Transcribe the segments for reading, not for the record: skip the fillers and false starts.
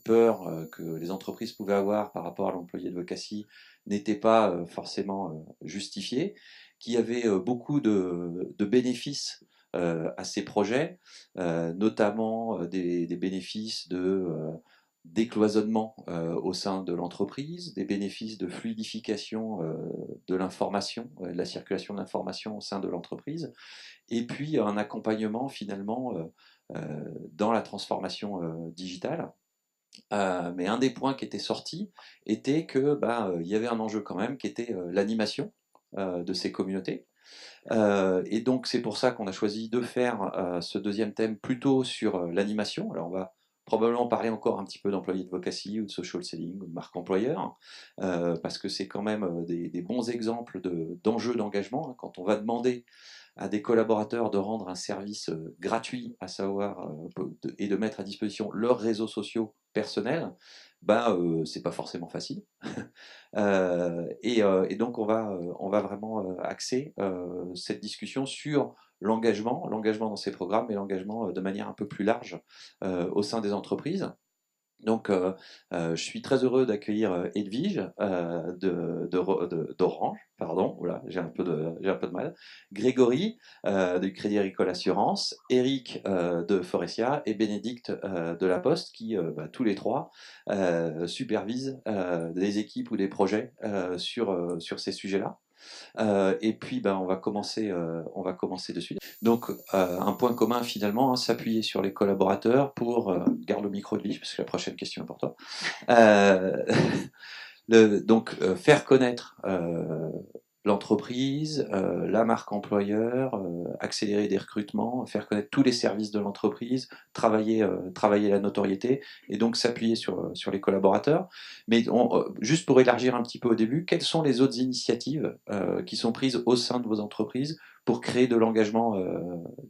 peurs que les entreprises pouvaient avoir par rapport à l'employé advocacy n'étaient pas forcément justifiées, qu'il y avait beaucoup de bénéfices à ces projets, notamment des bénéfices de décloisonnement au sein de l'entreprise, des bénéfices de fluidification de l'information, de la circulation de l'information au sein de l'entreprise, et puis un accompagnement finalement dans la transformation digitale. Mais un des points qui était sorti était que il y avait un enjeu quand même qui était l'animation de ces communautés. Et donc c'est pour ça qu'on a choisi de faire ce deuxième thème plutôt sur l'animation. Alors on va probablement parler encore un petit peu d'employé advocacy ou de social selling ou de marque employeur, parce que c'est quand même des bons exemples d'enjeux d'engagement, hein, quand on va demander à des collaborateurs de rendre un service gratuit, à savoir et de mettre à disposition leurs réseaux sociaux personnels, c'est pas forcément facile. Et donc on va vraiment axer cette discussion sur l'engagement dans ces programmes et l'engagement de manière un peu plus large au sein des entreprises. Donc, je suis très heureux d'accueillir Edwige d'Orange, pardon, voilà, j'ai un peu de mal, Grégory du Crédit Agricole Assurance, Eric de Forestia et Bénédicte de La Poste qui, tous les trois, supervisent des équipes ou des projets sur ces sujets-là. Et puis, on va commencer de suite. Donc, un point commun finalement, hein, s'appuyer sur les collaborateurs pour garde le micro de vie, parce que la prochaine question est pour toi. Faire connaître l'entreprise, la marque employeur, accélérer des recrutements, faire connaître tous les services de l'entreprise, travailler la notoriété et donc s'appuyer sur les collaborateurs. Mais juste pour élargir un petit peu au début, quelles sont les autres initiatives qui sont prises au sein de vos entreprises pour créer de l'engagement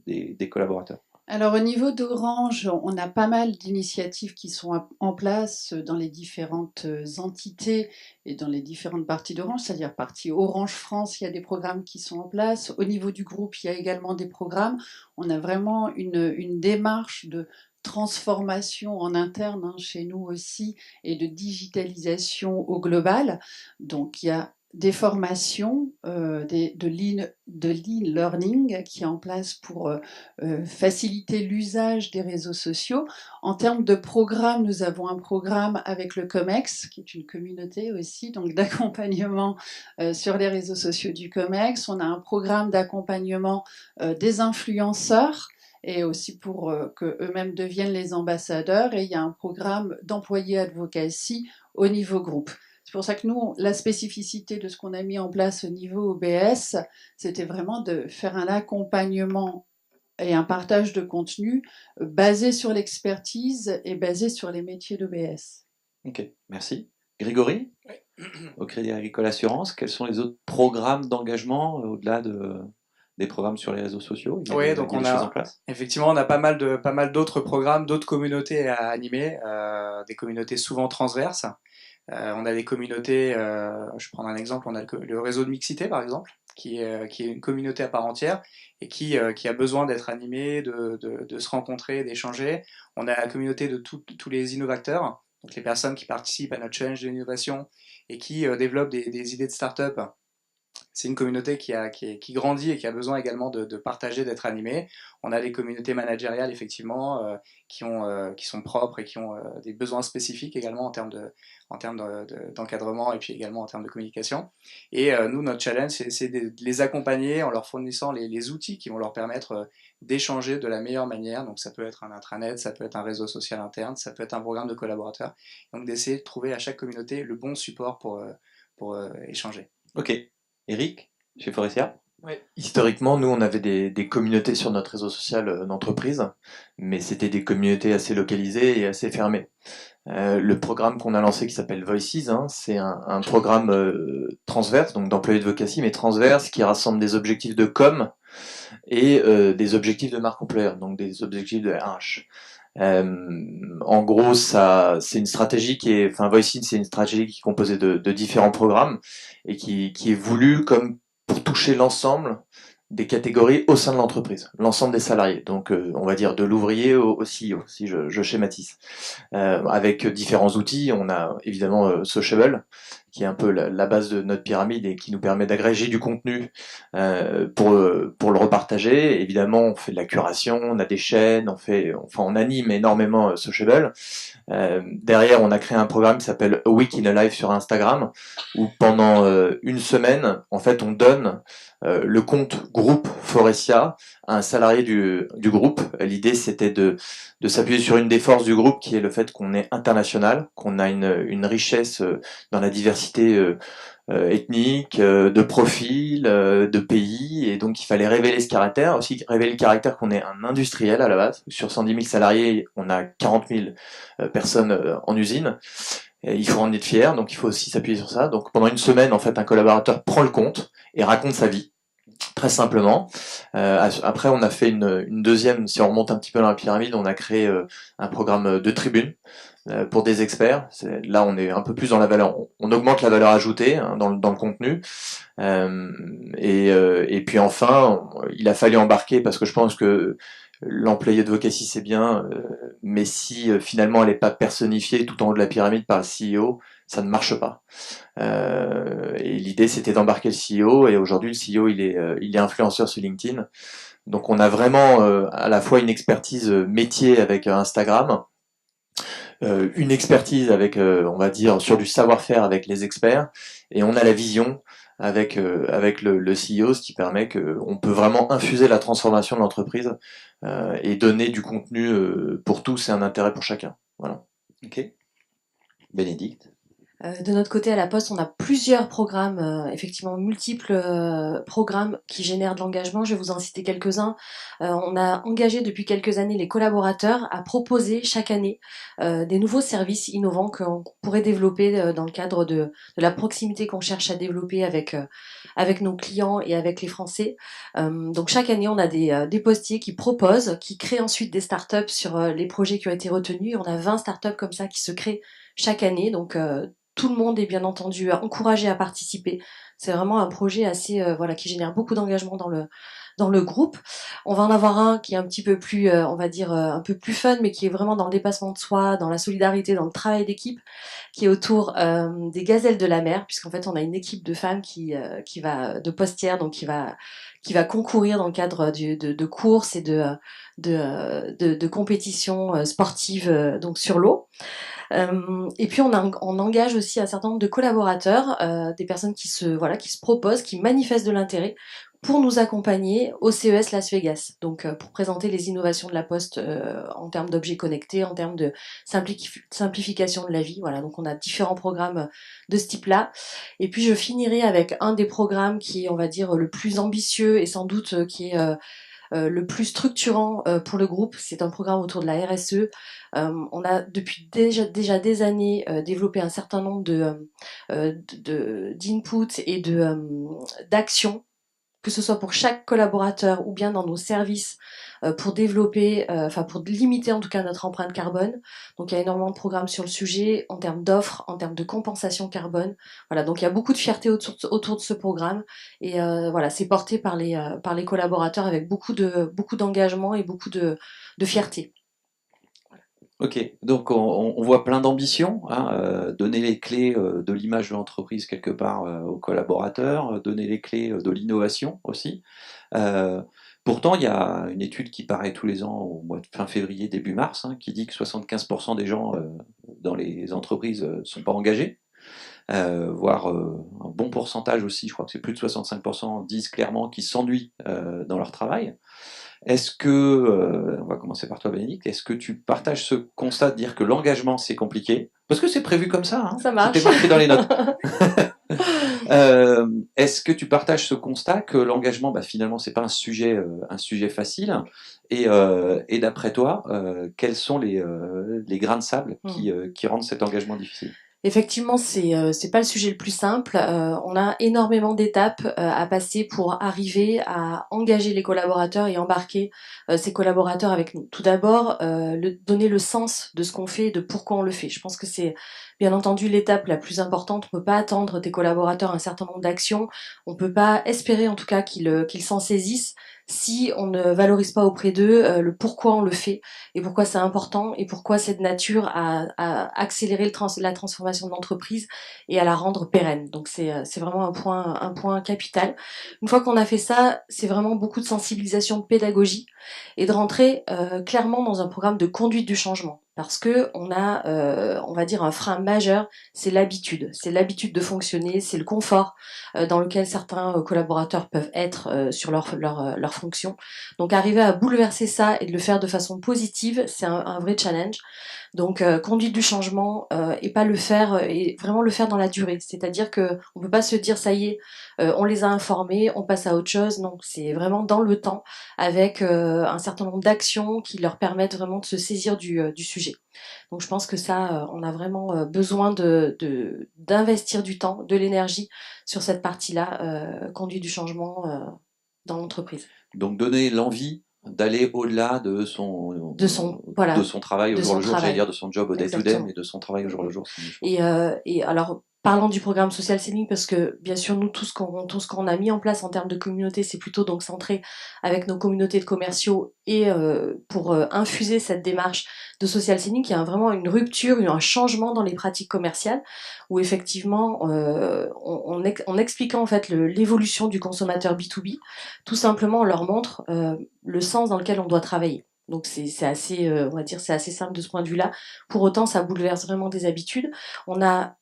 des collaborateurs? Alors au niveau d'Orange, on a pas mal d'initiatives qui sont en place dans les différentes entités et dans les différentes parties d'Orange, c'est-à-dire partie Orange France, il y a des programmes qui sont en place. Au niveau du groupe, il y a également des programmes. On a vraiment une démarche de transformation en interne, hein, chez nous aussi, et de digitalisation au global. Donc il y a des formations de l'e-learning qui est en place pour faciliter l'usage des réseaux sociaux. En termes de programme, nous avons un programme avec le COMEX, qui est une communauté aussi, donc d'accompagnement sur les réseaux sociaux du COMEX. On a un programme d'accompagnement des influenceurs et aussi pour qu'eux-mêmes deviennent les ambassadeurs. Et il y a un programme d'employés advocacy au niveau groupe. C'est pour ça que nous, la spécificité de ce qu'on a mis en place au niveau OBS, c'était vraiment de faire un accompagnement et un partage de contenu basé sur l'expertise et basé sur les métiers d'OBS. Ok, merci. Grégory, oui. Au Crédit Agricole Assurance, quels sont les autres programmes d'engagement au-delà des programmes sur les réseaux sociaux? Oui, donc on a effectivement on a pas mal d'autres programmes, d'autres communautés à animer, des communautés souvent transverses. On a des communautés, je prends un exemple, on a le réseau de mixité par exemple, qui est une communauté à part entière et qui a besoin d'être animée, de se rencontrer, d'échanger. On a la communauté de tous les innovateurs, donc les personnes qui participent à notre challenge de l'innovation et qui développent des idées de start-up. C'est une communauté qui grandit et qui a besoin également de partager, d'être animée. On a des communautés managériales, effectivement, qui sont propres et qui ont des besoins spécifiques également en termes d'encadrement et puis également en termes de communication. Et nous, notre challenge, c'est de les accompagner en leur fournissant les outils qui vont leur permettre d'échanger de la meilleure manière. Donc ça peut être un intranet, ça peut être un réseau social interne, ça peut être un programme de collaborateurs. Donc d'essayer de trouver à chaque communauté le bon support pour échanger. Ok. Eric, chez Forestia? Oui. Historiquement, nous, on avait des communautés sur notre réseau social d'entreprise, mais c'était des communautés assez localisées et assez fermées. Le programme qu'on a lancé qui s'appelle Voices, hein, c'est un programme transverse, donc d'employé advocacy, mais transverse, qui rassemble des objectifs de com et des objectifs de marque employeur, donc des objectifs de RH. En gros, c'est une stratégie Voices, c'est une stratégie qui est composée de différents programmes et qui est voulue comme pour toucher l'ensemble des catégories au sein de l'entreprise, l'ensemble des salariés. Donc, on va dire de l'ouvrier au CEO, si je schématise. Avec différents outils, on a évidemment Sociable, qui est un peu la base de notre pyramide et qui nous permet d'agréger du contenu pour le repartager. Évidemment, on fait de la curation, on a des chaînes, on anime énormément Sociable. Derrière, on a créé un programme qui s'appelle A Week in a Life sur Instagram, où pendant une semaine, en fait, on donne le compte groupe Forestia à un salarié du groupe. L'idée, c'était de s'appuyer sur une des forces du groupe, qui est le fait qu'on est international, qu'on a une richesse dans la diversité ethnique, de profil, de pays, et donc il fallait révéler ce caractère, aussi révéler le caractère qu'on est un industriel à la base. Sur 110 000 salariés, on a 40 000 personnes en usine. Et il faut en être fier, donc il faut aussi s'appuyer sur ça. Donc pendant une semaine, en fait, un collaborateur prend le compte et raconte sa vie, très simplement. Après, on a fait une deuxième, si on remonte un petit peu dans la pyramide, on a créé un programme de tribune pour des experts. Là, on est un peu plus dans la valeur, on augmente la valeur ajoutée hein, dans le contenu. Et puis enfin, il a fallu embarquer parce que je pense que l'employé de Vocacy c'est bien, mais si finalement elle n'est pas personnifiée tout en haut de la pyramide par le CEO, ça ne marche pas. Et l'idée c'était d'embarquer le CEO, et aujourd'hui le CEO il est influenceur sur LinkedIn. Donc on a vraiment à la fois une expertise métier avec Instagram, une expertise avec, on va dire, sur du savoir-faire avec les experts, et on a la vision avec le CEO, ce qui permet qu'on peut vraiment infuser la transformation de l'entreprise et donner du contenu pour tous et un intérêt pour chacun. Voilà. Ok. Bénédicte. De notre côté, à la Poste, on a plusieurs programmes, effectivement multiples programmes qui génèrent de l'engagement. Je vais vous en citer quelques-uns. On a engagé depuis quelques années les collaborateurs à proposer chaque année des nouveaux services innovants qu'on pourrait développer dans le cadre de la proximité qu'on cherche à développer avec nos clients et avec les Français. Donc chaque année, on a des postiers qui proposent, qui créent ensuite des startups sur les projets qui ont été retenus. On a 20 startups comme ça qui se créent chaque année. Donc tout le monde est bien entendu encouragé à participer. C'est vraiment un projet assez qui génère beaucoup d'engagement dans le groupe. On va en avoir un qui est un petit peu plus on va dire un peu plus fun, mais qui est vraiment dans le dépassement de soi, dans la solidarité, dans le travail d'équipe, qui est autour des gazelles de la mer, puisqu'en fait on a une équipe de femmes qui va de postières, donc qui va concourir dans le cadre de courses et de compétitions sportives donc sur l'eau. Et puis on engage aussi un certain nombre de collaborateurs, des personnes qui se proposent, qui manifestent de l'intérêt pour nous accompagner au CES Las Vegas. Donc pour présenter les innovations de la Poste en termes d'objets connectés, en termes de simplification de la vie. Voilà, donc on a différents programmes de ce type-là. Et puis je finirai avec un des programmes qui est, on va dire, le plus ambitieux et sans doute qui est le plus structurant pour le groupe. C'est un programme autour de la RSE. On a depuis déjà des années développé un certain nombre d'inputs et d'actions, que ce soit pour chaque collaborateur ou bien dans nos services, pour développer, pour limiter en tout cas notre empreinte carbone. Donc il y a énormément de programmes sur le sujet, en termes d'offres, en termes de compensation carbone. Voilà, donc il y a beaucoup de fierté autour de ce programme, et c'est porté par les collaborateurs avec beaucoup d'engagement et beaucoup de fierté. Ok, donc on voit plein d'ambitions, hein, donner les clés de l'image de l'entreprise quelque part aux collaborateurs, donner les clés de l'innovation aussi. Pourtant, il y a une étude qui paraît tous les ans au mois de fin février, début mars, hein, qui dit que 75% des gens dans les entreprises sont pas engagés, voire un bon pourcentage aussi, je crois que c'est plus de 65%, disent clairement qu'ils s'ennuient dans leur travail. Est-ce que, on va commencer par toi Bénédicte, est-ce que tu partages ce constat de dire que l'engagement c'est compliqué? Parce que c'est prévu comme ça, hein, Ça marche. c'était marqué dans les notes. Est-ce que tu partages ce constat que l'engagement, finalement c'est pas un sujet facile, et d'après toi, quels sont les grains de sable qui rendent cet engagement difficile? Effectivement, c'est pas le sujet le plus simple. On a énormément d'étapes à passer pour arriver à engager les collaborateurs et embarquer ces collaborateurs avec nous. Tout d'abord, donner le sens de ce qu'on fait, de pourquoi on le fait. Je pense que c'est bien entendu l'étape la plus importante. On peut pas attendre des collaborateurs un certain nombre d'actions. On peut pas espérer, en tout cas, qu'ils s'en saisissent si on ne valorise pas auprès d'eux le pourquoi on le fait et pourquoi c'est important et pourquoi c'est de nature à accélérer la transformation de l'entreprise et à la rendre pérenne. Donc c'est vraiment un point capital. Une fois qu'on a fait ça, c'est vraiment beaucoup de sensibilisation, de pédagogie et de rentrer clairement dans un programme de conduite du changement. Parce que on a, on va dire, un frein majeur, c'est l'habitude de fonctionner, c'est le confort dans lequel certains collaborateurs peuvent être sur leur fonction. Donc arriver à bouleverser ça et de le faire de façon positive, c'est un vrai challenge. Donc conduite du changement et pas le faire et vraiment le faire dans la durée. C'est-à-dire que on peut pas se dire ça y est, on les a informés, on passe à autre chose. Non, c'est vraiment dans le temps avec un certain nombre d'actions qui leur permettent vraiment de se saisir du sujet. Donc je pense que ça, on a vraiment besoin d'investir du temps, de l'énergie sur cette partie-là, conduite du changement dans l'entreprise. Donc donner l'envie d'aller au-delà de voilà, son travail au jour le jour, j'allais dire de son job au day-to-day, mais de son travail au jour le jour. Et alors, parlant du programme Social Selling, parce que bien sûr, nous, tout ce qu'on a mis en place en termes de communauté, c'est plutôt donc centré avec nos communautés de commerciaux et pour infuser cette démarche de Social Selling, qui a vraiment une rupture, un changement dans les pratiques commerciales, où effectivement, en expliquant en fait l'évolution du consommateur B2B, tout simplement, on leur montre le sens dans lequel on doit travailler. Donc c'est assez, on va dire, c'est assez simple de ce point de vue-là. Pour autant, ça bouleverse vraiment des habitudes. On a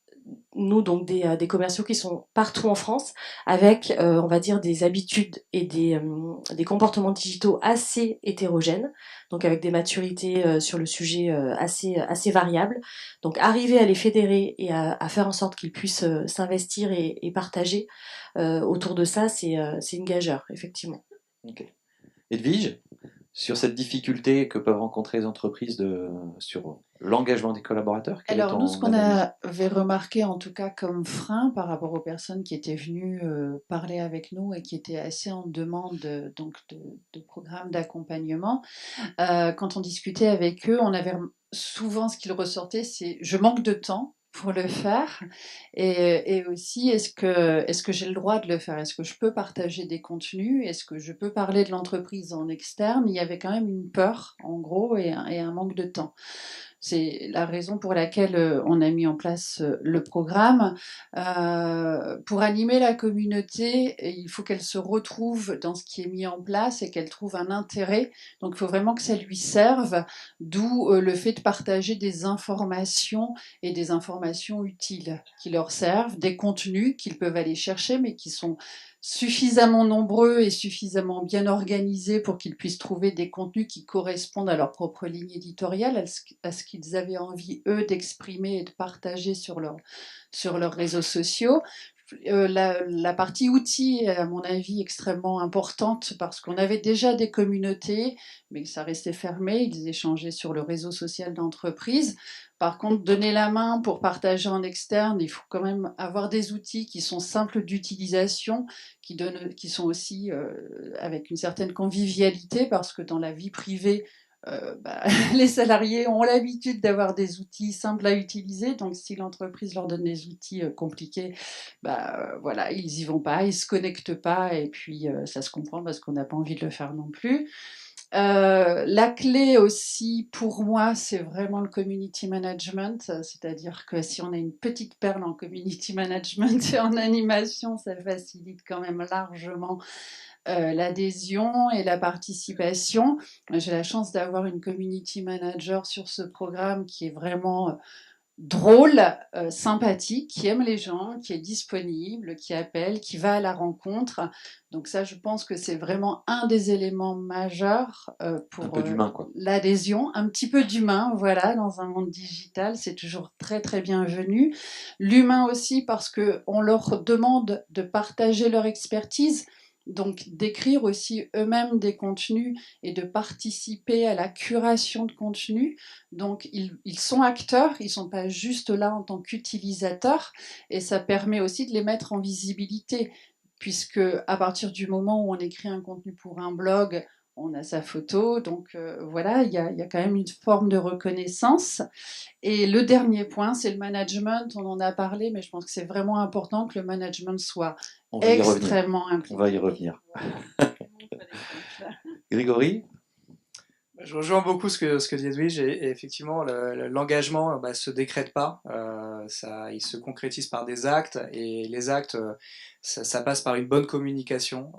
nous donc des commerciaux qui sont partout en France avec on va dire des habitudes et des comportements digitaux assez hétérogènes, donc avec des maturités sur le sujet assez variables. Donc arriver à les fédérer et à faire en sorte qu'ils puissent s'investir et partager autour de ça, c'est une gageure, effectivement. Okay. Edwige, sur cette difficulté que peuvent rencontrer les entreprises sur l'engagement des collaborateurs? Alors, nous, ce qu'on avait remarqué, en tout cas, comme frein par rapport aux personnes qui étaient venues parler avec nous et qui étaient assez en demande donc de programmes d'accompagnement, quand on discutait avec eux, on avait souvent ce qu'il ressortait, c'est « je manque de temps ». Pour le faire et aussi est-ce que j'ai le droit de le faire, est-ce que je peux partager des contenus, est-ce que je peux parler de l'entreprise en externe. Il y avait quand même une peur en gros et un manque de temps. C'est la raison pour laquelle on a mis en place le programme. Pour animer la communauté, il faut qu'elle se retrouve dans ce qui est mis en place et qu'elle trouve un intérêt. Donc il faut vraiment que ça lui serve, d'où le fait de partager des informations et des informations utiles qui leur servent, des contenus qu'ils peuvent aller chercher mais qui sont suffisamment nombreux et suffisamment bien organisés pour qu'ils puissent trouver des contenus qui correspondent à leur propre ligne éditoriale, à ce qu'ils avaient envie, eux, d'exprimer et de partager sur leurs réseaux sociaux. La partie outils est, à mon avis, extrêmement importante parce qu'on avait déjà des communautés, mais ça restait fermé, ils échangeaient sur le réseau social d'entreprise. Par contre, donner la main pour partager en externe, il faut quand même avoir des outils qui sont simples d'utilisation, qui sont aussi avec une certaine convivialité, parce que dans la vie privée, les salariés ont l'habitude d'avoir des outils simples à utiliser, donc si l'entreprise leur donne des outils compliqués, voilà, ils y vont pas, ils se connectent pas, et puis ça se comprend parce qu'on n'a pas envie de le faire non plus. La clé aussi pour moi, c'est vraiment le community management, c'est-à-dire que si on a une petite perle en community management et en animation, ça facilite quand même largement l'adhésion et la participation. J'ai la chance d'avoir une community manager sur ce programme qui est vraiment drôle, sympathique, qui aime les gens, qui est disponible, qui appelle, qui va à la rencontre. Donc ça, je pense que c'est vraiment un des éléments majeurs pour l'adhésion. Un petit peu d'humain, voilà, dans un monde digital, c'est toujours très très bienvenu. L'humain aussi parce qu'on leur demande de partager leur expertise. donc d'écrire aussi eux-mêmes des contenus et de participer à la curation de contenus. Donc ils sont acteurs, ils ne sont pas juste là en tant qu'utilisateurs, et ça permet aussi de les mettre en visibilité, puisque à partir du moment où on écrit un contenu pour un blog, on a sa photo, donc voilà, il y a quand même une forme de reconnaissance. Et le dernier point, c'est le management. On en a parlé, mais je pense que c'est vraiment important que le management soit extrêmement impliqué. On va y revenir. Grégory ? Je rejoins beaucoup ce que dit Edwige, et effectivement l'engagement se décrète pas, il se concrétise par des actes, et les actes ça passe par une bonne communication,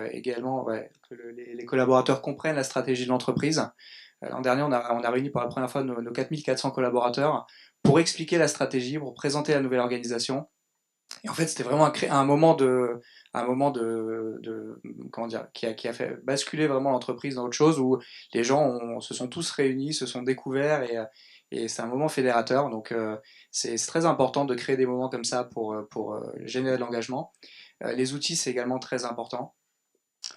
également que les collaborateurs comprennent la stratégie de l'entreprise. L'an dernier on a réuni pour la première fois nos 4400 collaborateurs pour expliquer la stratégie, pour présenter la nouvelle organisation, et en fait c'était vraiment un moment de comment dire, qui a fait basculer vraiment l'entreprise dans autre chose, où les gens se sont tous réunis, se sont découverts, et c'est un moment fédérateur. Donc c'est très important de créer des moments comme ça pour générer de l'engagement. Les outils, c'est également très important,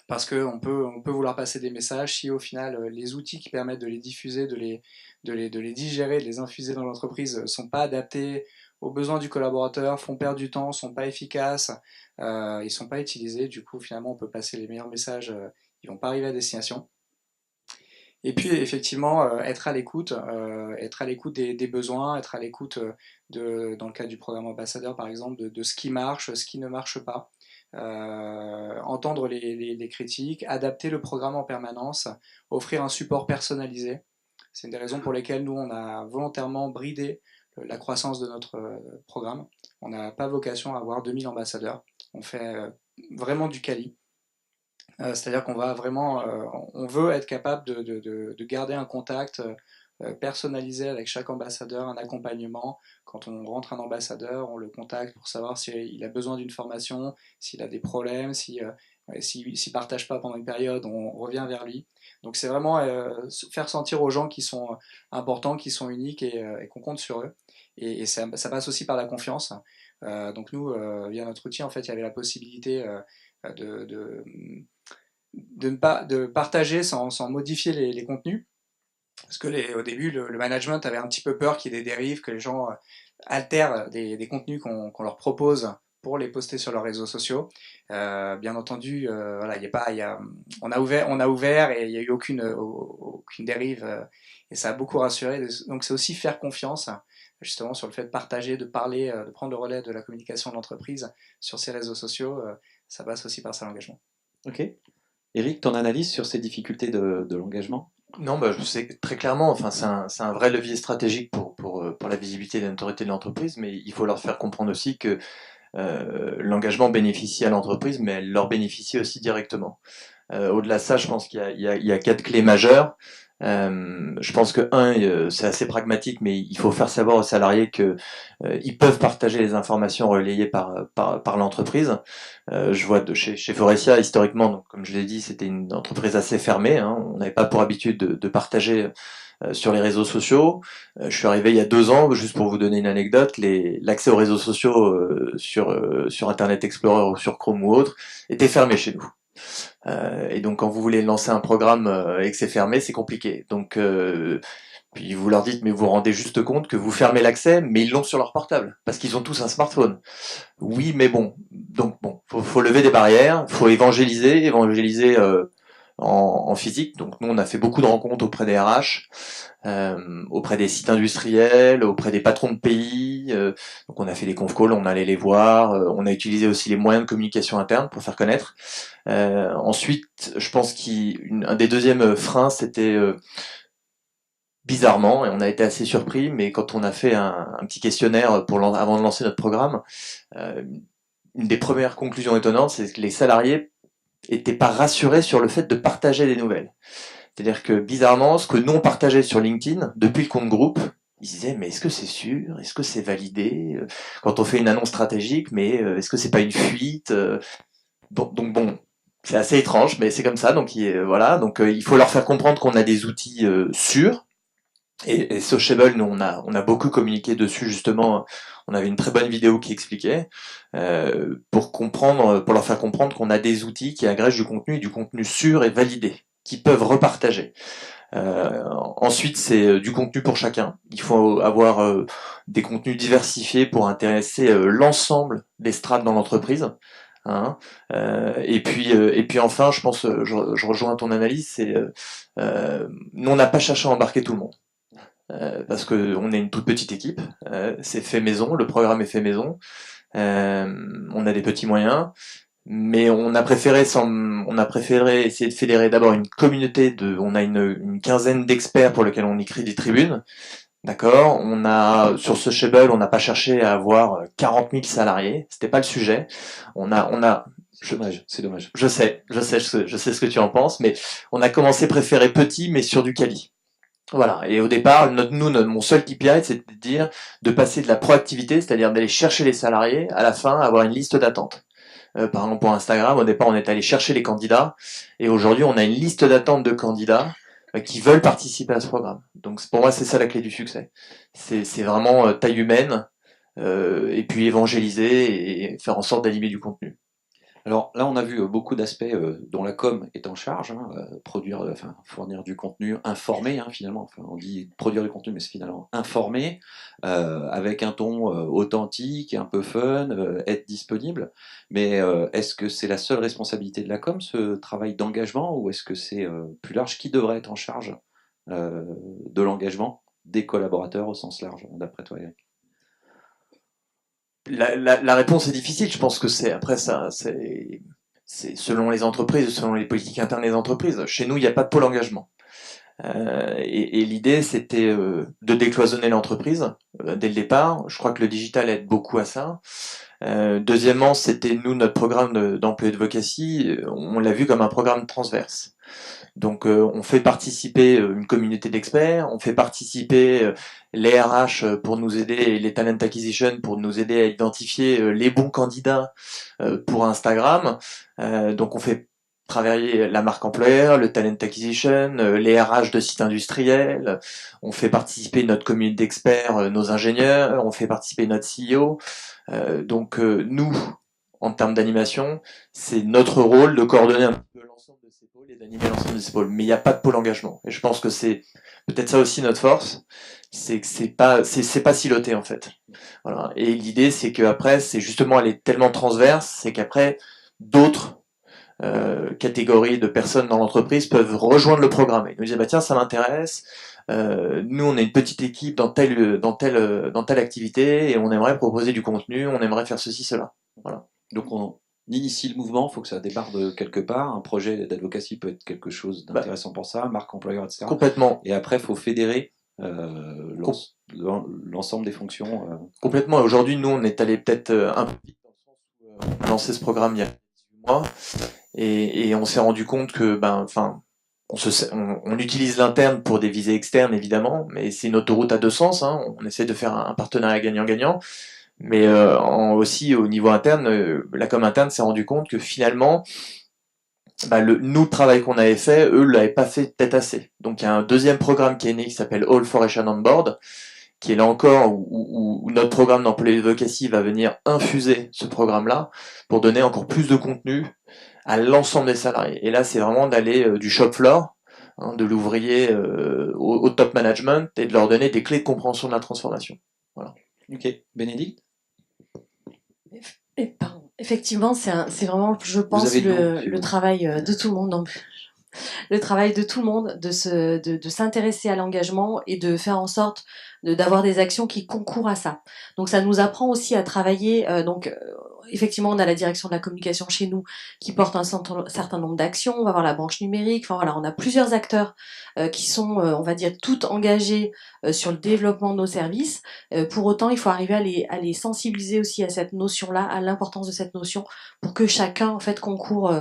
parce qu'on peut vouloir passer des messages, si au final les outils qui permettent de les diffuser, de les digérer, de les infuser dans l'entreprise sont pas adaptés aux besoins du collaborateur, font perdre du temps, sont pas efficaces, ils sont pas utilisés, du coup finalement on peut passer les meilleurs messages, ils vont pas arriver à destination. Et puis effectivement être à l'écoute des besoins, être à l'écoute dans le cadre du programme ambassadeur par exemple, de ce qui marche, ce qui ne marche pas, entendre les critiques, adapter le programme en permanence, offrir un support personnalisé. C'est une des raisons pour lesquelles nous on a volontairement bridé la croissance de notre programme. On n'a pas vocation à avoir 2000 ambassadeurs. On fait vraiment du quali. C'est-à-dire qu'on va vraiment, on veut être capable de garder un contact personnalisé avec chaque ambassadeur, un accompagnement. Quand on rentre un ambassadeur, on le contacte pour savoir s'il a besoin d'une formation, s'il a des problèmes, s'il ne partage pas pendant une période, on revient vers lui. Donc c'est vraiment faire sentir aux gens qui sont importants, qui sont uniques, et qu'on compte sur eux. Et ça passe aussi par la confiance. Donc nous, via notre outil, en fait, il y avait la possibilité de partager sans modifier les contenus. Parce que au début, le management avait un petit peu peur qu'il y ait des dérives, que les gens altèrent des contenus qu'on leur propose pour les poster sur leurs réseaux sociaux. Bien entendu, voilà, on a ouvert et il n'y a eu aucune dérive, et ça a beaucoup rassuré. Donc c'est aussi faire confiance justement sur le fait de partager, de parler, de prendre le relais de la communication de l'entreprise sur ses réseaux sociaux. Ça passe aussi par ça, l'engagement. Ok. Eric, ton analyse sur ces difficultés de l'engagement ? Non, je sais très clairement, enfin, c'est un vrai levier stratégique pour la visibilité et la notoriété de l'entreprise, mais il faut leur faire comprendre aussi que l'engagement bénéficie à l'entreprise, mais elle leur bénéficie aussi directement. Au-delà de ça, je pense qu'il y a 4 clés majeures. Je pense que c'est assez pragmatique, mais il faut faire savoir aux salariés que ils peuvent partager les informations relayées par l'entreprise. Je vois chez Forestia, historiquement, donc, comme je l'ai dit, c'était une entreprise assez fermée, hein. On n'avait pas pour habitude de partager sur les réseaux sociaux. Je suis arrivé il y a 2 ans, juste pour vous donner une anecdote, l'accès aux réseaux sociaux sur Internet Explorer ou sur Chrome ou autre était fermé chez nous. Et donc quand vous voulez lancer un programme et que c'est fermé, c'est compliqué. Donc puis vous leur dites, mais vous vous rendez juste compte que vous fermez l'accès, mais ils l'ont sur leur portable, parce qu'ils ont tous un smartphone. Oui, mais bon, donc faut lever des barrières, faut évangéliser en physique. Donc nous on a fait beaucoup de rencontres auprès des RH, auprès des sites industriels, auprès des patrons de pays. Donc on a fait des conf calls, on allait les voir, on a utilisé aussi les moyens de communication interne pour faire connaître. Ensuite, je pense qu'un des deuxièmes freins, c'était bizarrement, et on a été assez surpris, mais quand on a fait un petit questionnaire avant de lancer notre programme, une des premières conclusions étonnantes, c'est que les salariés étaient pas rassurés sur le fait de partager des nouvelles. C'est-à-dire que bizarrement, ce que nous on partageait sur LinkedIn, depuis le compte groupe, ils se disaient, mais est-ce que c'est sûr? Est-ce que c'est validé? Quand on fait une annonce stratégique, mais est-ce que c'est pas une fuite? Donc bon, c'est assez étrange, mais c'est comme ça. Donc voilà, il faut leur faire comprendre qu'on a des outils sûrs, Et Sociable, nous on a beaucoup communiqué dessus justement. On avait une très bonne vidéo qui expliquait pour leur faire comprendre qu'on a des outils qui agrègent du contenu et du contenu sûr et validé, qui peuvent repartager. Ensuite, c'est du contenu pour chacun. Il faut avoir des contenus diversifiés pour intéresser l'ensemble des strates dans l'entreprise. Hein. Et puis enfin, je pense, je rejoins ton analyse. Nous, on n'a pas cherché à embarquer tout le monde. Parce que on est une toute petite équipe, c'est fait maison, le programme est fait maison, on a des petits moyens, mais on a préféré essayer de fédérer d'abord une communauté on a une quinzaine d'experts pour lesquels on écrit des tribunes, d'accord. Sur Sociable, on n'a pas cherché à avoir 40 000 salariés, c'était pas le sujet. C'est dommage. Je sais ce que tu en penses, mais on a commencé préférer petit, mais sur du quali. Voilà. Et au départ, mon seul KPI, c'était de passer de la proactivité, c'est-à-dire d'aller chercher les salariés, à la fin, avoir une liste d'attente. Par exemple, pour Instagram, au départ, on est allé chercher les candidats, et aujourd'hui, on a une liste d'attente de candidats qui veulent participer à ce programme. Donc, pour moi, c'est ça la clé du succès. C'est vraiment taille humaine, et puis évangéliser et faire en sorte d'animer du contenu. Alors là, on a vu beaucoup d'aspects dont la com est en charge, fournir du contenu informé, finalement. Enfin, on dit produire du contenu, mais c'est finalement informé, avec un ton authentique, un peu fun, être disponible. Mais est-ce que c'est la seule responsabilité de la com, ce travail d'engagement, ou est-ce que c'est plus large? Qui devrait être en charge de l'engagement des collaborateurs au sens large, d'après toi, Eric? La réponse est difficile. Je pense que c'est selon les entreprises, selon les politiques internes des entreprises. Chez nous, il n'y a pas de pôle engagement. Et l'idée, c'était de décloisonner l'entreprise dès le départ. Je crois que le digital aide beaucoup à ça. Deuxièmement, c'était notre programme d'employé advocacy. On l'a vu comme un programme transverse. Donc on fait participer une communauté d'experts, on fait participer les RH pour nous aider et les talent acquisition pour nous aider à identifier les bons candidats pour Instagram. Donc on fait travailler la marque employeur, le talent acquisition, les RH de sites industriels, on fait participer notre communauté d'experts, nos ingénieurs, on fait participer notre CEO. Donc nous, en termes d'animation, c'est notre rôle de coordonner un peu l'ensemble de ces pôles et d'animer l'ensemble de ces pôles. Mais il n'y a pas de pôle engagement. Et je pense que c'est peut-être ça aussi notre force, c'est que c'est pas siloté en fait. Voilà. Et l'idée, c'est qu'après, c'est justement, elle est tellement transverse, c'est qu'après, d'autres catégories de personnes dans l'entreprise peuvent rejoindre le programme et nous dire, bah tiens, ça m'intéresse. Nous, on est une petite équipe dans telle activité et on aimerait proposer du contenu, on aimerait faire ceci, cela. Voilà. Donc on initie le mouvement, il faut que ça débarque de quelque part. Un projet d'advocacy peut être quelque chose d'intéressant pour ça, marque employeur, etc. Complètement. Et après, il faut fédérer l'ensemble des fonctions. Complètement. Aujourd'hui, nous, on est allé peut-être un peu vite dans le sens où on a lancé ce programme il y a 18 mois et on s'est rendu compte que, on utilise l'interne pour des visées externes, évidemment, mais c'est une autoroute à deux sens. On essaie de faire un partenariat gagnant-gagnant. Mais aussi au niveau interne, la com interne s'est rendu compte que finalement, le travail qu'on avait fait, eux l'avaient pas fait peut-être assez. Donc il y a un deuxième programme qui est né qui s'appelle All Foration on Board, qui est là encore où notre programme d'employé advocacy va venir infuser ce programme-là pour donner encore plus de contenu à l'ensemble des salariés. Et là, c'est vraiment d'aller du shop floor, de l'ouvrier au top management et de leur donner des clés de compréhension de la transformation. Voilà. Ok, Bénédicte. Pardon. Effectivement, c'est vraiment, je pense, le travail de tout le monde. Donc, le travail de tout le monde de s'intéresser à l'engagement et de faire en sorte d'avoir des actions qui concourent à ça. Donc ça nous apprend aussi à travailler. Effectivement, on a la direction de la communication chez nous qui porte un certain nombre d'actions. On va avoir la branche numérique. Enfin voilà, on a plusieurs acteurs qui sont, on va dire, toutes engagés sur le développement de nos services. Pour autant, il faut arriver à les sensibiliser aussi à cette notion-là, à l'importance de cette notion, pour que chacun en fait concourt,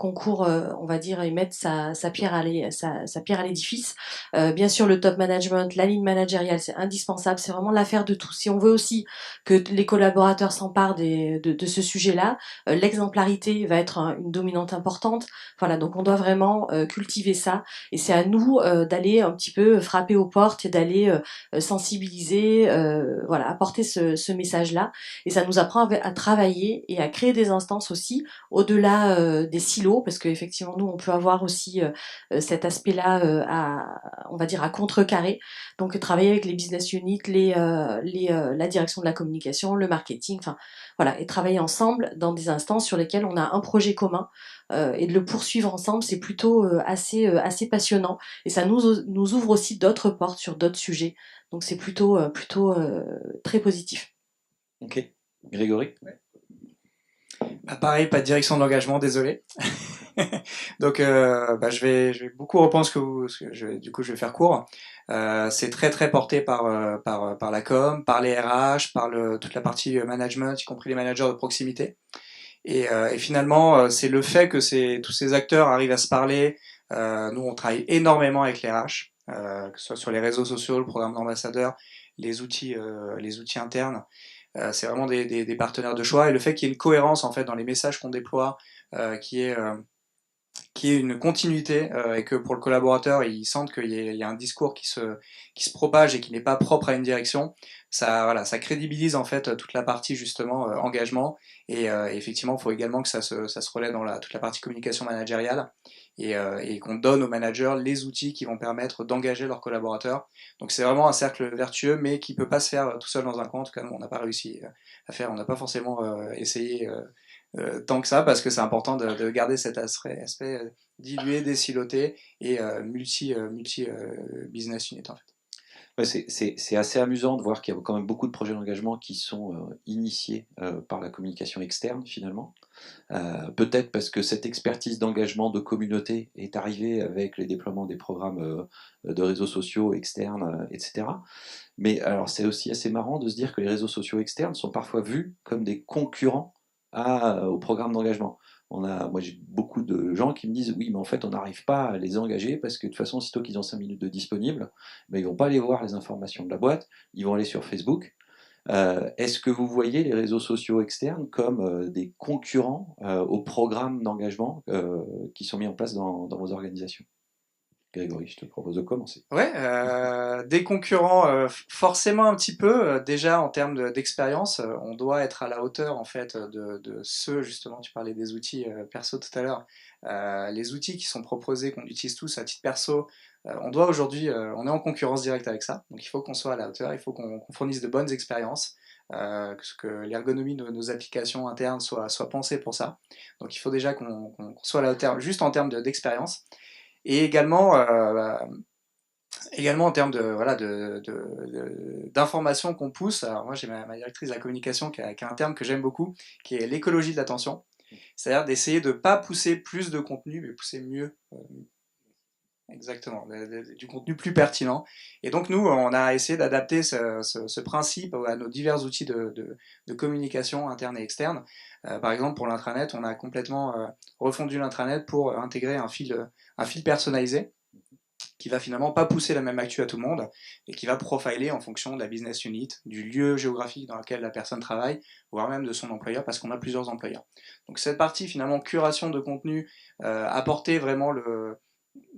on va dire, et mettre sa pierre à l'édifice. Bien sûr, le top management, la ligne managériale, c'est indispensable. C'est vraiment l'affaire de tous. Si on veut aussi que les collaborateurs s'emparent de de ce sujet-là. L'exemplarité va être une dominante importante. Voilà, donc on doit vraiment cultiver ça. Et c'est à nous d'aller un petit peu frapper aux portes et d'aller sensibiliser, voilà, apporter ce message-là. Et ça nous apprend à travailler et à créer des instances aussi au-delà des silos, parce qu'effectivement nous on peut avoir aussi cet aspect-là on va dire à contrecarrer. Donc travailler avec les business units, la direction de la communication, le marketing, enfin voilà, et travailler ensemble dans des instances sur lesquelles on a un projet commun et de le poursuivre ensemble, c'est plutôt assez passionnant et ça nous ouvre aussi d'autres portes sur d'autres sujets. Donc c'est plutôt très positif. Ok, Grégory. Bah, pareil, pas de direction de l'engagement, désolé. Donc, je vais beaucoup reprendre du coup, je vais faire court. C'est très porté par la com, par les RH, toute la partie management, y compris les managers de proximité. Et finalement, c'est le fait que tous ces acteurs arrivent à se parler. Nous, on travaille énormément avec les RH, que ce soit sur les réseaux sociaux, le programme d'ambassadeurs, les outils internes. C'est vraiment des partenaires de choix. Et le fait qu'il y ait une cohérence en fait dans les messages qu'on déploie, qui est une continuité et que pour le collaborateur il sente qu'il y a un discours qui se propage et qui n'est pas propre à une direction, ça crédibilise en fait toute la partie justement engagement et effectivement il faut également que ça se relaie dans toute la partie communication managériale et qu'on donne aux managers les outils qui vont permettre d'engager leurs collaborateurs. Donc c'est vraiment un cercle vertueux mais qui peut pas se faire tout seul dans un coin. En tout cas nous on n'a pas réussi à faire, on n'a pas forcément essayé tant que ça, parce que c'est important de garder cet aspect dilué, désiloté et multi business unit en fait. Ouais, c'est assez amusant de voir qu'il y a quand même beaucoup de projets d'engagement qui sont initiés par la communication externe finalement. Peut-être parce que cette expertise d'engagement de communauté est arrivée avec les déploiements des programmes de réseaux sociaux externes, etc. Mais alors c'est aussi assez marrant de se dire que les réseaux sociaux externes sont parfois vus comme des concurrents au programme d'engagement. Moi j'ai beaucoup de gens qui me disent oui mais en fait on n'arrive pas à les engager parce que de toute façon sitôt qu'ils ont 5 minutes de disponible, mais ils vont pas aller voir les informations de la boîte, ils vont aller sur Facebook. Est-ce que vous voyez les réseaux sociaux externes comme des concurrents aux programmes d'engagement qui sont mis en place dans vos organisations? Grégory, je te propose de commencer. Ouais, des concurrents forcément un petit peu. Déjà en termes d'expérience, on doit être à la hauteur en fait de ceux justement. Tu parlais des outils perso tout à l'heure. Les outils qui sont proposés, qu'on utilise tous à titre perso, on doit aujourd'hui, on est en concurrence directe avec ça. Donc il faut qu'on soit à la hauteur, il faut qu'on fournisse de bonnes expériences, que l'ergonomie de nos applications internes soit pensée pour ça. Donc il faut déjà qu'on soit à la hauteur, juste en termes d'expérience. Et également en termes d'informations qu'on pousse. Alors moi j'ai ma directrice de la communication qui a un terme que j'aime beaucoup, qui est l'écologie de l'attention. C'est-à-dire d'essayer de pas pousser plus de contenu, mais pousser mieux. Exactement, du contenu plus pertinent. Et donc nous, on a essayé d'adapter ce principe à nos divers outils de communication interne et externe. Par exemple, pour l'intranet, on a complètement refondu l'intranet pour intégrer un fil personnalisé qui va finalement pas pousser la même actu à tout le monde et qui va profiler en fonction de la business unit, du lieu géographique dans lequel la personne travaille, voire même de son employeur, parce qu'on a plusieurs employeurs. Donc cette partie finalement curation de contenu, apporter vraiment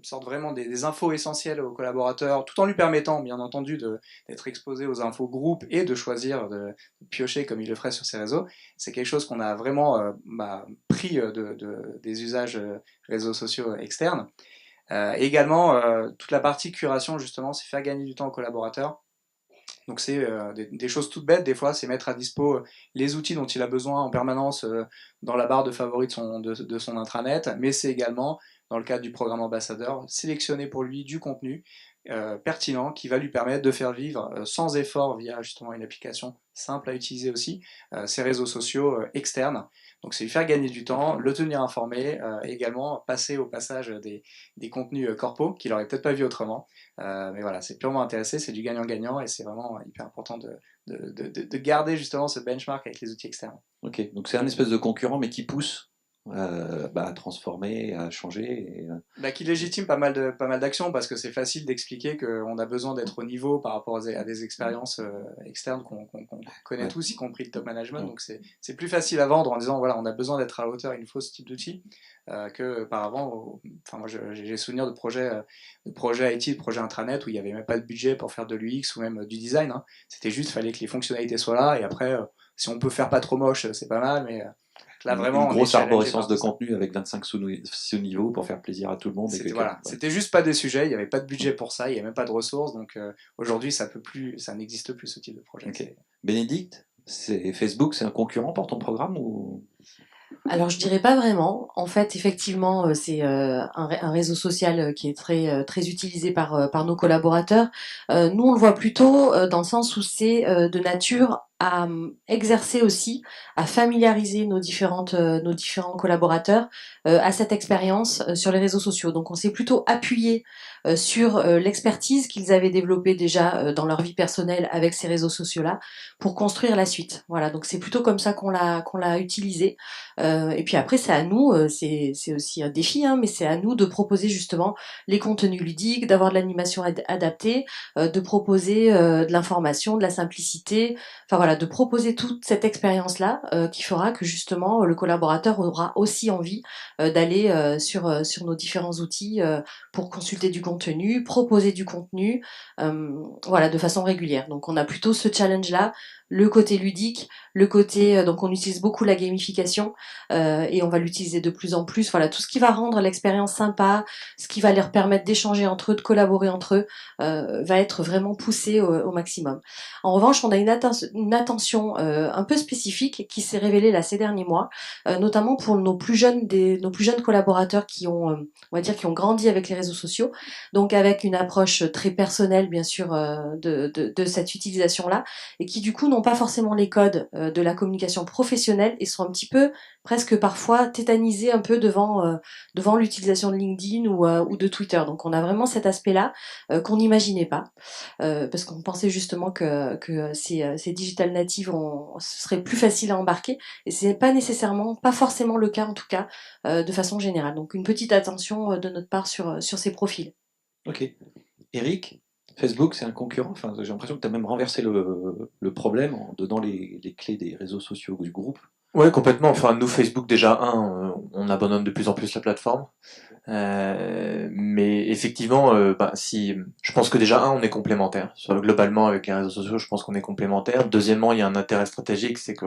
sorte vraiment des infos essentielles aux collaborateurs, tout en lui permettant, bien entendu, d'être exposé aux infos groupes et de choisir de piocher comme il le ferait sur ses réseaux. C'est quelque chose qu'on a vraiment pris des usages réseaux sociaux externes. Également, toute la partie curation, justement, c'est faire gagner du temps aux collaborateurs. Donc c'est des choses toutes bêtes, des fois, c'est mettre à dispo les outils dont il a besoin en permanence dans la barre de favoris de son intranet, mais c'est également, dans le cadre du programme ambassadeur, sélectionner pour lui du contenu pertinent qui va lui permettre de faire vivre sans effort via justement une application simple à utiliser aussi ses réseaux sociaux externes. Donc c'est lui faire gagner du temps, le tenir informé, et également passer au passage des contenus corpo qu'il aurait peut-être pas vu autrement. Mais voilà, c'est purement intéressé, c'est du gagnant-gagnant et c'est vraiment hyper important de garder justement ce benchmark avec les outils externes. Ok, donc c'est un espèce de concurrent mais qui pousse à transformer, à changer. Qui légitime pas mal d'actions parce que c'est facile d'expliquer qu'on a besoin d'être au niveau par rapport à des expériences externes qu'on connaît tous, y compris le top management. Donc c'est plus facile à vendre en disant voilà, on a besoin d'être à la hauteur, il nous faut ce type d'outils que par avant. Enfin, moi j'ai souvenir de projets IT, de projets intranet où il n'y avait même pas de budget pour faire de l'UX ou même du design. Hein. C'était juste, fallait que les fonctionnalités soient là et après, si on peut faire pas trop moche, c'est pas mal, mais. Là, vraiment, une grosse arborescence de contenu avec 25 sous-niveaux pour faire plaisir à tout le monde. C'était juste pas des sujets, il n'y avait pas de budget pour ça, il n'y avait même pas de ressources, donc aujourd'hui ça n'existe plus ce type de projet. Okay. Bénédicte, Facebook, c'est un concurrent pour ton programme ou... Alors je dirais pas vraiment. En fait, effectivement, c'est un réseau social qui est très utilisé par nos collaborateurs. Nous, on le voit plutôt dans le sens où c'est de nature à exercer aussi, à familiariser nos différents collaborateurs à cette expérience sur les réseaux sociaux. Donc on s'est plutôt appuyé sur l'expertise qu'ils avaient développée déjà dans leur vie personnelle avec ces réseaux sociaux-là pour construire la suite. Voilà, donc c'est plutôt comme ça qu'on l'a utilisé. Et puis après, c'est à nous, c'est aussi un défi, hein, mais c'est à nous de proposer justement les contenus ludiques, d'avoir de l'animation adaptée, de proposer de l'information, de la simplicité, enfin voilà, de proposer toute cette expérience-là qui fera que justement le collaborateur aura aussi envie d'aller sur nos différents outils pour consulter du contenu, proposer du contenu, voilà, de façon régulière. Donc on a plutôt ce challenge-là, le côté ludique, le côté donc on utilise beaucoup la gamification et on va l'utiliser de plus en plus. Voilà, tout ce qui va rendre l'expérience sympa, ce qui va leur permettre d'échanger entre eux, de collaborer entre eux, va être vraiment poussé au maximum. En revanche, on a une attention un peu spécifique qui s'est révélée là ces derniers mois, notamment pour nos plus jeunes collaborateurs qui ont, on va dire, qui ont grandi avec les réseaux sociaux, donc avec une approche très personnelle bien sûr de cette utilisation-là, et qui du coup n'ont pas forcément les codes de la communication professionnelle et sont un petit peu presque parfois tétanisés un peu devant l'utilisation de LinkedIn ou de Twitter. Donc on a vraiment cet aspect-là qu'on n'imaginait pas, parce qu'on pensait justement que ces digital natives ce serait plus facile à embarquer, et c'est pas forcément le cas en tout cas de façon générale. Donc une petite attention de notre part sur ces profils. Ok. Eric, Facebook, c'est un concurrent. Enfin, j'ai l'impression que tu as même renversé le problème en donnant les clés des réseaux sociaux du groupe. Ouais, complètement. Enfin, nous, Facebook, déjà, on abandonne de plus en plus la plateforme. Mais effectivement, je pense que déjà, on est complémentaires. Globalement, avec les réseaux sociaux, je pense qu'on est complémentaires. Deuxièmement, il y a un intérêt stratégique, c'est que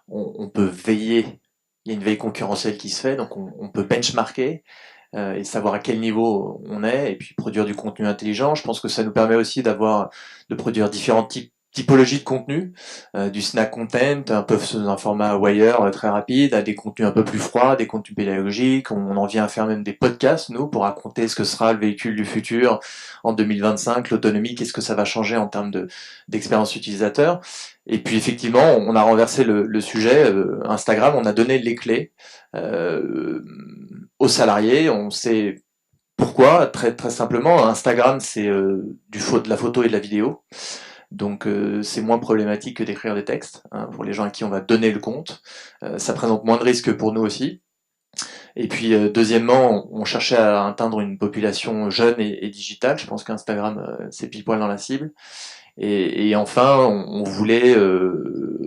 on peut veiller. Il y a une veille concurrentielle qui se fait, donc on peut benchmarker. Et savoir à quel niveau on est, et puis produire du contenu intelligent. Je pense que ça nous permet aussi de produire différents typologies de contenu, du snack content, un peu sous un format wire très rapide, à des contenus un peu plus froids, des contenus pédagogiques. On en vient à faire même des podcasts, nous, pour raconter ce que sera le véhicule du futur en 2025, l'autonomie, qu'est-ce que ça va changer en termes d'expérience utilisateur. Et puis effectivement, on a renversé le sujet. Instagram, on a donné les clés aux salariés. On sait pourquoi, très très simplement. Instagram, c'est de la photo et de la vidéo. Donc c'est moins problématique que d'écrire des textes, hein, pour les gens à qui on va donner le compte. Ça présente moins de risques pour nous aussi. Et puis deuxièmement, on cherchait à atteindre une population jeune et digitale. Je pense qu'Instagram, c'est pile poil dans la cible. Et enfin, on voulait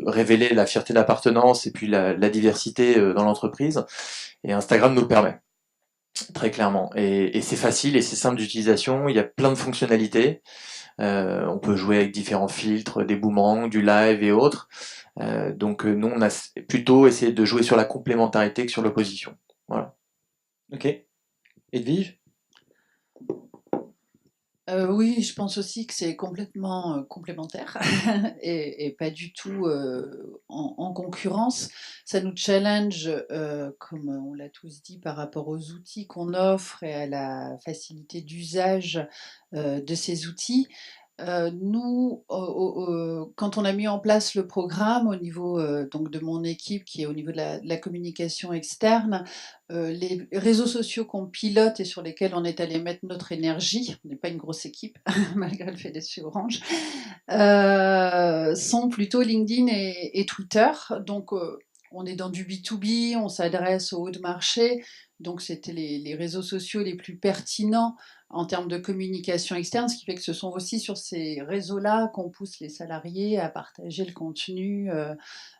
révéler la fierté d'appartenance et puis la diversité dans l'entreprise. Et Instagram nous le permet, très clairement. Et c'est facile et c'est simple d'utilisation. Il y a plein de fonctionnalités. On peut jouer avec différents filtres, des boomerangs, du live et autres. Donc nous, on a plutôt essayé de jouer sur la complémentarité que sur l'opposition. Voilà. Ok. Edwige ? Oui, je pense aussi que c'est complètement complémentaire et pas du tout en concurrence. Ça nous challenge, comme on l'a tous dit, par rapport aux outils qu'on offre et à la facilité d'usage de ces outils. Nous, quand on a mis en place le programme au niveau donc de mon équipe, qui est au niveau de la communication externe, les réseaux sociaux qu'on pilote et sur lesquels on est allé mettre notre énergie, on n'est pas une grosse équipe malgré le fait d'être chez Orange, sont plutôt LinkedIn et Twitter. Donc on est dans du B2B, on s'adresse au haut de marché, donc c'était les réseaux sociaux les plus pertinents en termes de communication externe, ce qui fait que ce sont aussi sur ces réseaux-là qu'on pousse les salariés à partager le contenu.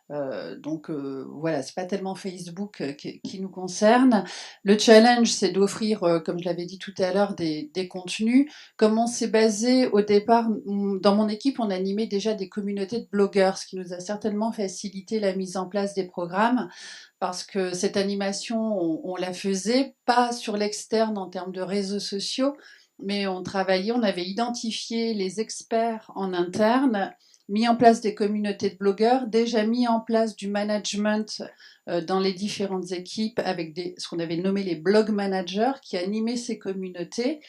Donc voilà, c'est pas tellement Facebook qui nous concerne. Le challenge, c'est d'offrir, comme je l'avais dit tout à l'heure, des contenus. Comme on s'est basé au départ, dans mon équipe, on animait déjà des communautés de blogueurs, ce qui nous a certainement facilité la mise en place des programmes, parce que cette animation, on la faisait pas sur l'externe en termes de réseaux sociaux, mais on travaillait, on avait identifié les experts en interne, mis en place des communautés de blogueurs, déjà mis en place du management dans les différentes équipes avec ce qu'on avait nommé les blog managers qui animaient ces communautés.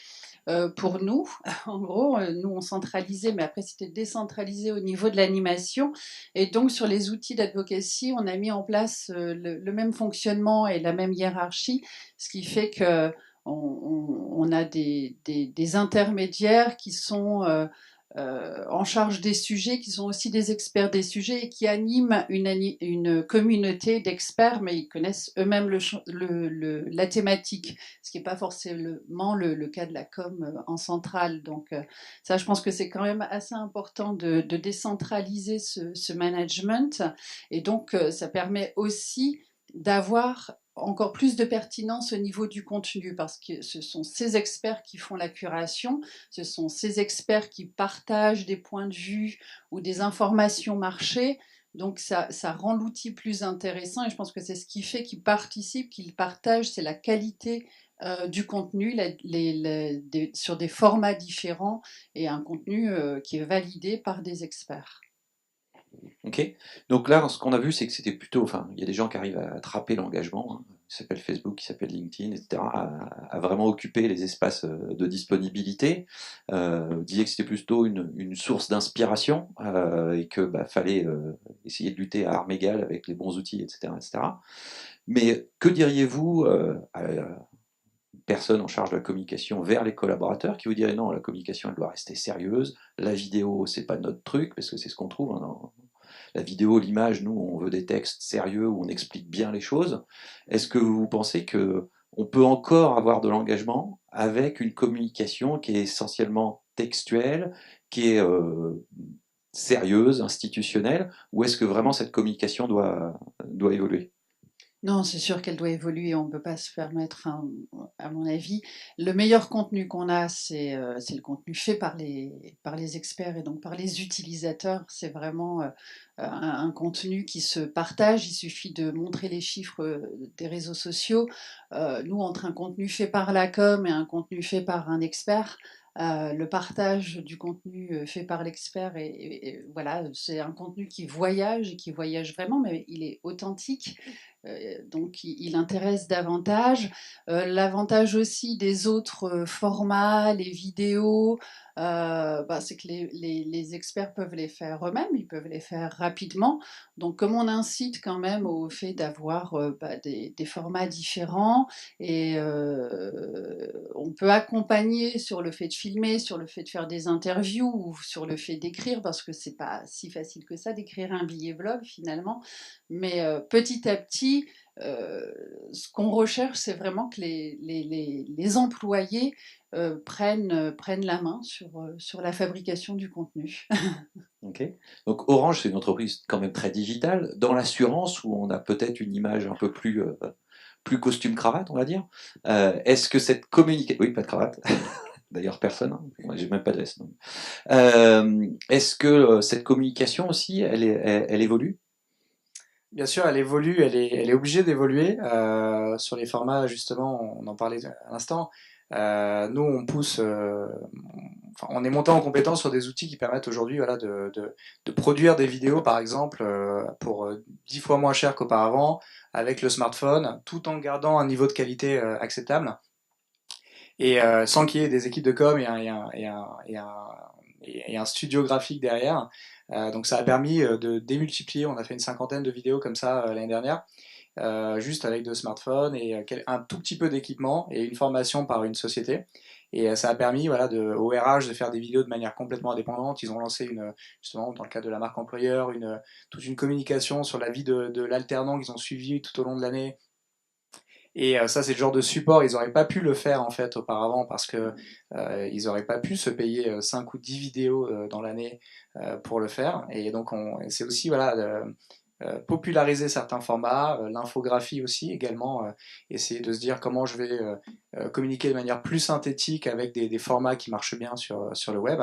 Pour nous, en gros, nous on centralisait, mais après c'était décentralisé au niveau de l'animation. Et donc sur les outils d'advocacy, on a mis en place le même fonctionnement et la même hiérarchie, ce qui fait que on a des intermédiaires qui sont en charge des sujets, qui sont aussi des experts des sujets et qui animent une communauté d'experts, mais ils connaissent eux-mêmes la thématique, ce qui n'est pas forcément le cas de la com en centrale. Donc ça, je pense que c'est quand même assez important de décentraliser ce management. Et donc ça permet aussi d'avoir encore plus de pertinence au niveau du contenu, parce que ce sont ces experts qui font la curation, ce sont ces experts qui partagent des points de vue ou des informations marché. Donc ça rend l'outil plus intéressant, et je pense que c'est ce qui fait qu'ils participent, qu'ils partagent, c'est la qualité du contenu sur des formats différents et un contenu qui est validé par des experts. Ok. Donc là, ce qu'on a vu, c'est que c'était plutôt, enfin, il y a des gens qui arrivent à attraper l'engagement, qui s'appelle Facebook, qui s'appelle LinkedIn, etc., à vraiment occuper les espaces de disponibilité. Vous disiez que c'était plutôt une source d'inspiration et que fallait essayer de lutter à armes égales avec les bons outils, etc., etc. Mais que diriez-vous à personne en charge de la communication vers les collaborateurs qui vous diraient non, la communication elle doit rester sérieuse, la vidéo c'est pas notre truc, parce que c'est ce qu'on trouve dans la vidéo, l'image, nous on veut des textes sérieux où on explique bien les choses. Est-ce que vous pensez que on peut encore avoir de l'engagement avec une communication qui est essentiellement textuelle, qui est sérieuse, institutionnelle, ou est-ce que vraiment cette communication doit évoluer? Non, c'est sûr qu'elle doit évoluer, on ne peut pas se permettre, enfin, à mon avis, le meilleur contenu qu'on a, c'est le contenu fait par les experts et donc par les utilisateurs. C'est vraiment un contenu qui se partage, il suffit de montrer les chiffres des réseaux sociaux. Nous, entre un contenu fait par la com et un contenu fait par un expert, le partage du contenu fait par l'expert, et voilà, c'est un contenu qui voyage et qui voyage vraiment, mais il est authentique. Donc il intéresse davantage. L'avantage aussi des autres formats, les vidéos, c'est que les experts peuvent les faire eux-mêmes, ils peuvent les faire rapidement. Donc comme on incite quand même au fait d'avoir des formats différents, et on peut accompagner sur le fait de filmer, sur le fait de faire des interviews ou sur le fait d'écrire, parce que c'est pas si facile que ça d'écrire un billet blog finalement. Mais petit à petit, ce qu'on recherche, c'est vraiment que les employés prennent la main sur la fabrication du contenu. Ok. Donc Orange, c'est une entreprise quand même très digitale. Dans l'assurance, où on a peut-être une image un peu plus costume-cravate, on va dire, est-ce que cette communication... Oui, pas de cravate. D'ailleurs, personne. Hein. Moi, j'ai même pas de veste. Est-ce que cette communication aussi, elle évolue? Bien sûr, elle évolue, elle est obligée d'évoluer sur les formats, justement, on en parlait à l'instant. Nous, on pousse, on est monté en compétence sur des outils qui permettent aujourd'hui, voilà, de produire des vidéos, par exemple, pour 10 fois moins cher qu'auparavant, avec le smartphone, tout en gardant un niveau de qualité acceptable, et sans qu'il y ait des équipes de com et un studio graphique derrière. Donc ça a permis de démultiplier, on a fait une 50aine de vidéos comme ça l'année dernière, juste avec deux smartphones et un tout petit peu d'équipement et une formation par une société. Et ça a permis voilà, au RH de faire des vidéos de manière complètement indépendante. Ils ont lancé justement dans le cadre de la marque employeur toute une communication sur la vie de l'alternant qu'ils ont suivi tout au long de l'année. Et ça, c'est le genre de support, ils n'auraient pas pu le faire en fait auparavant parce que ils n'auraient pas pu se payer 5 ou 10 vidéos dans l'année pour le faire. Et donc, c'est aussi voilà, populariser certains formats, l'infographie aussi également, essayer de se dire comment je vais communiquer de manière plus synthétique avec des formats qui marchent bien sur le web.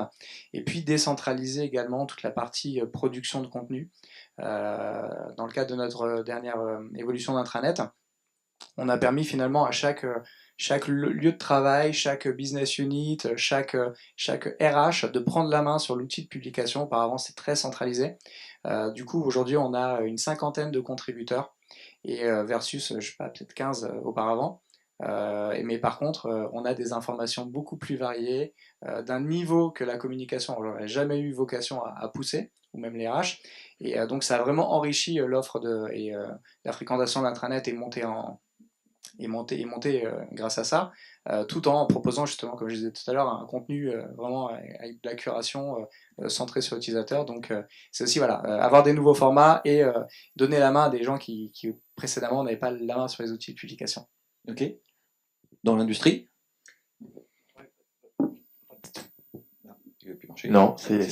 Et puis décentraliser également toute la partie production de contenu. Dans le cadre de notre dernière évolution d'intranet, on a permis finalement à chaque lieu de travail, chaque business unit, chaque RH de prendre la main sur l'outil de publication. Auparavant, c'est très centralisé. Du coup, aujourd'hui, on a une 50aine de contributeurs et versus, je sais pas, peut-être 15 auparavant. Mais par contre, on a des informations beaucoup plus variées, d'un niveau que la communication n'aurait jamais eu vocation à pousser, ou même les RH. Et donc, ça a vraiment enrichi l'offre et la fréquentation de l'intranet est monté grâce à ça, tout en proposant justement, comme je disais tout à l'heure, un contenu vraiment avec de la curation centrée sur l'utilisateur. Donc c'est aussi voilà, avoir des nouveaux formats et donner la main à des gens qui précédemment n'avaient pas la main sur les outils de publication. Ok. Dans l'industrie? Non, c'est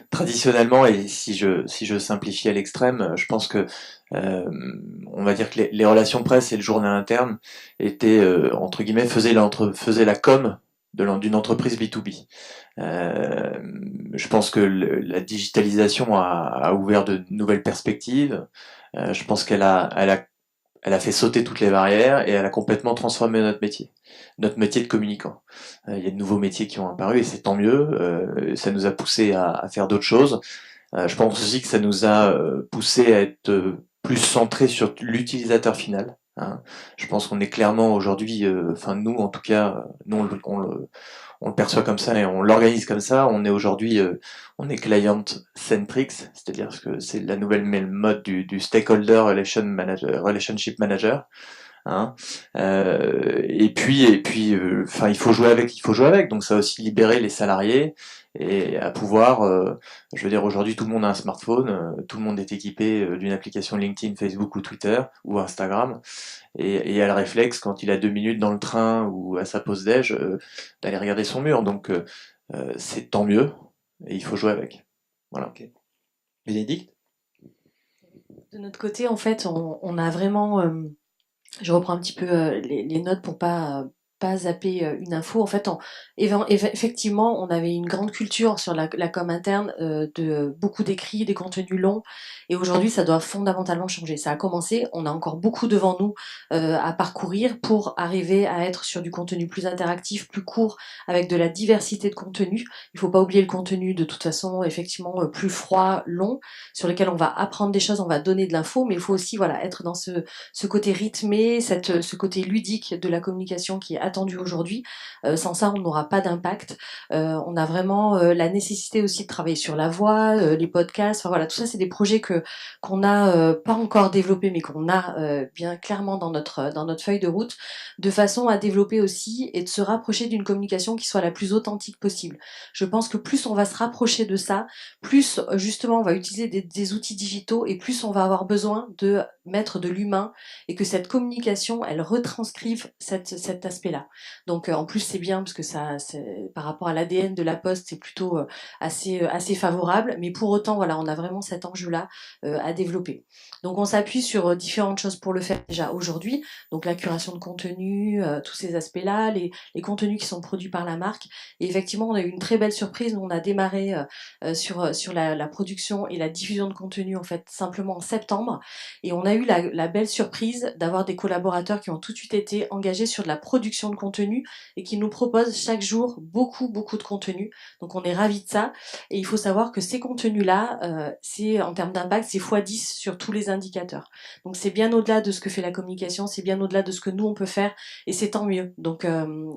traditionnellement, et si je simplifie à l'extrême, je pense que on va dire que les relations presse et le journal interne étaient entre guillemets faisaient la com d'une entreprise B2B. Je pense que la digitalisation a ouvert de nouvelles perspectives. Je pense qu'elle a fait sauter toutes les barrières et elle a complètement transformé notre métier de communicant. Il y a de nouveaux métiers qui ont apparu et c'est tant mieux. Ça nous a poussé à faire d'autres choses. Je pense aussi que ça nous a poussé à être plus centré sur l'utilisateur final. Hein. Je pense qu'on est clairement aujourd'hui, enfin nous en tout cas, nous on le perçoit comme ça et on l'organise comme ça. On est aujourd'hui, on est client centric, c'est-à-dire que c'est la nouvelle mode du stakeholder relationship manager. Hein. Et puis, enfin, il faut jouer avec. Donc, ça a aussi libéré les salariés et à pouvoir, je veux dire, aujourd'hui, tout le monde a un smartphone, tout le monde est équipé d'une application LinkedIn, Facebook ou Twitter ou Instagram, et a le réflexe quand il a 2 minutes dans le train ou à sa pause déj d'aller regarder son mur. Donc, c'est tant mieux et il faut jouer avec. Voilà. Okay. Bénédicte? De notre côté, en fait, on a vraiment je reprends un petit peu les notes pour pas zapper une info. En fait, effectivement, on avait une grande culture sur la com interne, de beaucoup d'écrits, des contenus longs, et aujourd'hui, ça doit fondamentalement changer. Ça a commencé, on a encore beaucoup devant nous à parcourir pour arriver à être sur du contenu plus interactif, plus court, avec de la diversité de contenu. Il faut pas oublier le contenu, de toute façon, effectivement, plus froid, long, sur lequel on va apprendre des choses, on va donner de l'info, mais il faut aussi voilà être dans ce côté rythmé, ce côté ludique de la communication qui est attendu aujourd'hui. Sans ça, on n'aura pas d'impact. On a vraiment la nécessité aussi de travailler sur la voix, les podcasts. Enfin voilà, tout ça, c'est des projets qu'on n'a pas encore développés, mais qu'on a bien clairement dans notre feuille de route, de façon à développer aussi et de se rapprocher d'une communication qui soit la plus authentique possible. Je pense que plus on va se rapprocher de ça, plus justement on va utiliser des outils digitaux et plus on va avoir besoin de mettre de l'humain et que cette communication, elle retranscrive cet aspect-là. Donc en plus c'est bien parce que ça, par rapport à l'ADN de la Poste, c'est plutôt assez favorable. Mais pour autant, voilà, on a vraiment cet enjeu-là à développer. Donc on s'appuie sur différentes choses pour le faire déjà aujourd'hui. Donc la curation de contenu, tous ces aspects-là, les contenus qui sont produits par la marque. Et effectivement, on a eu une très belle surprise. On a démarré sur la production et la diffusion de contenu en fait simplement en septembre. Et on a eu la belle surprise d'avoir des collaborateurs qui ont tout de suite été engagés sur de la production de contenu et qui nous proposent chaque jour beaucoup de contenu. Donc on est ravis de ça. Et il faut savoir que ces contenus-là, c'est en termes d'impact, c'est x10 sur tous les indicateurs. Donc c'est bien au-delà de ce que fait la communication, c'est bien au-delà de ce que nous on peut faire, et c'est tant mieux. Donc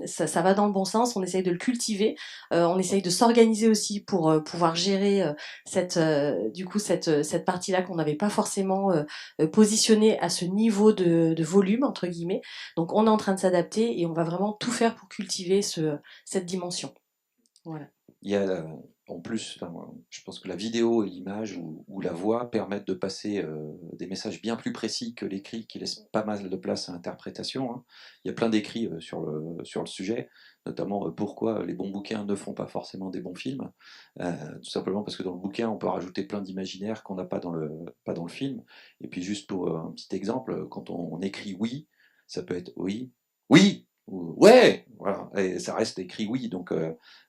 ça va dans le bon sens. On essaye de le cultiver, on essaye de s'organiser aussi pour pouvoir gérer cette partie-là qu'on n'avait pas forcément positionné à ce niveau de volume entre guillemets. Donc on est en train de s'adapter et on va va vraiment tout faire pour cultiver cette dimension. Voilà. Il y a en plus, je pense que la vidéo et l'image ou la voix permettent de passer des messages bien plus précis que l'écrit qui laisse pas mal de place à l'interprétation. Hein. Il y a plein d'écrits sur le sujet, notamment pourquoi les bons bouquins ne font pas forcément des bons films. Tout simplement parce que dans le bouquin, on peut rajouter plein d'imaginaire qu'on n'a pas dans le film. Et puis juste pour un petit exemple, quand on écrit oui, ça peut être oui, oui, ouais, voilà, et ça reste écrit oui, donc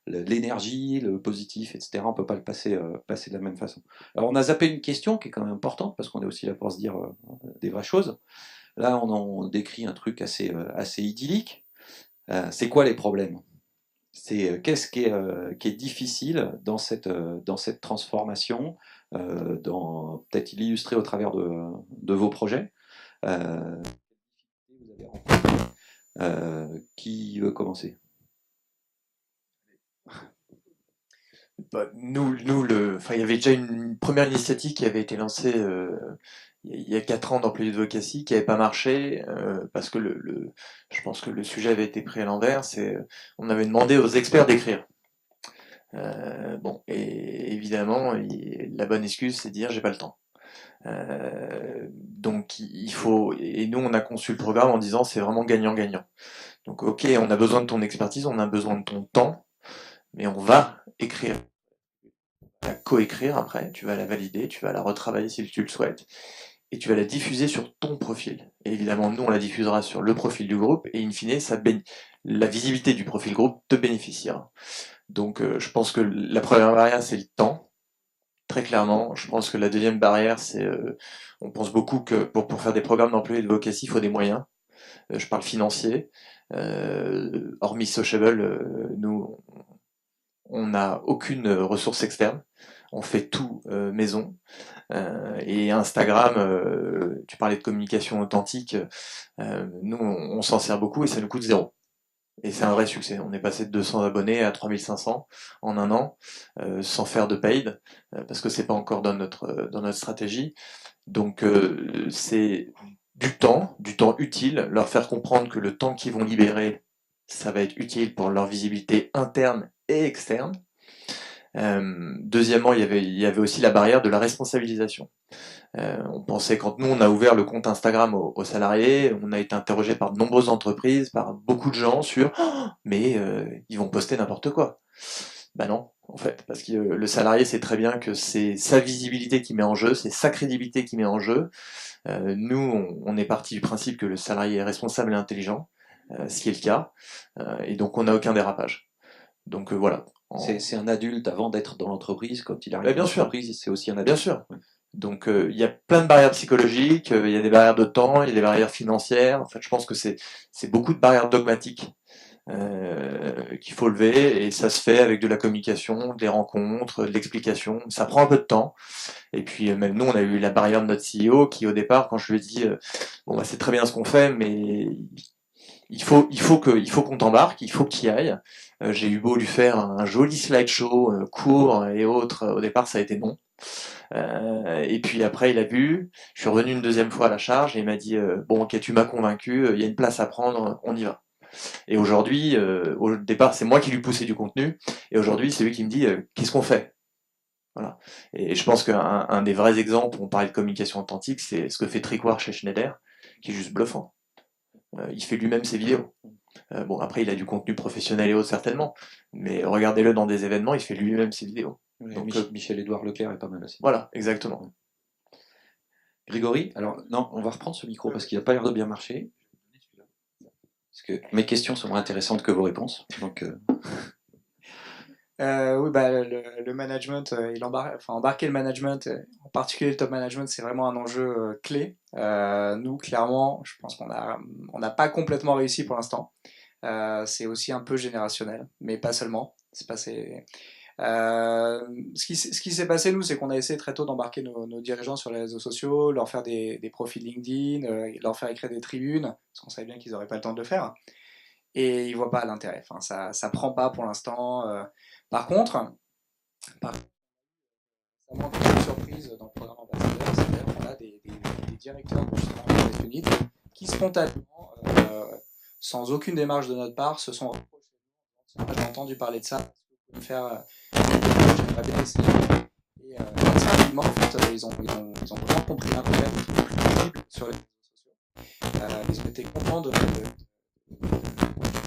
l'énergie, le positif, etc. On peut pas le passer de la même façon. Alors on a zappé une question qui est quand même importante parce qu'on est aussi là pour se dire des vraies choses. Là on décrit un truc assez idyllique. C'est quoi les problèmes? C'est qu'est-ce qui est difficile dans cette transformation, peut-être l'illustrer au travers de vos projets. Vous avez rencontré. Qui veut commencer? Nous, il y avait déjà une première initiative qui avait été lancée il y a 4 ans d'employés d'advocacy qui n'avait pas marché parce que je pense que le sujet avait été pris à l'envers. On avait demandé aux experts d'écrire. Et évidemment, la bonne excuse, c'est de dire j'ai pas le temps. Donc il faut, et nous on a conçu le programme en disant c'est vraiment gagnant-gagnant. Donc ok, on a besoin de ton expertise, on a besoin de ton temps, mais on va écrire, la coécrire après, tu vas la valider, tu vas la retravailler si tu le souhaites, et tu vas la diffuser sur ton profil. Et évidemment, nous, on la diffusera sur le profil du groupe, et in fine, la visibilité du profil groupe te bénéficiera. Donc je pense que la première barrière, c'est le temps, très clairement. Je pense que la deuxième barrière, c'est, on pense beaucoup que pour faire des programmes d'employés d'advocacy, il faut des moyens. Je parle financier. Hormis Sociable, nous, on n'a aucune ressource externe. On fait tout maison. Et Instagram, tu parlais de communication authentique, nous, on s'en sert beaucoup et ça nous coûte 0. Et c'est un vrai succès. On est passé de 200 abonnés à 3500 en un an, sans faire de paid, parce que c'est pas encore dans notre stratégie. Donc c'est du temps utile, leur faire comprendre que le temps qu'ils vont libérer, ça va être utile pour leur visibilité interne et externe. Deuxièmement, il y avait aussi la barrière de la responsabilisation. On pensait, quand nous on a ouvert le compte Instagram aux salariés, on a été interrogé par de nombreuses entreprises, par beaucoup de gens sur mais ils vont poster n'importe quoi. Ben non, en fait, parce que le salarié sait très bien que c'est sa visibilité qui met en jeu, c'est sa crédibilité qui met en jeu. Nous, on est parti du principe que le salarié est responsable et intelligent, ce qui est le cas, et donc on n'a aucun dérapage. Donc voilà. C'est un adulte avant d'être dans l'entreprise, quand il arrive bien dans sûr. l'entreprise, c'est aussi un adulte. Bien sûr. Donc il y a plein de barrières psychologiques, il y a des barrières de temps, il y a des barrières financières. En fait, je pense que c'est beaucoup de barrières dogmatiques qu'il faut lever, et ça se fait avec de la communication, des rencontres, de l'explication. Ça prend un peu de temps. Et puis même nous, on a eu la barrière de notre CEO qui, au départ, quand je lui ai dit bon bah c'est très bien ce qu'on fait, mais il faut qu'on t'embarque, il faut que tu y ailles. J'ai eu beau lui faire un joli slideshow court et autres, au départ ça a été non. Et puis après il a vu, je suis revenu une deuxième fois à la charge et il m'a dit bon ok, tu m'as convaincu, il y a une place à prendre, on y va. Et aujourd'hui, au départ c'est moi qui lui poussais du contenu, et aujourd'hui c'est lui qui me dit qu'est-ce qu'on fait. Voilà. Et je pense qu'un des vrais exemples, on parlait de communication authentique, c'est ce que fait Trickwar chez Schneider, qui est juste bluffant. Il fait lui-même ses vidéos. Bon, après, il a du contenu professionnel et autres, certainement, mais regardez-le dans des événements, il fait lui-même ses vidéos. Ouais, donc, Michel-Édouard Leclerc est pas mal aussi. Voilà, exactement. Grégory, alors non, on va reprendre ce micro parce qu'il n'a pas l'air de bien marcher. Parce que mes questions sont moins intéressantes que vos réponses. Donc, oui, le management, embarquer le management, en particulier le top management, c'est vraiment un enjeu clé. Nous, clairement, je pense qu'on n'a pas complètement réussi pour l'instant. C'est aussi un peu générationnel, mais pas seulement. Ce qui s'est passé, nous, c'est qu'on a essayé très tôt d'embarquer nos dirigeants sur les réseaux sociaux, leur faire des profils LinkedIn, leur faire écrire des tribunes, parce qu'on savait bien qu'ils n'auraient pas le temps de le faire. Et ils voient pas l'intérêt. Enfin, ça prend pas pour l'instant. Par contre, ça manque de surprise dans le programme ambassadeur, c'est-à-dire qu'on a des directeurs de business unit qui spontanément sans aucune démarche de notre part, se sont rapprochés. J'ai entendu parler de ça. Est-ce que vous pouvez me faire j'aimerais bien essayer. Et assez rapidement, en fait, ils ont vraiment compris l'intérêt d'être plus visible sur les réseaux sociaux. Ils ont été contents du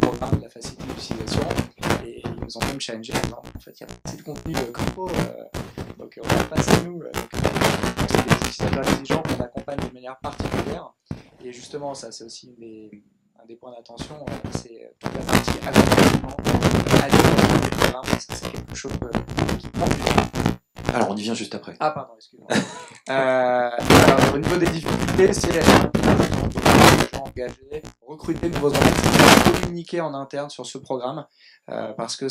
programme, de la facilité d'utilisation, et ils nous ont même challengé en disant en fait, il y a pas assez de contenu corpo, donc on va passer à nous. C'est des utilisateurs exigeants qu'on accompagne de manière particulière. Et justement, ça, c'est aussi un des points d'attention, c'est toute la partie accompagnement, animation des programmes. Ça, c'est quelque chose qui prend du temps. Alors, on y vient juste après. Ah, pardon, excuse-moi. Alors, au niveau des difficultés, c'est les gens engagés, recruter de nouveaux employés, communiquer en interne sur ce programme, parce que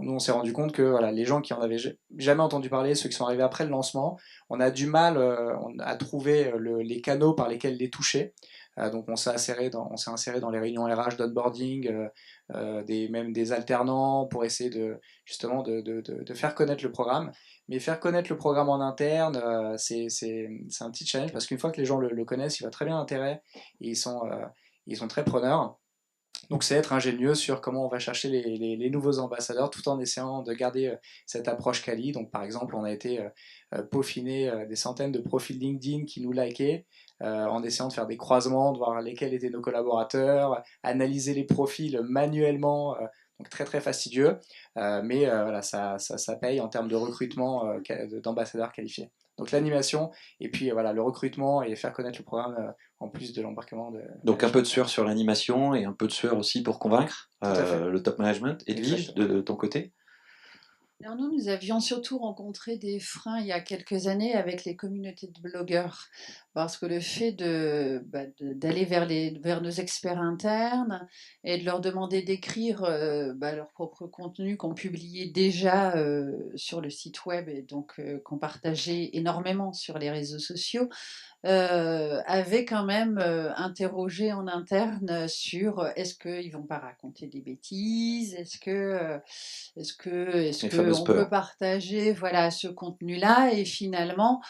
nous, on s'est rendu compte que voilà, les gens qui en avaient jamais entendu parler, ceux qui sont arrivés après le lancement, on a du mal à trouver les canaux par lesquels les toucher. Donc on s'est inséré dans les réunions RH d'onboarding, même des alternants pour essayer justement de faire connaître le programme. Mais faire connaître le programme en interne, c'est un petit challenge parce qu'une fois que les gens le connaissent, il va très bien l'intérêt et ils sont très preneurs. Donc c'est être ingénieux sur comment on va chercher les nouveaux ambassadeurs tout en essayant de garder cette approche quali. Donc par exemple, on a été peaufiner des centaines de profils LinkedIn qui nous likaient en essayant de faire des croisements, de voir lesquels étaient nos collaborateurs, analyser les profils manuellement, donc très très fastidieux, mais voilà, ça paye en termes de recrutement d'ambassadeurs qualifiés. Donc l'animation, et puis voilà, le recrutement et faire connaître le programme en plus de l'embarquement. Donc un peu de sueur sur l'animation et un peu de sueur aussi pour convaincre le top management. Edwige, de ton côté? Alors nous avions surtout rencontré des freins il y a quelques années avec les communautés de blogueurs, parce que le fait d'aller vers nos experts internes et de leur demander d'écrire leur propre contenu qu'on publiait déjà sur le site web et donc qu'on partageait énormément sur les réseaux sociaux, avait quand même interrogé en interne sur est-ce qu'ils vont pas raconter des bêtises, est-ce que on peut partager voilà ce contenu-là, et finalement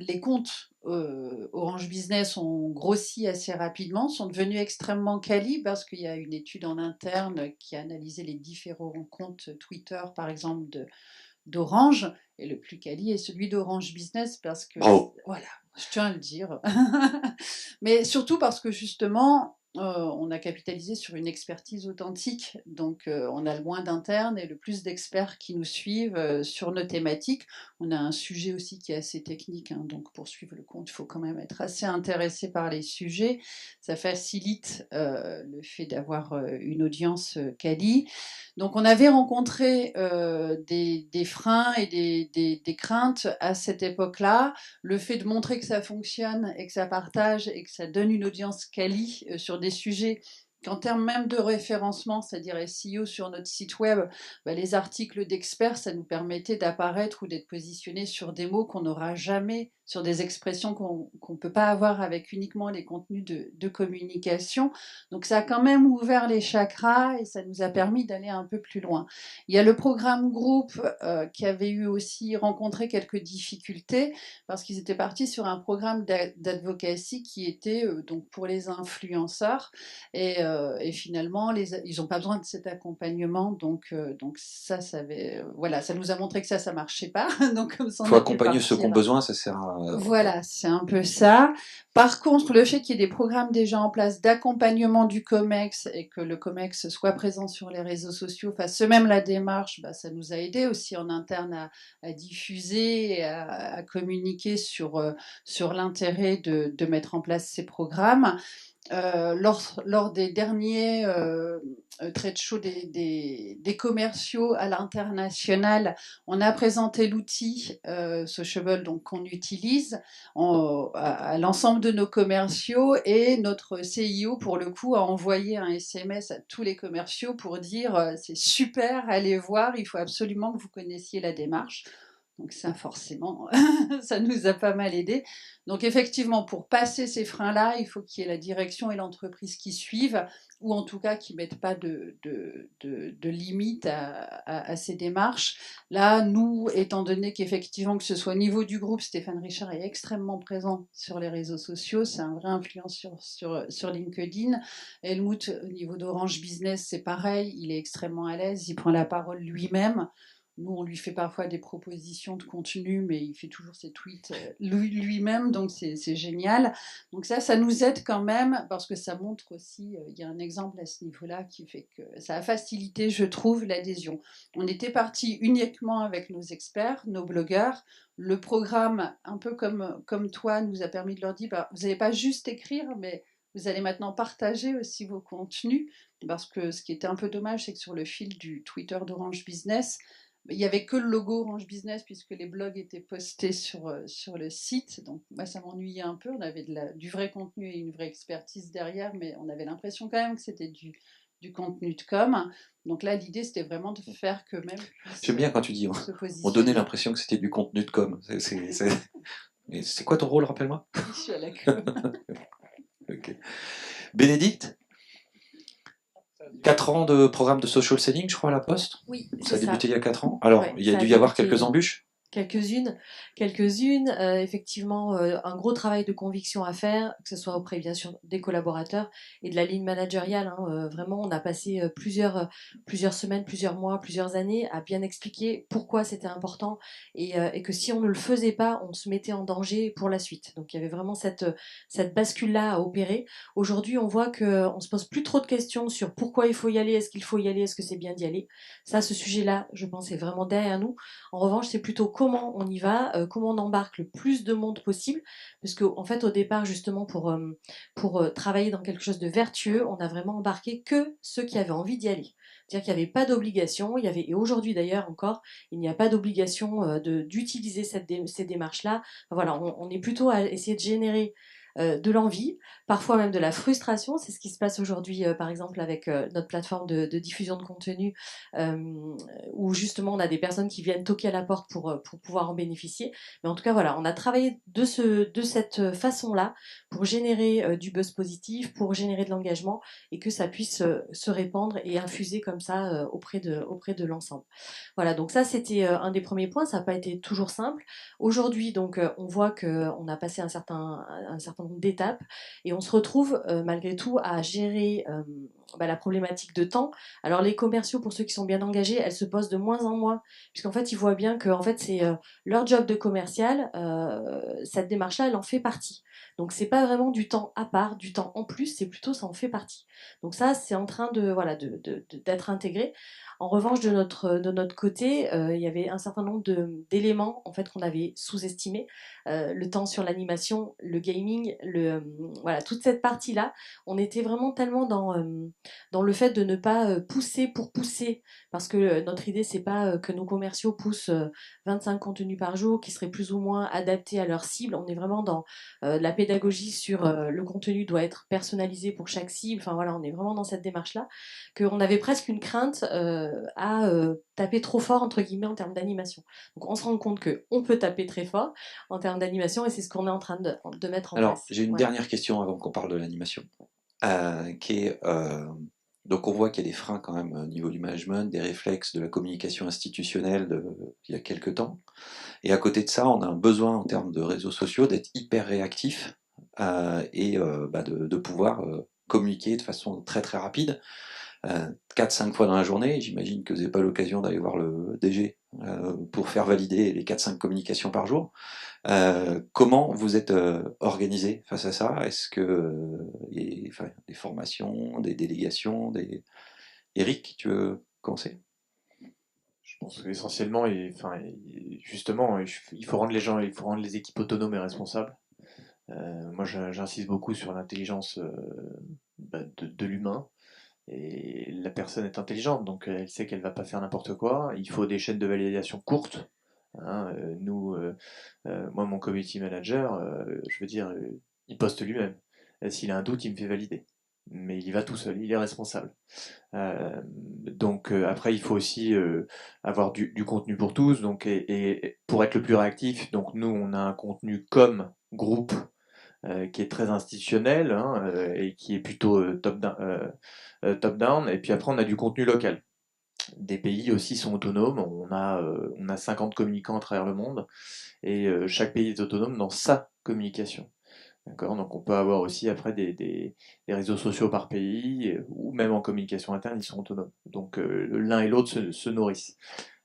les comptes Orange Business ont grossi assez rapidement, sont devenus extrêmement quali parce qu'il y a une étude en interne qui a analysé les différents comptes Twitter par exemple d'Orange, et le plus quali est celui d'Orange Business parce que voilà, je tiens à le dire. Mais surtout parce que justement on a capitalisé sur une expertise authentique, donc on a le moins d'internes et le plus d'experts qui nous suivent sur nos thématiques. On a un sujet aussi qui est assez technique, hein, donc pour suivre le compte, il faut quand même être assez intéressé par les sujets. Ça facilite le fait d'avoir une audience quali. Donc on avait rencontré des freins et des craintes à cette époque-là. Le fait de montrer que ça fonctionne et que ça partage et que ça donne une audience quali sur des sujets qu'en termes même de référencement, c'est-à-dire SEO sur notre site web, les articles d'experts, ça nous permettait d'apparaître ou d'être positionnés sur des mots qu'on n'aura jamais, sur des expressions qu'on ne peut pas avoir avec uniquement les contenus de communication. Donc ça a quand même ouvert les chakras et ça nous a permis d'aller un peu plus loin. Il y a le programme groupe qui avait eu aussi rencontré quelques difficultés parce qu'ils étaient partis sur un programme d'advocacy qui était donc pour les influenceurs, et finalement ils n'ont pas besoin de cet accompagnement, donc ça nous a montré que ça marchait pas. Donc comme ça, faut accompagner ceux qui ont besoin, ça sert à... Voilà, c'est un peu ça. Par contre, le fait qu'il y ait des programmes déjà en place d'accompagnement du COMEX et que le COMEX soit présent sur les réseaux sociaux, fasse eux-mêmes la démarche, ça nous a aidé aussi en interne à diffuser et à communiquer sur l'intérêt de mettre en place ces programmes. Lors des derniers trade shows des commerciaux à l'international, on a présenté l'outil Sociable qu'on utilise à l'ensemble de nos commerciaux, et notre CIO pour le coup a envoyé un SMS à tous les commerciaux pour dire c'est super, allez voir, il faut absolument que vous connaissiez la démarche. Donc ça, forcément, ça nous a pas mal aidé. Donc effectivement, pour passer ces freins-là, il faut qu'il y ait la direction et l'entreprise qui suivent, ou en tout cas qui ne mettent pas de limites à ces démarches. Là, nous, étant donné qu'effectivement, que ce soit au niveau du groupe, Stéphane Richard est extrêmement présent sur les réseaux sociaux, c'est un vrai influenceur sur LinkedIn. Helmut, au niveau d'Orange Business, c'est pareil, il est extrêmement à l'aise, il prend la parole lui-même. Nous, on lui fait parfois des propositions de contenu, mais il fait toujours ses tweets lui-même, donc c'est génial. Donc ça nous aide quand même, parce que ça montre aussi, il y a un exemple à ce niveau-là qui fait que ça a facilité, je trouve, l'adhésion. On était parti uniquement avec nos experts, nos blogueurs. Le programme, un peu comme toi, nous a permis de leur dire, bah, vous n'allez pas juste écrire, mais vous allez maintenant partager aussi vos contenus, parce que ce qui était un peu dommage, c'est que sur le fil du Twitter d'Orange Business, il n'y avait que le logo Orange Business puisque les blogs étaient postés sur le site. Donc moi, ça m'ennuyait un peu. On avait du vrai contenu et une vraie expertise derrière, mais on avait l'impression quand même que c'était du contenu de com. Donc là, l'idée, c'était vraiment de faire que même J'aime bien quand tu dis, on donnait l'impression que c'était du contenu de com. Mais c'est quoi ton rôle, rappelle-moi? Je suis à la com. Okay. Bénédicte, 4 ans de programme de social selling, je crois, à la Poste. Oui, Ça a c'est débuté il y a 4 ans. Alors, Ouais, il y a ça a dû y avoir débuté, quelques embûches. quelques-unes, effectivement, un gros travail de conviction à faire, que ce soit auprès bien sûr des collaborateurs et de la ligne managériale. Vraiment, on a passé plusieurs semaines, plusieurs mois, plusieurs années à bien expliquer pourquoi c'était important et que si on ne le faisait pas, on se mettait en danger pour la suite. Donc il y avait vraiment cette bascule-là à opérer. Aujourd'hui, on voit qu'on se pose plus trop de questions sur pourquoi il faut y aller, est-ce qu'il faut y aller, est-ce que c'est bien d'y aller. Ça, ce sujet-là, je pense, est vraiment derrière nous. En revanche, c'est plutôt comment on y va, comment on embarque le plus de monde possible, parce qu'en fait, au départ, justement, pour travailler dans quelque chose de vertueux, on a vraiment embarqué que ceux qui avaient envie d'y aller. C'est-à-dire qu'il n'y avait pas d'obligation, et aujourd'hui d'ailleurs encore, il n'y a pas d'obligation d'utiliser ces démarches-là. Enfin, voilà, on est plutôt à essayer de générer de l'envie, parfois même de la frustration. C'est ce qui se passe aujourd'hui, par exemple, avec notre plateforme de diffusion de contenu, où justement on a des personnes qui viennent toquer à la porte pour pouvoir en bénéficier. Mais en tout cas, voilà, on a travaillé de cette façon-là pour générer du buzz positif, pour générer de l'engagement et que ça puisse se répandre et infuser comme ça auprès de l'ensemble. Voilà, donc ça c'était un des premiers points. Ça n'a pas été toujours simple. Aujourd'hui, donc, on voit qu'on a passé un certain nombre d'étapes et on se retrouve malgré tout à gérer la problématique de temps. Alors les commerciaux, pour ceux qui sont bien engagés, elles se posent de moins en moins, puisqu'en fait ils voient bien que en fait c'est leur job de commercial. Cette démarche-là, elle en fait partie. Donc c'est pas vraiment du temps à part, du temps en plus, c'est plutôt ça en fait partie. Donc ça, c'est en train d'être intégré. En revanche, de notre côté, il y avait un certain nombre d'éléments en fait qu'on avait sous-estimés. Le temps sur l'animation, le gaming, voilà, toute cette partie-là, on était vraiment tellement dans le fait de ne pas pousser pour pousser, parce que notre idée, c'est pas que nos commerciaux poussent 25 contenus par jour qui seraient plus ou moins adaptés à leur cible. On est vraiment dans la pédagogie sur le contenu doit être personnalisé pour chaque cible. Enfin voilà, on est vraiment dans cette démarche-là, qu'on avait presque une crainte à taper trop fort, entre guillemets, en termes d'animation. Donc on se rend compte qu'on peut taper très fort en termes d'animation et c'est ce qu'on est en train de mettre en place. Alors, j'ai une dernière question avant qu'on parle de l'animation, qui est, donc on voit qu'il y a des freins quand même au niveau du management, des réflexes de la communication institutionnelle il y a quelques temps, et à côté de ça, on a un besoin en termes de réseaux sociaux d'être hyper réactif et de pouvoir communiquer de façon très très rapide. 4-5 fois dans la journée, j'imagine que vous n'avez pas l'occasion d'aller voir le DG pour faire valider les 4-5 communications par jour. Comment vous êtes organisé face à ça? Est-ce que il y a des formations, des délégations, Eric, tu veux commencer? Je pense qu'essentiellement, justement, il faut rendre les gens, il faut rendre les équipes autonomes et responsables. Moi, j'insiste beaucoup sur l'intelligence de l'humain. Et la personne est intelligente, donc elle sait qu'elle va pas faire n'importe quoi. Il faut des chaînes de validation courtes. Moi, mon community manager, je veux dire, il poste lui-même. S'il a un doute, il me fait valider. mais il y va tout seul, il est responsable. Donc après, il faut aussi avoir du contenu pour tous, donc et pour être le plus réactif. Donc nous, on a un contenu comme groupe qui est très institutionnel hein, et qui est plutôt top down. Et puis après, on a du contenu local. Des pays aussi sont autonomes. On a 50 communicants à travers le monde et chaque pays est autonome dans sa communication. D'accord, donc on peut avoir aussi après des réseaux sociaux par pays ou même en communication interne, ils sont autonomes. Donc l'un et l'autre se nourrissent.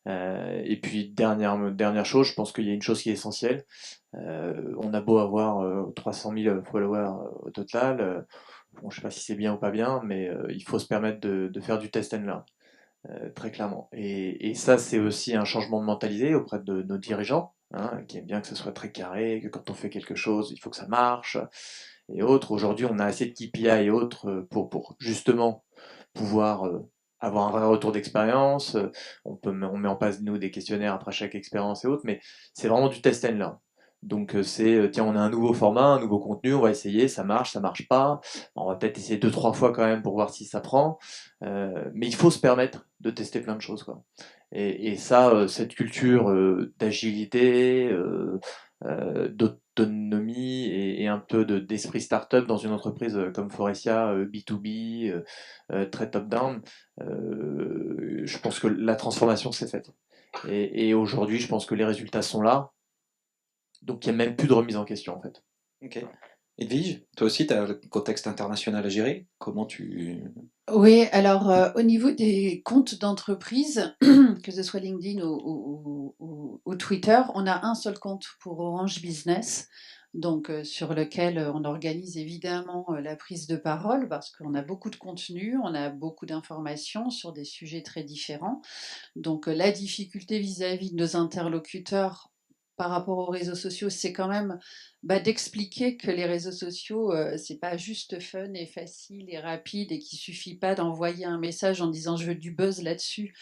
Et puis dernière chose, je pense qu'il y a une chose qui est essentielle. On a beau avoir 300 000 followers au total, bon, je sais pas si c'est bien ou pas bien, mais il faut se permettre de faire du test and learn, très clairement. Et ça, c'est aussi un changement de mentalité auprès de nos dirigeants, hein, qui aiment bien que ce soit très carré, que quand on fait quelque chose, il faut que ça marche, et autres. Aujourd'hui, on a assez de KPI et autres pour justement pouvoir avoir un vrai retour d'expérience. On met en place, nous, des questionnaires après chaque expérience et autres, mais c'est vraiment du test and learn. Donc tiens, on a un nouveau format, un nouveau contenu, on va essayer, ça marche pas. On va peut-être essayer 2-3 fois quand même pour voir si ça prend. Mais il faut se permettre de tester plein de choses, quoi. Et ça, cette culture d'agilité, d'autonomie et un peu d'esprit start-up dans une entreprise comme Forestia, B2B, très top-down, je pense que la transformation s'est faite. Et aujourd'hui, je pense que les résultats sont là. Donc il n'y a même plus de remise en question en fait. Ok. Edwige, toi aussi, tu as le contexte international à gérer. Comment tu... Oui, alors au niveau des comptes d'entreprise, que ce soit LinkedIn ou Twitter, on a un seul compte pour Orange Business, donc sur lequel on organise évidemment la prise de parole parce qu'on a beaucoup de contenu, on a beaucoup d'informations sur des sujets très différents. Donc la difficulté vis-à-vis de nos interlocuteurs par rapport aux réseaux sociaux, c'est quand même d'expliquer que les réseaux sociaux, c'est pas juste fun et facile et rapide et qu'il suffit pas d'envoyer un message en disant je veux du buzz là-dessus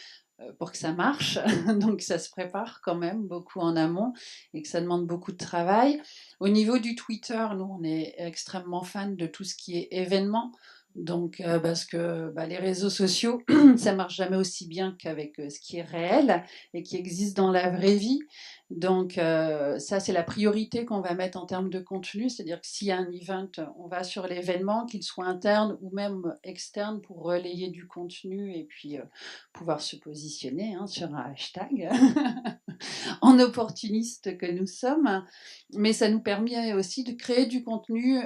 pour que ça marche. Donc ça se prépare quand même beaucoup en amont et que ça demande beaucoup de travail. Au niveau du Twitter, nous on est extrêmement fan de tout ce qui est événements. Donc, parce que les réseaux sociaux, ça marche jamais aussi bien qu'avec ce qui est réel et qui existe dans la vraie vie. Donc, ça, c'est la priorité qu'on va mettre en termes de contenu. C'est-à-dire que s'il y a un event, on va sur l'événement, qu'il soit interne ou même externe, pour relayer du contenu et puis pouvoir se positionner sur un hashtag en opportuniste que nous sommes. Mais ça nous permet aussi de créer du contenu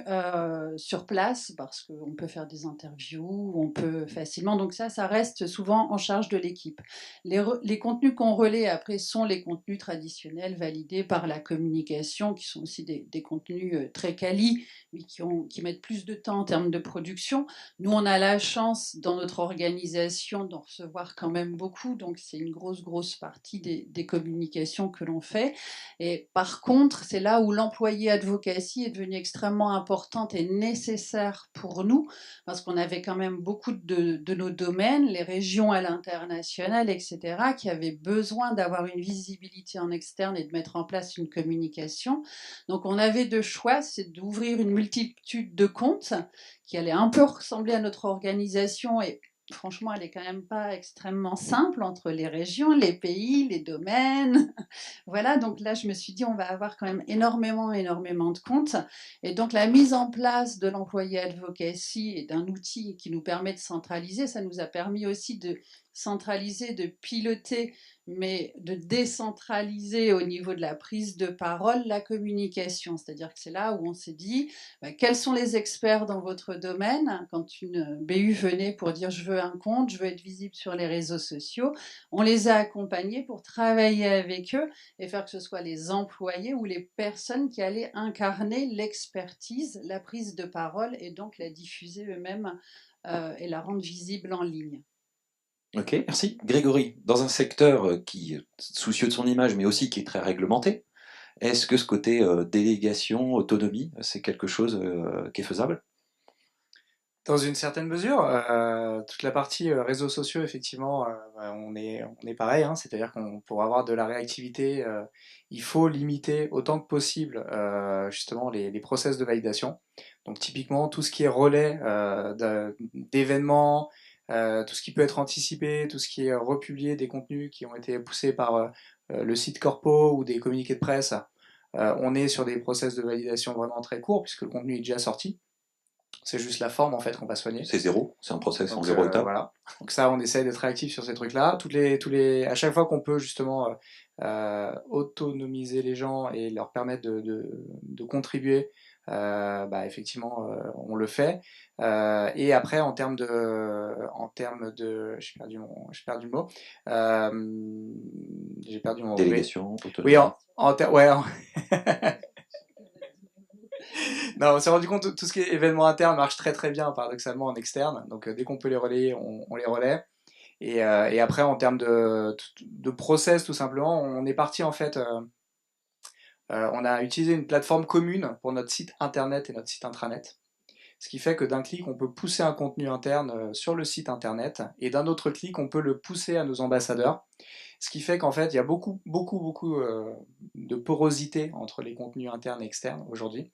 sur place parce qu'on peut faire des interviews, on peut facilement. Donc ça reste souvent en charge de l'équipe. Les contenus qu'on relaie après sont les contenus traditionnels validés par la communication, qui sont aussi des contenus très quali, mais qui mettent plus de temps en termes de production. Nous, on a la chance dans notre organisation d'en recevoir quand même beaucoup, donc c'est une grosse partie des communications que l'on fait. Et par contre, c'est là où l'employé advocacy est devenu extrêmement importante et nécessaire pour nous, parce qu'on avait quand même beaucoup de nos domaines, les régions à l'international, etc., qui avaient besoin d'avoir une visibilité en externe et de mettre en place une communication. Donc on avait deux choix, c'est d'ouvrir une multitude de comptes qui allait un peu ressembler à notre organisation et franchement, elle est quand même pas extrêmement simple entre les régions, les pays, les domaines. Voilà, donc là, je me suis dit, on va avoir quand même énormément de comptes. Et donc, la mise en place de l'employé advocacy et d'un outil qui nous permet de centraliser, ça nous a permis aussi de centraliser, de piloter, mais de décentraliser au niveau de la prise de parole la communication. C'est-à-dire que c'est là où on s'est dit, quels sont les experts dans votre domaine? Quand une BU venait pour dire je veux un compte, je veux être visible sur les réseaux sociaux, on les a accompagnés pour travailler avec eux et faire que ce soit les employés ou les personnes qui allaient incarner l'expertise, la prise de parole et donc la diffuser eux-mêmes et la rendre visible en ligne. Ok, merci. Grégory, dans un secteur qui est soucieux de son image, mais aussi qui est très réglementé, est-ce que ce côté délégation, autonomie, c'est quelque chose qui est faisable? Dans une certaine mesure, toute la partie réseaux sociaux, effectivement, on est pareil, hein, c'est-à-dire qu'on pour avoir de la réactivité, il faut limiter autant que possible justement les process de validation. Donc typiquement tout ce qui est relais d'événements, tout ce qui peut être anticipé, tout ce qui est republié des contenus qui ont été poussés par le site corpo ou des communiqués de presse, on est sur des process de validation vraiment très courts puisque le contenu est déjà sorti. C'est juste la forme en fait qu'on va soigner. C'est zéro, c'est un process Donc, en zéro étape. voilà. Donc ça, on essaye d'être réactif sur ces trucs-là. À chaque fois qu'on peut justement autonomiser les gens et leur permettre de contribuer, effectivement, on le fait. Et après, j'ai perdu le mot. J'ai perdu mon. Délégation, Oui, autonomie. ouais. Non, on s'est rendu compte que tout ce qui est événement interne marche très très bien paradoxalement en externe. Donc dès qu'on peut les relayer, on les relaie. Et après en termes de process tout simplement, on est parti en fait. On a utilisé une plateforme commune pour notre site internet et notre site intranet. Ce qui fait que d'un clic, on peut pousser un contenu interne sur le site internet et d'un autre clic, on peut le pousser à nos ambassadeurs. Ce qui fait qu'en fait, il y a beaucoup de porosité entre les contenus internes et externes aujourd'hui.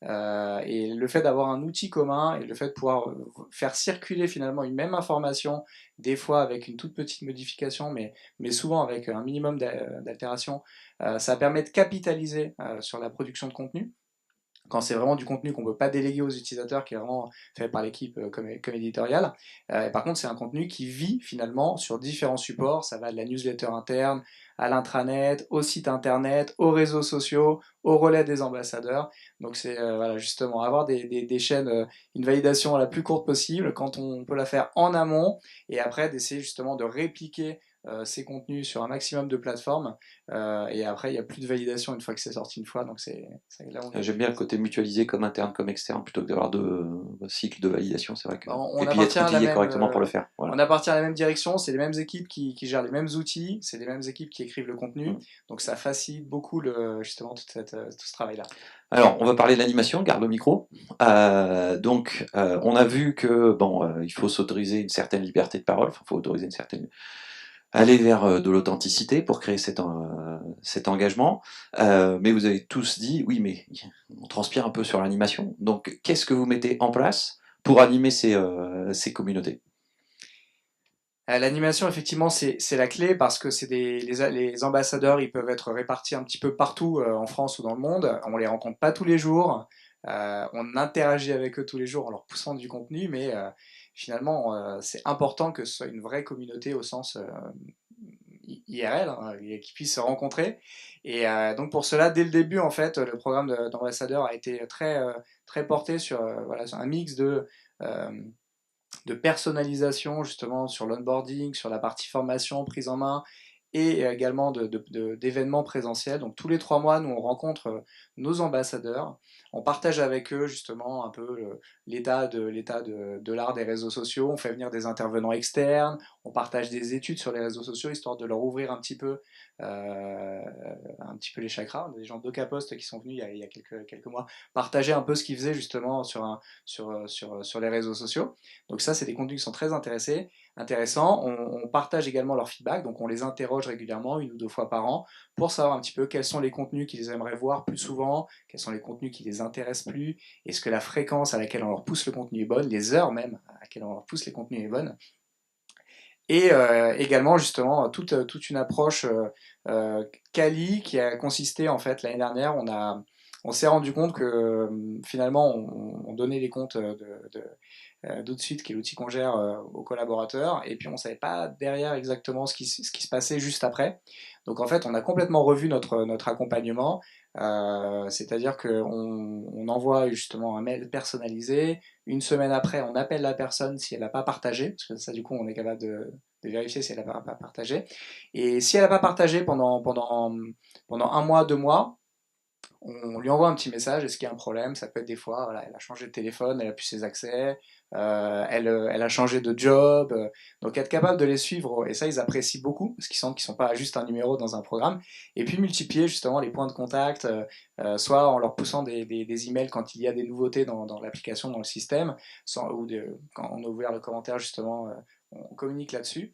Et le fait d'avoir un outil commun et le fait de pouvoir faire circuler finalement une même information, des fois avec une toute petite modification, mais souvent avec un minimum d'altération, ça permet de capitaliser sur la production de contenu. Quand c'est vraiment du contenu qu'on ne peut pas déléguer aux utilisateurs, qui est vraiment fait par l'équipe comme éditoriale. Par contre, c'est un contenu qui vit finalement sur différents supports. Ça va de la newsletter interne, à l'intranet, au site internet, aux réseaux sociaux, au relais des ambassadeurs. Donc c'est voilà, justement avoir des chaînes, une validation la plus courte possible quand on peut la faire en amont et après d'essayer justement de répliquer ces contenus sur un maximum de plateformes et après il n'y a plus de validation une fois que c'est sorti une fois donc là J'aime bien le côté mutualisé comme interne comme externe plutôt que d'avoir deux cycles de validation, c'est vrai que on et puis être outillé correctement pour le même, faire. Voilà. on appartient à la même direction, c'est les mêmes équipes qui gèrent les mêmes outils, c'est les mêmes équipes qui écrivent le contenu, donc ça facilite beaucoup justement tout ce travail là. Alors, on va parler de l'animation, garde le micro. On a vu que il faut s'autoriser une certaine liberté de parole, il faut autoriser une certaine aller vers de l'authenticité pour créer cet engagement. Mais vous avez tous dit, oui, mais on transpire un peu sur l'animation. Donc, qu'est-ce que vous mettez en place pour animer ces communautés ? L'animation, effectivement, c'est la clé parce que les ambassadeurs, ils peuvent être répartis un petit peu partout en France ou dans le monde. On les rencontre pas tous les jours. On interagit avec eux tous les jours en leur poussant du contenu, mais finalement, c'est important que ce soit une vraie communauté au sens IRL, hein, qui puissent se rencontrer. Et donc pour cela, dès le début, en fait, le programme d'ambassadeur a été très porté sur, sur un mix de personnalisation justement sur l'onboarding, sur la partie formation, prise en main et également d'événements présentiels. Donc tous les 3 mois, nous on rencontre nos ambassadeurs, on partage avec eux justement un peu l'état de l'art des réseaux sociaux, on fait venir des intervenants externes, on partage des études sur les réseaux sociaux histoire de leur ouvrir un petit peu les chakras. On a des gens d'Ocapost qui sont venus il y a quelques mois partager un peu ce qu'ils faisaient justement sur les réseaux sociaux. Donc ça, c'est des contenus qui sont très intéressants. On partage également leur feedback, donc on les interroge régulièrement, 1 ou 2 fois par an, pour savoir un petit peu quels sont les contenus qu'ils aimeraient voir plus souvent, quels sont les contenus qui les intéressent plus, est-ce que la fréquence à laquelle on leur pousse le contenu est bonne, les heures même à laquelle on leur pousse les contenus est bonne. Et également justement toute une approche quali qui a consisté en fait l'année dernière, on s'est rendu compte que finalement on donnait les comptes d'OutSuite, qui est l'outil qu'on gère aux collaborateurs, et puis on savait pas derrière exactement ce qui se passait juste après. Donc en fait on a complètement revu notre accompagnement, c'est-à-dire qu'on envoie justement un mail personnalisé, 1 semaine après on appelle la personne si elle n'a pas partagé, parce que ça du coup on est capable de vérifier si elle n'a pas partagé, et si elle n'a pas partagé pendant 1 mois, 2 mois, on lui envoie un petit message, est-ce qu'il y a un problème? Ça peut être des fois, voilà, elle a changé de téléphone, elle a plus ses accès, elle a changé de job, donc être capable de les suivre, et ça ils apprécient beaucoup, parce qu'ils sentent qu'ils sont pas juste un numéro dans un programme, et puis multiplier justement les points de contact, soit en leur poussant des emails quand il y a des nouveautés dans l'application, dans le système, quand on a ouvert le commentaire justement, on communique là-dessus,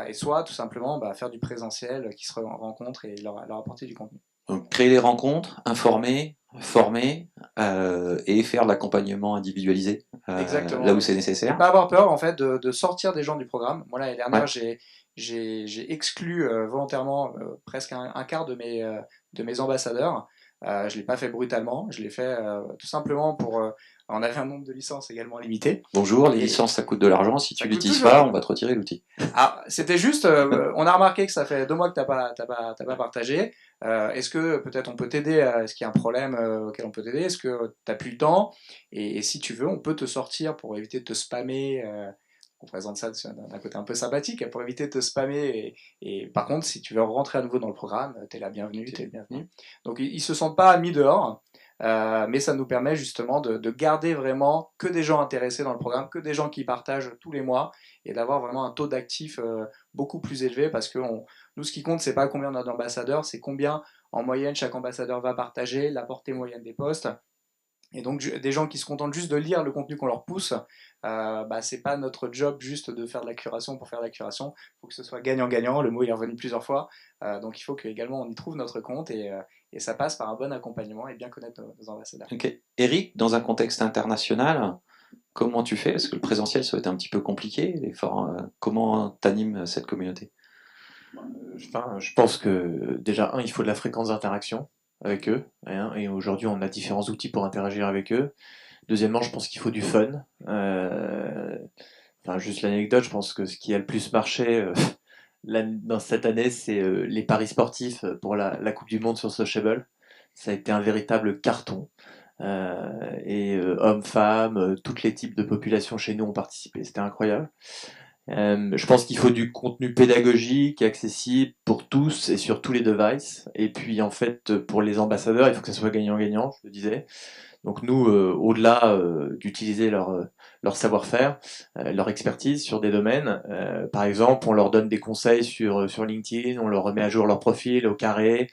et soit tout simplement faire du présentiel, qui se rencontrent et leur apporter du contenu. Donc, créer les rencontres, informer, former et faire de l'accompagnement individualisé là où c'est nécessaire. Et pas avoir peur en fait de sortir des gens du programme. Moi l'année dernière, j'ai exclu volontairement presque un quart de mes ambassadeurs. Je l'ai pas fait brutalement, je l'ai fait tout simplement pour. On avait un nombre de licences également limité. Bonjour, les licences ça coûte de l'argent. Si tu l'utilises pas, on va te retirer l'outil. Ah, c'était juste, on a remarqué que ça fait 2 mois que t'as pas partagé. Est-ce que peut-être on peut t'aider? Est-ce qu'il y a un problème auquel on peut t'aider? Est-ce que t'as plus le temps? Et si tu veux, on peut te sortir pour éviter de te spammer. On présente ça d'un côté un peu sympathique pour éviter de te spammer. Et par contre, si tu veux rentrer à nouveau dans le programme, t'es la bienvenue, t'es le bienvenu. Donc ils se sentent pas mis dehors. Mais ça nous permet justement de garder vraiment que des gens intéressés dans le programme, que des gens qui partagent tous les mois, et d'avoir vraiment un taux d'actifs beaucoup plus élevé, parce que nous, ce qui compte, c'est pas combien on a d'ambassadeurs, c'est combien en moyenne chaque ambassadeur va partager, la portée moyenne des posts. Et donc des gens qui se contentent juste de lire le contenu qu'on leur pousse, c'est pas notre job juste de faire de la curation pour faire de la curation. Il faut que ce soit gagnant-gagnant. Le mot il est revenu plusieurs fois. Donc il faut qu'également on y trouve notre compte, et ça passe par un bon accompagnement et bien connaître nos ambassadeurs. Ok. Eric, dans un contexte international, comment tu fais? Parce que le présentiel ça va être un petit peu compliqué. Comment t'animes cette communauté? Je pense que déjà, il faut de la fréquence d'interaction avec eux, hein, et aujourd'hui on a différents outils pour interagir avec eux. Deuxièmement, je pense qu'il faut du fun. Juste l'anecdote, je pense que ce qui a le plus marché dans cette année, c'est les paris sportifs pour la Coupe du Monde sur Sociable. Ça a été un véritable carton. Hommes, femmes, tous les types de populations chez nous ont participé. C'était incroyable. Je pense qu'il faut du contenu pédagogique, accessible pour tous et sur tous les devices. Et puis en fait, pour les ambassadeurs, il faut que ça soit gagnant-gagnant, je le disais. Donc nous, au-delà d'utiliser leur savoir-faire, leur expertise sur des domaines, par exemple, on leur donne des conseils sur LinkedIn, on leur remet à jour leur profil au carré,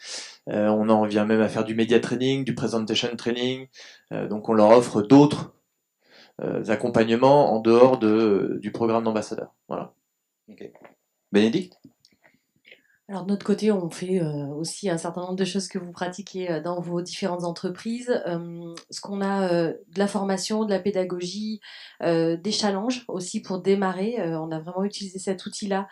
on en vient même à faire du media training, du presentation training, donc on leur offre d'autres accompagnements en dehors du programme d'ambassadeur. Voilà. Okay. Bénédicte? Alors de notre côté, on fait aussi un certain nombre de choses que vous pratiquez dans vos différentes entreprises. Ce qu'on a de la formation, de la pédagogie, des challenges aussi pour démarrer. On a vraiment utilisé cet outil-là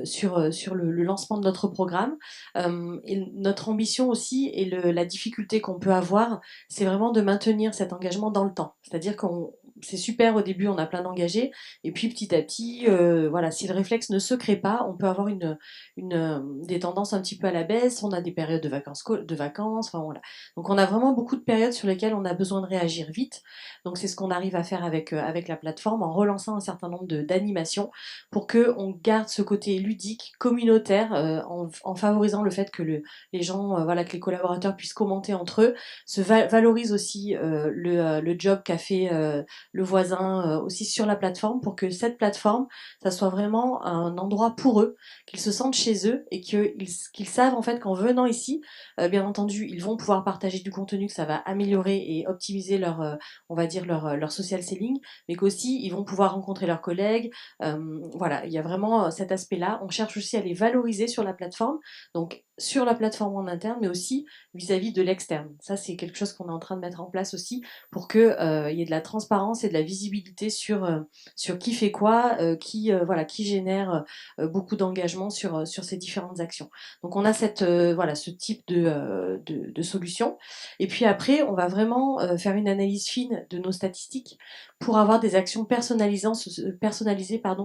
sur le lancement de notre programme. Et notre ambition aussi et la difficulté qu'on peut avoir, c'est vraiment de maintenir cet engagement dans le temps. C'est-à-dire c'est super au début, on a plein d'engagés, et puis petit à petit, voilà, si le réflexe ne se crée pas, on peut avoir des tendances un petit peu à la baisse. On a des périodes de vacances, enfin voilà. Donc on a vraiment beaucoup de périodes sur lesquelles on a besoin de réagir vite. Donc c'est ce qu'on arrive à faire avec la plateforme, en relançant un certain nombre d'animations pour que on garde ce côté ludique, communautaire, en favorisant le fait que les gens, que les collaborateurs puissent commenter entre eux, valorise aussi le job qu'a fait le voisin aussi sur la plateforme, pour que cette plateforme, ça soit vraiment un endroit pour eux, qu'ils se sentent chez eux, et qu'ils savent en fait qu'en venant ici, bien entendu, ils vont pouvoir partager du contenu, que ça va améliorer et optimiser leur social selling, mais qu'aussi ils vont pouvoir rencontrer leurs collègues. Voilà, il y a vraiment cet aspect-là. On cherche aussi à les valoriser sur la plateforme, donc sur la plateforme en interne, mais aussi vis-à-vis de l'externe. Ça, c'est quelque chose qu'on est en train de mettre en place aussi, pour que y ait de la transparence et de la visibilité sur qui fait quoi, qui génère beaucoup d'engagement sur ces différentes actions. Donc on a ce type de solution. Et puis après, on va vraiment faire une analyse fine de nos statistiques pour avoir des actions personnalisées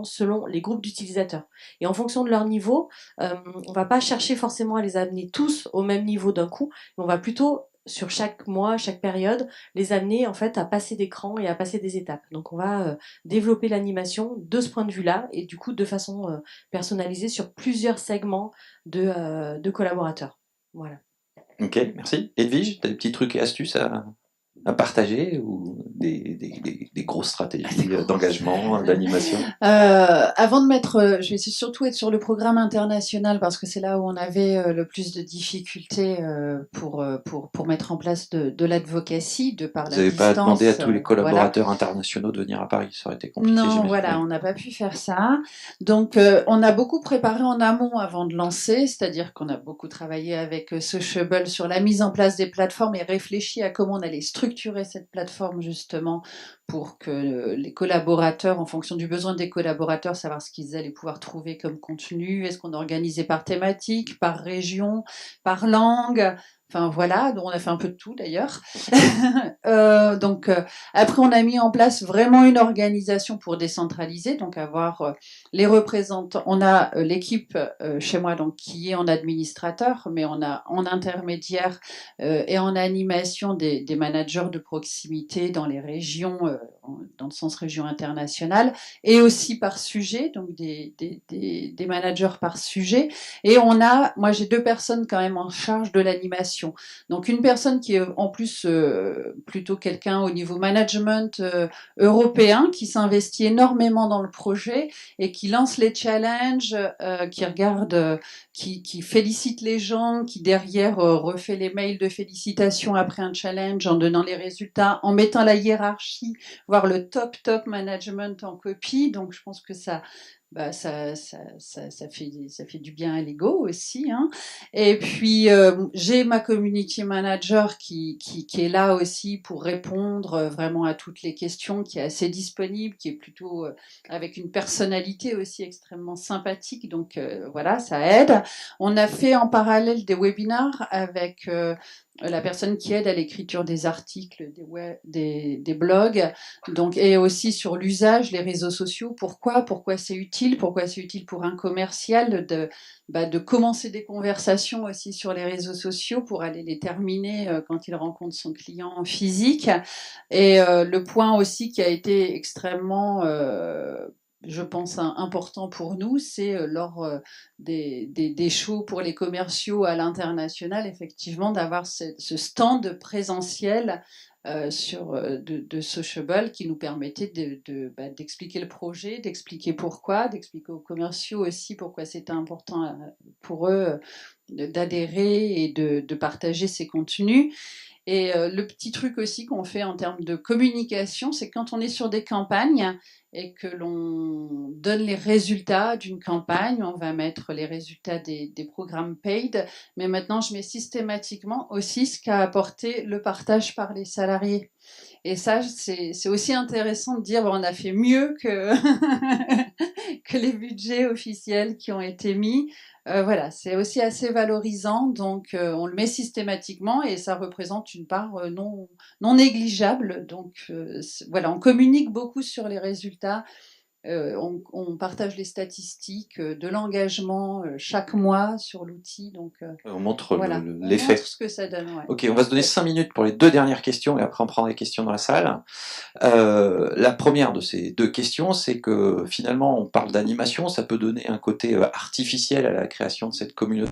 selon les groupes d'utilisateurs. Et en fonction de leur niveau, on va pas chercher forcément à les amener tous au même niveau d'un coup, mais on va plutôt, sur chaque mois, chaque période, les amener en fait à passer des crans et à passer des étapes. Donc on va développer l'animation de ce point de vue-là, et du coup de façon personnalisée sur plusieurs segments de collaborateurs. Voilà. Ok, merci. Edwige, tu as des petits trucs et astuces à partager ou des grosses stratégies d'engagement, d'animation? Avant de mettre, je vais surtout être sur le programme international parce que c'est là où on avait le plus de difficultés pour mettre en place de l'advocacy, de par Vous la n'avez pas demandé à distance. tous les Voilà. collaborateurs internationaux de venir à Paris, ça aurait été compliqué, Non, j'imagine. voilà, Oui. on n'a pas pu faire ça. Donc, on a beaucoup préparé en amont avant de lancer, c'est-à-dire qu'on a beaucoup travaillé avec Sociable sur la mise en place des plateformes et réfléchi à comment on allait structurer cette plateforme justement pour que les collaborateurs, en fonction du besoin des collaborateurs, savoir ce qu'ils allaient pouvoir trouver comme contenu. Est-ce qu'on organisait par thématique, par région, par langue? Enfin voilà, donc on a fait un peu de tout d'ailleurs. Après, on a mis en place vraiment une organisation pour décentraliser, donc avoir les représentants. On a l'équipe chez moi donc qui est en administrateur, mais on a en intermédiaire et en animation des managers de proximité dans les régions, dans le sens région internationale, et aussi par sujet, donc des managers par sujet. Et moi j'ai 2 personnes quand même en charge de l'animation. Donc une personne qui est en plus plutôt quelqu'un au niveau management européen, qui s'investit énormément dans le projet et qui lance les challenges, qui regarde, qui félicite les gens, qui derrière refait les mails de félicitations après un challenge en donnant les résultats, en mettant la hiérarchie, voire le top management en copie. Donc je pense que ça fait du bien à l'ego aussi. Hein. Et puis, j'ai ma community manager qui est là aussi pour répondre vraiment à toutes les questions, qui est assez disponible, qui est plutôt avec une personnalité aussi extrêmement sympathique. Donc, voilà, ça aide. On a fait en parallèle des webinars avec la personne qui aide à l'écriture des articles, des blogs, donc, et aussi sur l'usage, les réseaux sociaux. Pourquoi c'est utile pour un commercial de commencer des conversations aussi sur les réseaux sociaux pour aller les terminer quand il rencontre son client en physique. Et le point aussi qui a été extrêmement je pense important pour nous, c'est lors des shows pour les commerciaux à l'international, effectivement, d'avoir ce stand présentiel de Sociable qui nous permettait d'expliquer le projet, d'expliquer pourquoi, d'expliquer aux commerciaux aussi pourquoi c'était important pour eux d'adhérer et de partager ces contenus. Et le petit truc aussi qu'on fait en termes de communication, c'est quand on est sur des campagnes et que l'on donne les résultats d'une campagne, on va mettre les résultats des programmes paid, mais maintenant je mets systématiquement aussi ce qu'a apporté le partage par les salariés. Et ça, c'est aussi intéressant de dire on a fait mieux que, que les budgets officiels qui ont été mis. Voilà, c'est aussi assez valorisant, donc on le met systématiquement et ça représente une part non négligeable. Donc voilà, on communique beaucoup sur les résultats. On partage les statistiques de l'engagement chaque mois sur l'outil. Donc On montre voilà, l'effet. on montre ce que ça donne. Ouais. Ok, on va se donner 5 minutes pour les 2 dernières questions et après on prendra les questions dans la salle. La première de ces 2 questions, c'est que finalement on parle d'animation, ça peut donner un côté artificiel à la création de cette communauté.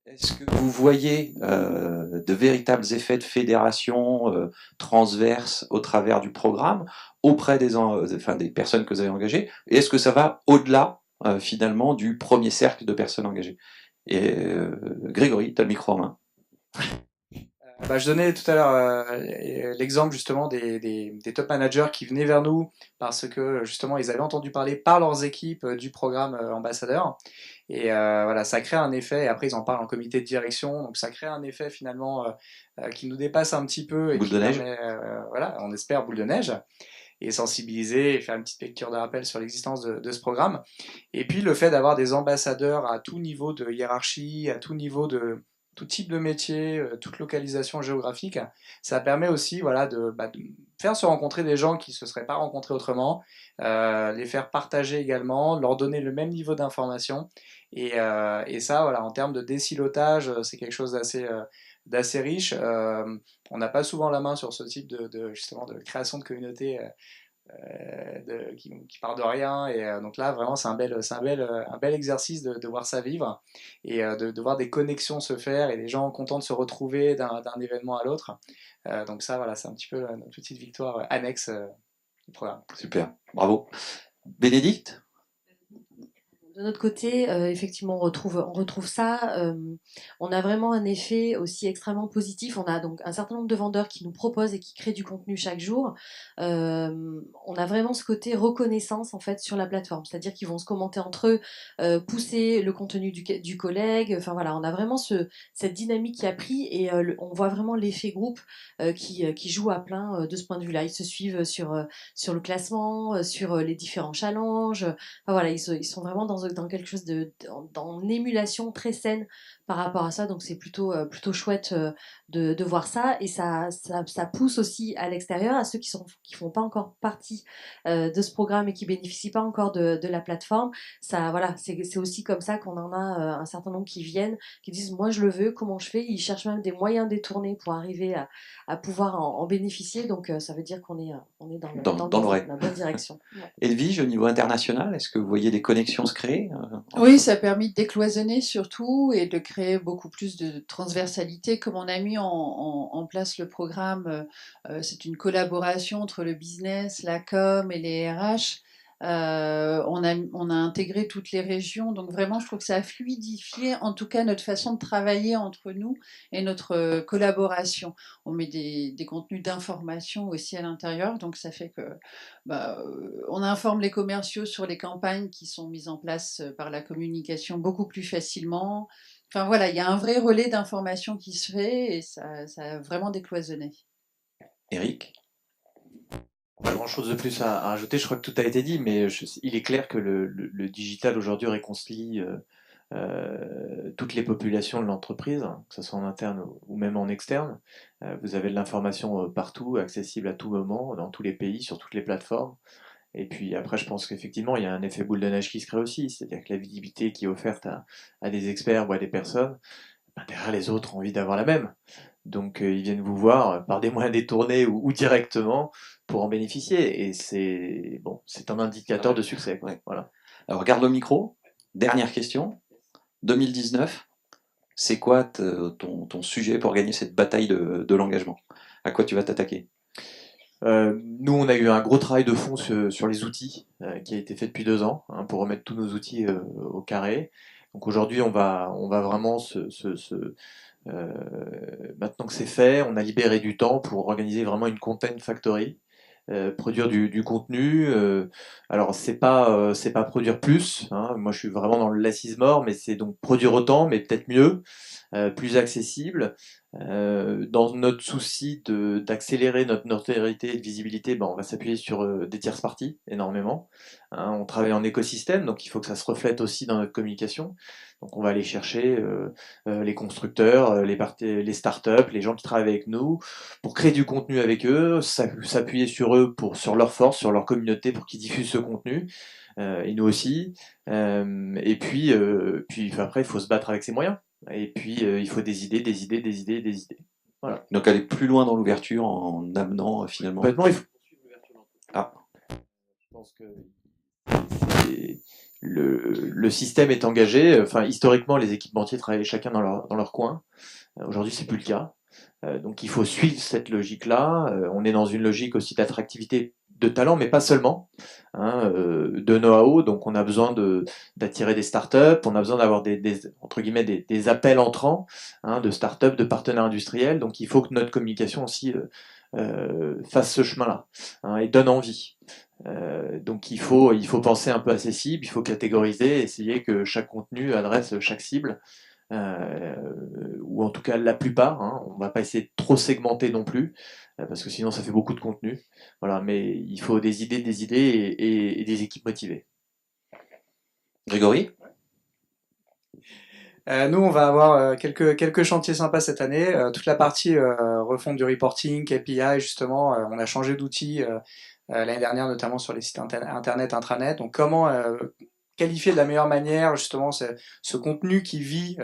Est-ce que vous voyez de véritables effets de fédération transverses au travers du programme auprès des personnes que vous avez engagées? Et est-ce que ça va au-delà finalement du premier cercle de personnes engagées? Et Grégory, tu as le micro en main. Je donnais tout à l'heure l'exemple justement des top managers qui venaient vers nous parce que justement ils avaient entendu parler par leurs équipes du programme ambassadeur et voilà, ça crée un effet et après ils en parlent en comité de direction, donc ça crée un effet finalement qui nous dépasse un petit peu et Boule qui de neige. permet, voilà, on espère boule de neige, et sensibiliser et faire une petite lecture de rappel sur l'existence de ce programme. Et puis le fait d'avoir des ambassadeurs à tout niveau de hiérarchie, à tout niveau de tout type de métier, toute localisation géographique, ça permet aussi voilà, de faire se rencontrer des gens qui ne se seraient pas rencontrés autrement, les faire partager également, leur donner le même niveau d'information. Et ça, voilà, en termes de décilotage, c'est quelque chose d'assez riche. On n'a pas souvent la main sur ce type justement de création de communauté qui part de rien. Et donc là, vraiment, c'est un bel exercice de voir ça vivre et de voir des connexions se faire et des gens contents de se retrouver d'un événement à l'autre. Donc ça, voilà, c'est un petit peu notre petite victoire annexe du programme. Super, bravo. Bénédicte? De notre côté, effectivement, on retrouve ça. On a vraiment un effet aussi extrêmement positif. On a donc un certain nombre de vendeurs qui nous proposent et qui créent du contenu chaque jour. On a vraiment ce côté reconnaissance en fait sur la plateforme, c'est-à-dire qu'ils vont se commenter entre eux, pousser le contenu du collègue. Enfin voilà, on a vraiment cette dynamique qui a pris et on voit vraiment l'effet groupe qui joue à plein de ce point de vue-là. Ils se suivent sur le classement, sur les différents challenges. Enfin voilà, ils sont vraiment dans quelque chose dans une émulation très saine par rapport à ça, donc c'est plutôt chouette de voir ça, et ça pousse aussi à l'extérieur à ceux qui font pas encore partie de ce programme et qui bénéficient pas encore de la plateforme. Ça voilà, c'est aussi comme ça qu'on en a un certain nombre qui viennent, qui disent moi je le veux, comment je fais, ils cherchent même des moyens détournés pour arriver à pouvoir en bénéficier, donc ça veut dire qu'on est Dans la bonne direction. Ouais. Edwige, au niveau international, est-ce que vous voyez des connexions se créer Oui, ça a permis de décloisonner surtout et de créer beaucoup plus de transversalité. Comme on a mis en place le programme, c'est une collaboration entre le business, la com et les RH. On a intégré toutes les régions, donc vraiment, je trouve que ça a fluidifié, en tout cas, notre façon de travailler entre nous et notre collaboration. On met des contenus d'information aussi à l'intérieur, donc ça fait que on informe les commerciaux sur les campagnes qui sont mises en place par la communication beaucoup plus facilement. Enfin voilà, il y a un vrai relais d'information qui se fait et ça a vraiment décloisonné. Eric? Pas grand-chose de plus à rajouter, je crois que tout a été dit, mais il est clair que le digital aujourd'hui réconcilie toutes les populations de l'entreprise, que ce soit en interne ou même en externe. Vous avez de l'information partout, accessible à tout moment, dans tous les pays, sur toutes les plateformes. Et puis après, je pense qu'effectivement, il y a un effet boule de neige qui se crée aussi, c'est-à-dire que la visibilité qui est offerte à des experts ou à des personnes, ben, derrière les autres ont envie d'avoir la même. Donc ils viennent vous voir par des moyens détournés ou directement pour en bénéficier. Et c'est bon, c'est un indicateur de succès, quoi. Ouais. Voilà. Alors regarde le micro. Dernière question. 2019, c'est quoi ton sujet pour gagner cette bataille de l'engagement? À quoi tu vas t'attaquer? Nous, on a eu un gros travail de fond sur les outils qui a été fait depuis 2 ans, hein, pour remettre tous nos outils au carré. Donc aujourd'hui, on va vraiment maintenant que c'est fait, on a libéré du temps pour organiser vraiment une content factory, produire du contenu. Alors c'est pas produire plus, hein. Moi, je suis vraiment dans le less is more, mais c'est donc produire autant, mais peut-être mieux, plus accessible. Dans notre souci d'accélérer notre notoriété et de visibilité, ben, on va s'appuyer sur des tierces parties énormément. Hein, on travaille en écosystème, donc il faut que ça se reflète aussi dans notre communication. Donc on va aller chercher les constructeurs, les startups, les gens qui travaillent avec nous, pour créer du contenu avec eux, s'appuyer sur eux sur leur force, sur leur communauté pour qu'ils diffusent ce contenu. Et nous aussi. Et puis après, il faut se battre avec ses moyens. Et puis, il faut des idées, des idées, des idées, des idées. Voilà. Donc aller plus loin dans l'ouverture en amenant finalement. Complètement, il faut poursuivre l'ouverture d'entreprise. Ah. Je pense que le système est engagé. Enfin, historiquement, les équipementiers travaillaient chacun dans leur coin. Aujourd'hui, c'est plus le cas. Donc, il faut suivre cette logique-là. On est dans une logique aussi d'attractivité de talent, mais pas seulement, hein, de know-how. Donc, on a besoin d'attirer des startups, on a besoin d'avoir entre guillemets des appels entrants, hein, de startups, de partenaires industriels. Donc, il faut que notre communication aussi fasse ce chemin-là, hein, et donne envie. Donc, il faut penser un peu à ces cibles, il faut catégoriser, essayer que chaque contenu adresse chaque cible. Ou en tout cas la plupart, hein. On va pas essayer de trop segmenter non plus, parce que sinon ça fait beaucoup de contenu. Voilà, mais il faut des idées et des équipes motivées. Grégory? Nous, on va avoir quelques chantiers sympas cette année. Toute la partie refonte du reporting, KPI, justement, on a changé d'outil l'année dernière, notamment sur les sites internet, intranet. Donc, comment qualifier de la meilleure manière justement ce contenu qui vit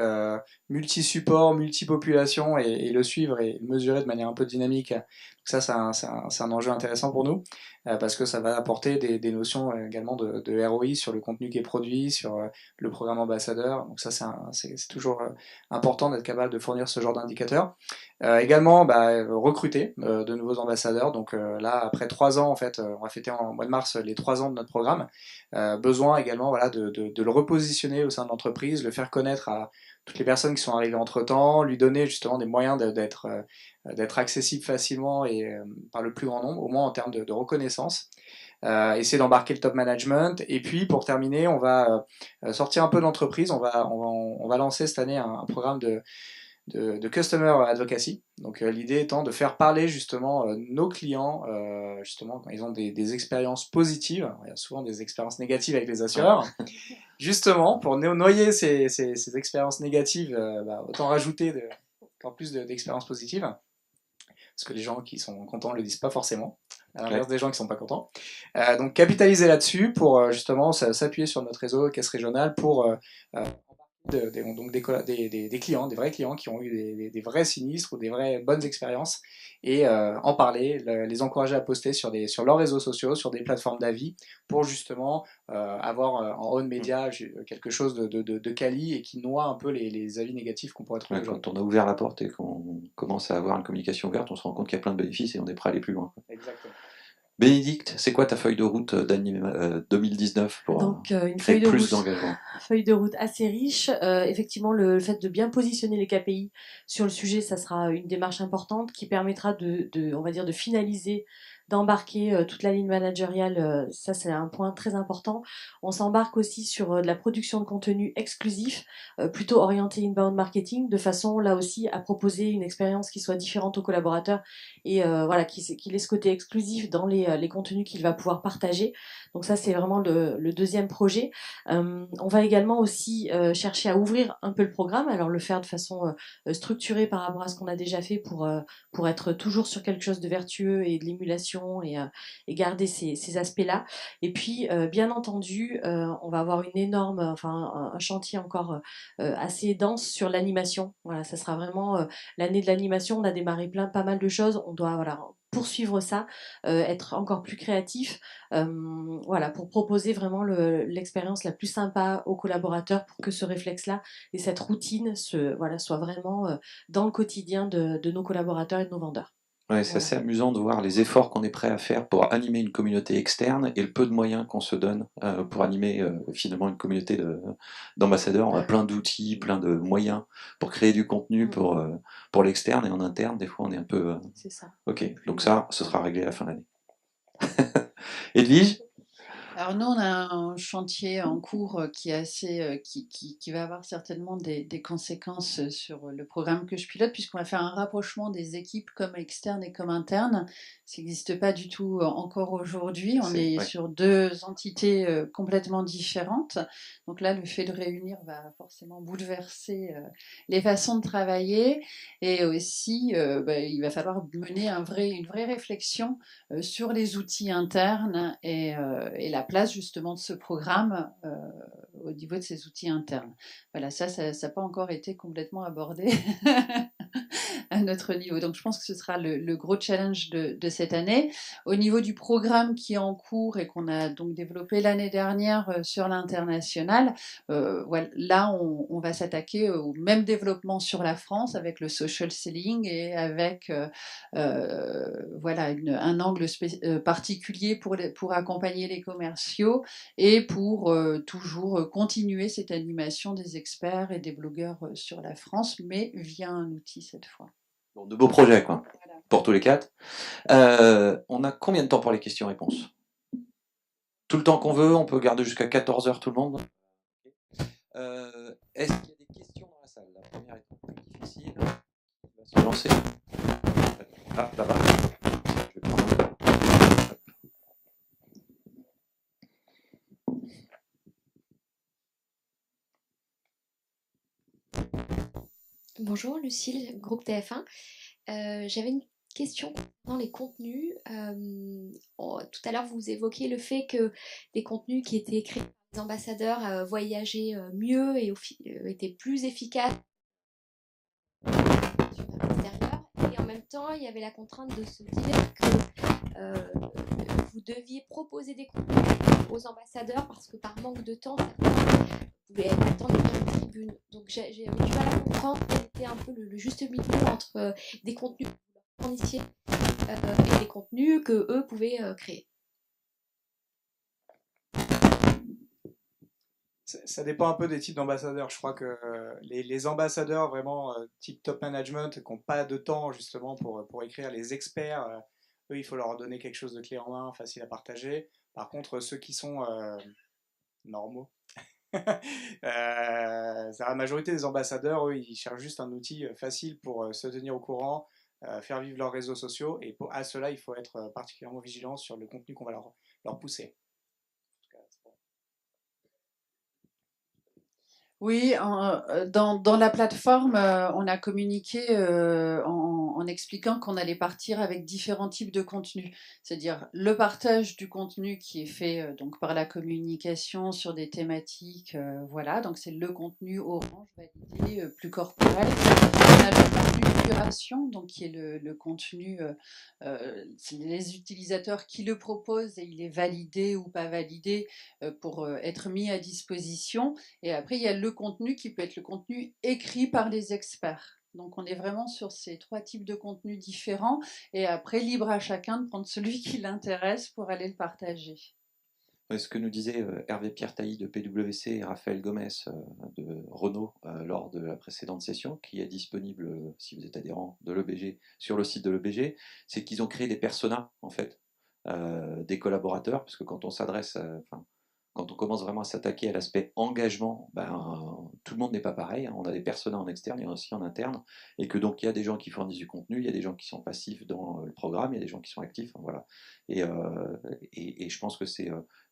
multi-support, multi-population, et le suivre et le mesurer de manière un peu dynamique. Donc ça, c'est un enjeu intéressant pour nous. parce que ça va apporter des notions également de ROI sur le contenu qui est produit, sur le programme ambassadeur. Donc ça, c'est toujours important d'être capable de fournir ce genre d'indicateurs. Également, recruter de nouveaux ambassadeurs. Donc là, après 3 ans, en fait, on va fêter en mois de mars les 3 ans de notre programme. Besoin également, voilà, de le repositionner au sein de l'entreprise, le faire connaître à toutes les personnes qui sont arrivées entre-temps, lui donner justement des moyens d'être accessible facilement et par le plus grand nombre, au moins en termes de reconnaissance. Essayer d'embarquer le top management. Et puis, pour terminer, on va sortir un peu de l'entreprise. On va lancer cette année un programme de customer advocacy. Donc l'idée étant de faire parler justement nos clients, justement quand ils ont des expériences positives. Il y a souvent des expériences négatives avec les assureurs. Justement, pour noyer ces expériences négatives, autant rajouter encore plus d'expériences positives. Parce que les gens qui sont contents le disent pas forcément, à l'inverse des gens qui sont pas contents. Donc capitaliser là-dessus pour justement s'appuyer sur notre réseau caisse régionale pour des clients, des vrais clients qui ont eu des vrais sinistres ou des vraies bonnes expériences et en parler, les encourager à poster sur leurs réseaux sociaux, sur des plateformes d'avis pour justement avoir en own media quelque chose de quali et qui noie un peu les avis négatifs qu'on pourrait trouver. Quand on a ouvert la porte et qu'on commence à avoir une communication ouverte, on se rend compte qu'il y a plein de bénéfices et on est prêt à aller plus loin. Exactement. Bénédicte, c'est quoi ta feuille de route 2019 pour une créer feuille de plus route, d'engagement? Feuille de route assez riche. Effectivement, le fait de bien positionner les KPI sur le sujet, ça sera une démarche importante qui permettra on va dire, de finaliser, d'embarquer toute la ligne managériale. Ça, c'est un point très important. On s'embarque aussi sur de la production de contenu exclusif, plutôt orienté inbound marketing, de façon là aussi à proposer une expérience qui soit différente aux collaborateurs et voilà, qui ait ce côté exclusif dans les contenus qu'il va pouvoir partager. Donc ça, c'est vraiment le deuxième projet. On va également aussi chercher à ouvrir un peu le programme, alors le faire de façon structurée par rapport à ce qu'on a déjà fait pour être toujours sur quelque chose de vertueux et de l'émulation et garder ces aspects-là. Et puis, bien entendu, on va avoir un chantier encore assez dense sur l'animation. Voilà, ça sera vraiment l'année de l'animation. On a démarré pas mal de choses. On doit poursuivre ça, être encore plus créatif, pour proposer vraiment l'expérience la plus sympa aux collaborateurs pour que ce réflexe-là et cette routine soit vraiment dans le quotidien de nos collaborateurs et de nos vendeurs. Ouais, c'est assez amusant de voir les efforts qu'on est prêt à faire pour animer une communauté externe et le peu de moyens qu'on se donne pour animer finalement une communauté d'ambassadeurs. On a plein d'outils, plein de moyens pour créer du contenu pour l'externe et en interne. Des fois, on est un peu... C'est ça. Ok, donc ça, ce sera réglé à la fin de l'année. Edwige ? Alors nous, on a un chantier en cours qui est assez, qui va avoir certainement des conséquences sur le programme que je pilote, puisqu'on va faire un rapprochement des équipes comme externes et comme internes. Ça n'existe pas du tout encore aujourd'hui. On est sur 2 entités complètement différentes. Donc là, le fait de réunir va forcément bouleverser les façons de travailler. Et aussi, il va falloir mener une vraie réflexion sur les outils internes et la place justement de ce programme au niveau de ces outils internes. Voilà, ça n'a pas encore été complètement abordé à notre niveau. Donc je pense que ce sera le gros challenge de cette année. Au niveau du programme qui est en cours et qu'on a donc développé l'année dernière sur l'international, là on va s'attaquer au même développement sur la France avec le social selling et avec un angle particulier pour accompagner les commerciaux et pour toujours continuer cette animation des experts et des blogueurs sur la France, mais via un outil cette fois. Bon, de beaux projets, quoi, voilà. Pour tous les 4. On a combien de temps pour les questions-réponses? Tout le temps qu'on veut, on peut garder jusqu'à 14h tout le monde. Est-ce qu'il y a des questions dans la salle? La première est un peu difficile. On va se lancer. Ah, là-bas. Je vais prendre... Bonjour Lucille, groupe TF1. J'avais une question dans les contenus. Tout à l'heure, vous évoquiez le fait que les contenus qui étaient créés par les ambassadeurs voyageaient mieux et étaient plus efficaces sur l'extérieur. Et en même temps, il y avait la contrainte de se dire que vous deviez proposer des contenus aux ambassadeurs parce que par manque de temps, certains pouvaient attendre une tribune. Donc j'ai eu du mal à comprendre quel était un peu le juste milieu entre des contenus que vous leur fournissiez et des contenus que eux pouvaient créer. Ça dépend un peu des types d'ambassadeurs. Je crois que les ambassadeurs vraiment type top management qui n'ont pas de temps justement pour écrire, les experts, eux, il faut leur donner quelque chose de clé en main, facile à partager. Par contre, ceux qui sont normaux, la majorité des ambassadeurs, eux, ils cherchent juste un outil facile pour se tenir au courant, faire vivre leurs réseaux sociaux. Et à cela, il faut être particulièrement vigilant sur le contenu qu'on va leur pousser. Oui, dans la plateforme, on a communiqué en expliquant qu'on allait partir avec différents types de contenus. C'est-à-dire le partage du contenu qui est fait donc par la communication sur des thématiques, voilà, donc c'est le contenu orange, validé, plus corporel. On a le contenu curation, donc qui est le contenu, c'est les utilisateurs qui le proposent et il est validé ou pas validé pour être mis à disposition. Et après, il y a le contenu qui peut être le contenu écrit par les experts. Donc on est vraiment sur ces 3 types de contenus différents. Et après, libre à chacun de prendre celui qui l'intéresse pour aller le partager. Ce que nous disaient Hervé-Pierre Tailly de PwC et Raphaël Gomez de Renault lors de la précédente session, qui est disponible, si vous êtes adhérent de l'EBG, sur le site de l'EBG, c'est qu'ils ont créé des personas, en fait, des collaborateurs, parce que quand on s'adresse, quand on commence vraiment à s'attaquer à l'aspect engagement, tout le monde n'est pas pareil. On a des personas en externe et aussi en interne, et que donc il y a des gens qui fournissent du contenu, il y a des gens qui sont passifs dans le programme, il y a des gens qui sont actifs, voilà. Et je pense que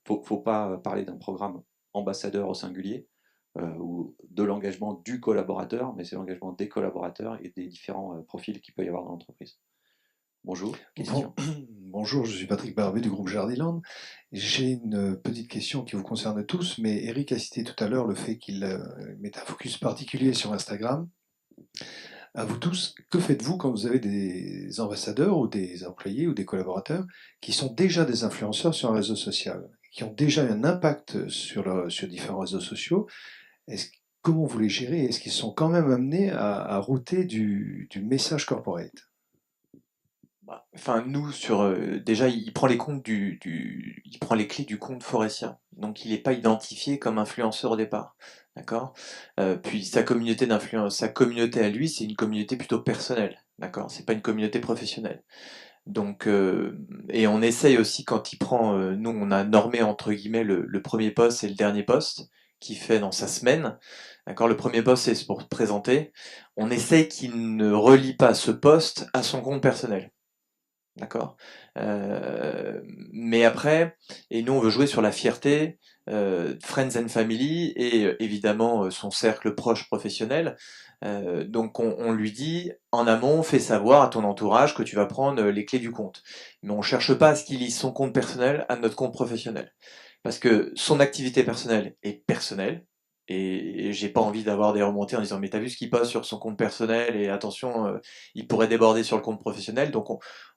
faut pas parler d'un programme ambassadeur au singulier ou de l'engagement du collaborateur, mais c'est l'engagement des collaborateurs et des différents profils qu'il peut y avoir dans l'entreprise. Bonjour, question. Bonjour, je suis Patrick Barbet du groupe Jardiland. J'ai une petite question qui vous concerne tous, mais Eric a cité tout à l'heure le fait qu'il met un focus particulier sur Instagram. À vous tous, que faites-vous quand vous avez des ambassadeurs ou des employés ou des collaborateurs qui sont déjà des influenceurs sur un réseau social, qui ont déjà un impact sur différents réseaux sociaux? Comment vous les gérez? Est-ce qu'ils sont quand même amenés à router du message corporate? Enfin, nous, déjà, il prend les comptes il prend les clés du compte Forestia. Donc, il n'est pas identifié comme influenceur au départ. D'accord? Puis, sa communauté à lui, c'est une communauté plutôt personnelle. D'accord? C'est pas une communauté professionnelle. Donc, et on essaye aussi quand il prend, nous, on a normé, entre guillemets, le premier post et le dernier post qu'il fait dans sa semaine. D'accord? Le premier post, c'est pour se présenter. On essaye qu'il ne relie pas ce post à son compte personnel. D'accord. Mais après, et nous on veut jouer sur la fierté, Friends and Family et évidemment son cercle proche professionnel. Donc on lui dit en amont, fais savoir à ton entourage que tu vas prendre les clés du compte. Mais on cherche pas à ce qu'il lise son compte personnel à notre compte professionnel. Parce que son activité personnelle est personnelle. Et j'ai pas envie d'avoir des remontées en disant mais t'as vu ce qu'il poste sur son compte personnel et attention, il pourrait déborder sur le compte professionnel. Donc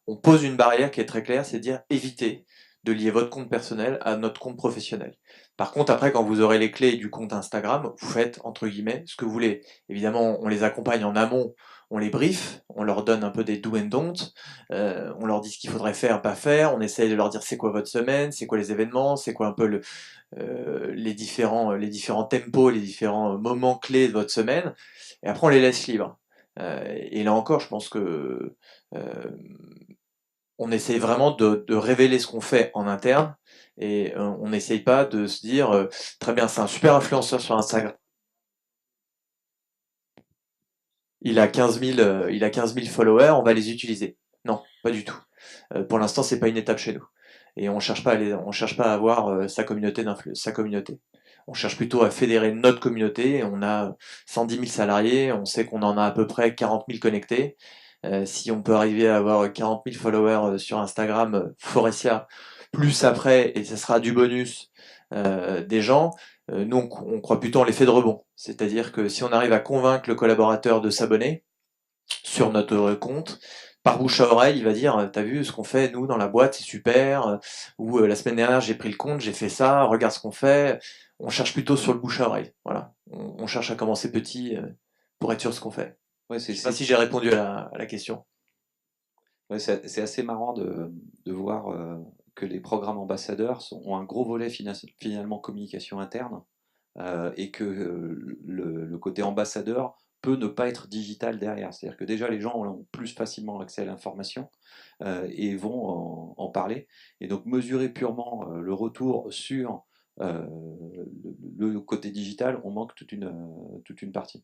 on pose une barrière qui est très claire, c'est de dire évitez de lier votre compte personnel à notre compte professionnel. Par contre, après, quand vous aurez les clés du compte Instagram, vous faites, entre guillemets, ce que vous voulez. Évidemment, on les accompagne en amont, on les brief, on leur donne un peu des do and don't, on leur dit ce qu'il faudrait faire, pas faire, on essaye de leur dire c'est quoi votre semaine, c'est quoi les événements, c'est quoi un peu les différents tempos, les différents moments clés de votre semaine, et après on les laisse libres. Et là encore, je pense que on essaye vraiment de révéler ce qu'on fait en interne, et on n'essaye pas de se dire très bien, c'est un super influenceur sur Instagram. Il a 15 000 followers, on va les utiliser. Non, pas du tout. Pour l'instant, c'est pas une étape chez nous. Et on cherche pas à avoir sa communauté. On cherche plutôt à fédérer notre communauté. On a 110 000 salariés, on sait qu'on en a à peu près 40 000 connectés. Si on peut arriver à avoir 40 000 followers sur Instagram, Forestia, plus après, et ce sera du bonus des gens, nous on croit plutôt en l'effet de rebond. C'est-à-dire que si on arrive à convaincre le collaborateur de s'abonner sur notre compte, par bouche à oreille, il va dire, t'as vu ce qu'on fait, nous, dans la boîte, c'est super, ou la semaine dernière, j'ai pris le compte, j'ai fait ça, regarde ce qu'on fait. On cherche plutôt sur le bouche à oreille, voilà. On cherche à commencer petit pour être sûr de ce qu'on fait. Ouais, Je sais pas si j'ai répondu à la question. Ouais, c'est assez marrant de voir que les programmes ambassadeurs ont un gros volet finalement communication interne et que le côté ambassadeur peut ne pas être digital derrière. C'est-à-dire que déjà les gens ont plus facilement accès à l'information et vont en parler. Et donc mesurer purement le retour sur le côté digital, on manque toute une partie.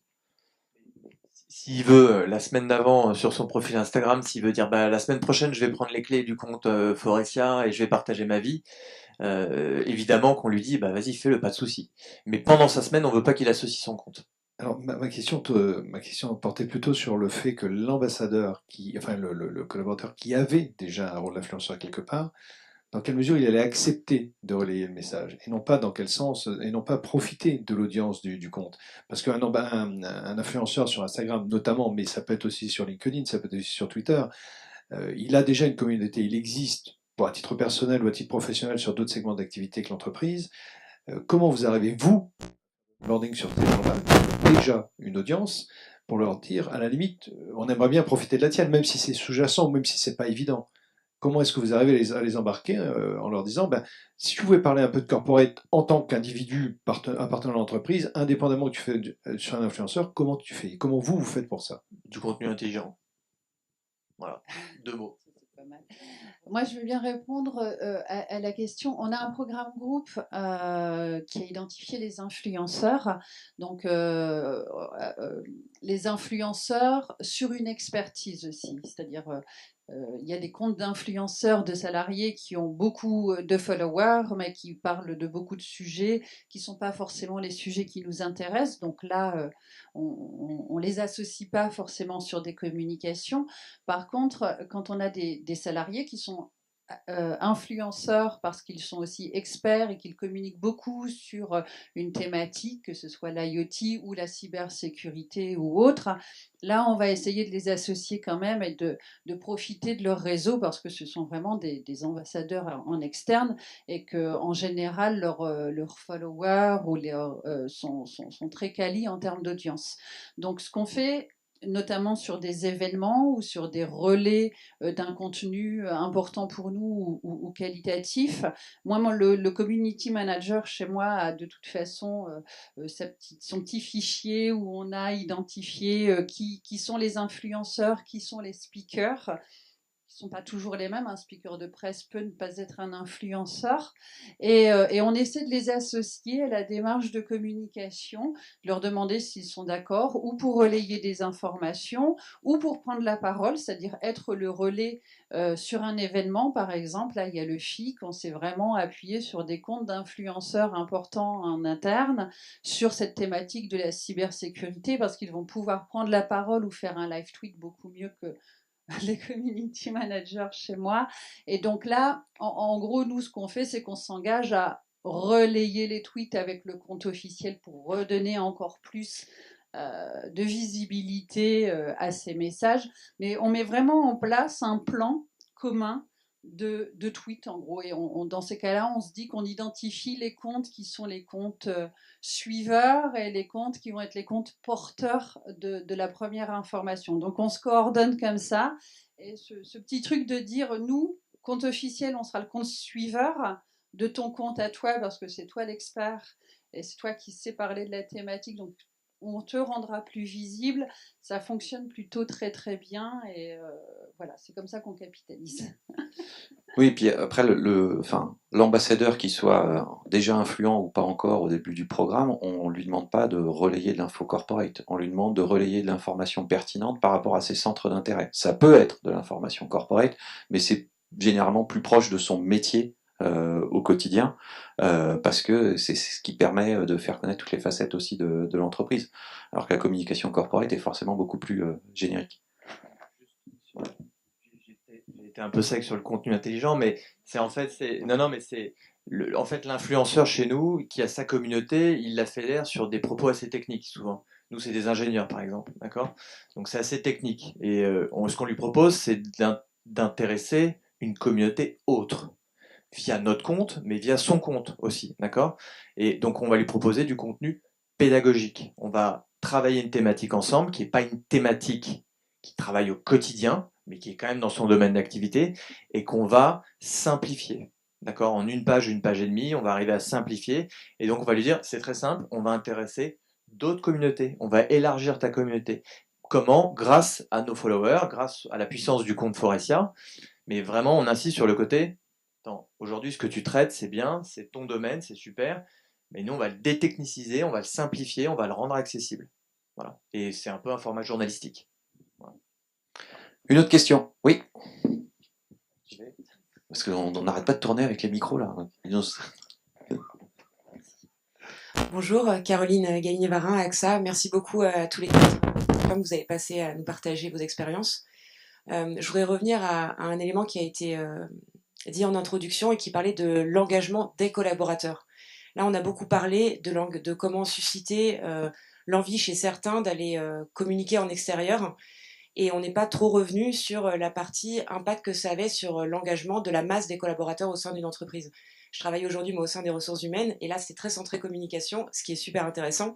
S'il veut, la semaine d'avant, sur son profil Instagram, s'il veut dire bah, la semaine prochaine, je vais prendre les clés du compte Forestia et je vais partager ma vie, évidemment qu'on lui dit bah, vas-y, fais-le, pas de souci. Mais pendant sa semaine, on veut pas qu'il associe son compte. Alors, ma question portait plutôt sur le fait que l'ambassadeur, enfin le collaborateur qui avait déjà un rôle d'influenceur quelque part, dans quelle mesure il allait accepter de relayer le message, et non pas dans quel sens, et non pas profiter de l'audience du compte. Parce qu'un un influenceur sur Instagram notamment, mais ça peut être aussi sur LinkedIn, ça peut être aussi sur Twitter, il a déjà une communauté, il existe, pour à titre personnel ou à titre professionnel, sur d'autres segments d'activité que l'entreprise. Comment vous arrivez, vous, landing sur ces gens-là, déjà une audience, pour leur dire, à la limite, on aimerait bien profiter de la tienne, même si c'est sous-jacent, ou même si c'est pas évident. Comment est-ce que vous arrivez à les embarquer en leur disant, ben, si tu pouvais parler un peu de corporate en tant qu'individu appartenant à l'entreprise, indépendamment que tu fais sur un influenceur, comment tu fais? Comment vous faites pour ça? Du contenu intelligent. Voilà, 2 mots. Moi, je veux bien répondre à la question. On a un programme groupe qui a identifié les influenceurs. Donc, les influenceurs sur une expertise aussi. C'est-à-dire, il y a des comptes d'influenceurs, de salariés qui ont beaucoup de followers, mais qui parlent de beaucoup de sujets qui ne sont pas forcément les sujets qui nous intéressent. Donc là, on ne les associe pas forcément sur des communications. Par contre, quand on a des salariés qui sont influenceurs parce qu'ils sont aussi experts et qu'ils communiquent beaucoup sur une thématique, que ce soit l'IoT ou la cybersécurité ou autre, là on va essayer de les associer quand même et de profiter de leur réseau parce que ce sont vraiment des ambassadeurs en externe et qu'en général leurs followers ou sont très quali en termes d'audience. Donc ce qu'on fait notamment sur des événements ou sur des relais d'un contenu important pour nous ou qualitatif. Moi, le community manager chez moi a de toute façon son petit fichier où on a identifié qui sont les influenceurs, qui sont les speakers. Sont pas toujours les mêmes. Un speaker de presse peut ne pas être un influenceur. Et on essaie de les associer à la démarche de communication, de leur demander s'ils sont d'accord, ou pour relayer des informations, ou pour prendre la parole, c'est-à-dire être le relais sur un événement, par exemple. Là, il y a le FIC, on s'est vraiment appuyé sur des comptes d'influenceurs importants en interne sur cette thématique de la cybersécurité, parce qu'ils vont pouvoir prendre la parole ou faire un live tweet beaucoup mieux que les community managers chez moi. Et donc là, en gros, nous, ce qu'on fait, c'est qu'on s'engage à relayer les tweets avec le compte officiel pour redonner encore plus de visibilité à ces messages. Mais on met vraiment en place un plan commun de tweets, en gros. Et dans ces cas-là, on se dit qu'on identifie les comptes qui sont les comptes suiveurs et les comptes qui vont être les comptes porteurs de la première information. Donc, on se coordonne comme ça. Et ce petit truc de dire, nous, compte officiel, on sera le compte suiveur de ton compte à toi parce que c'est toi l'expert et c'est toi qui sais parler de la thématique. Donc, on te rendra plus visible. Ça fonctionne plutôt très très bien et voilà, c'est comme ça qu'on capitalise. Oui, et puis après, l'ambassadeur qui soit déjà influent ou pas encore au début du programme, on lui demande pas de relayer de l'info corporate, on lui demande de relayer de l'information pertinente par rapport à ses centres d'intérêt. Ça peut être de l'information corporate, mais c'est généralement plus proche de son métier au quotidien, parce que c'est ce qui permet de faire connaître toutes les facettes aussi de l'entreprise, alors que la communication corporate est forcément beaucoup plus générique. J'ai été un peu sec sur le contenu intelligent, mais en fait l'influenceur chez nous qui a sa communauté, il la fédère sur des propos assez techniques souvent. Nous, c'est des ingénieurs, par exemple, d'accord? Donc, c'est assez technique. Et ce qu'on lui propose, c'est d'intéresser une communauté autre, via notre compte, mais via son compte aussi, d'accord? Et donc, on va lui proposer du contenu pédagogique. On va travailler une thématique ensemble, qui n'est pas une thématique qui travaille au quotidien, mais qui est quand même dans son domaine d'activité, et qu'on va simplifier. D'accord? En une page et demie, on va arriver à simplifier. Et donc, on va lui dire, c'est très simple, on va intéresser d'autres communautés. On va élargir ta communauté. Comment? Grâce à nos followers, grâce à la puissance du compte Forestia. Mais vraiment, on insiste sur le côté, attends, aujourd'hui, ce que tu traites, c'est bien, c'est ton domaine, c'est super. Mais nous, on va le détechniciser, on va le simplifier, on va le rendre accessible. Voilà. Et c'est un peu un format journalistique. Voilà. Une autre question? Oui. Parce qu'on n'arrête pas de tourner avec les micros là. Bonjour, Caroline Gagné-Varin, AXA. Merci beaucoup à tous les quatre que vous avez passé à nous partager vos expériences. Je voudrais revenir à un élément qui a été dit en introduction et qui parlait de l'engagement des collaborateurs. Là, on a beaucoup parlé de comment susciter l'envie chez certains d'aller communiquer en extérieur. Et on n'est pas trop revenu sur la partie impact que ça avait sur l'engagement de la masse des collaborateurs au sein d'une entreprise. Je travaille aujourd'hui au sein des ressources humaines et là c'est très centré communication, ce qui est super intéressant.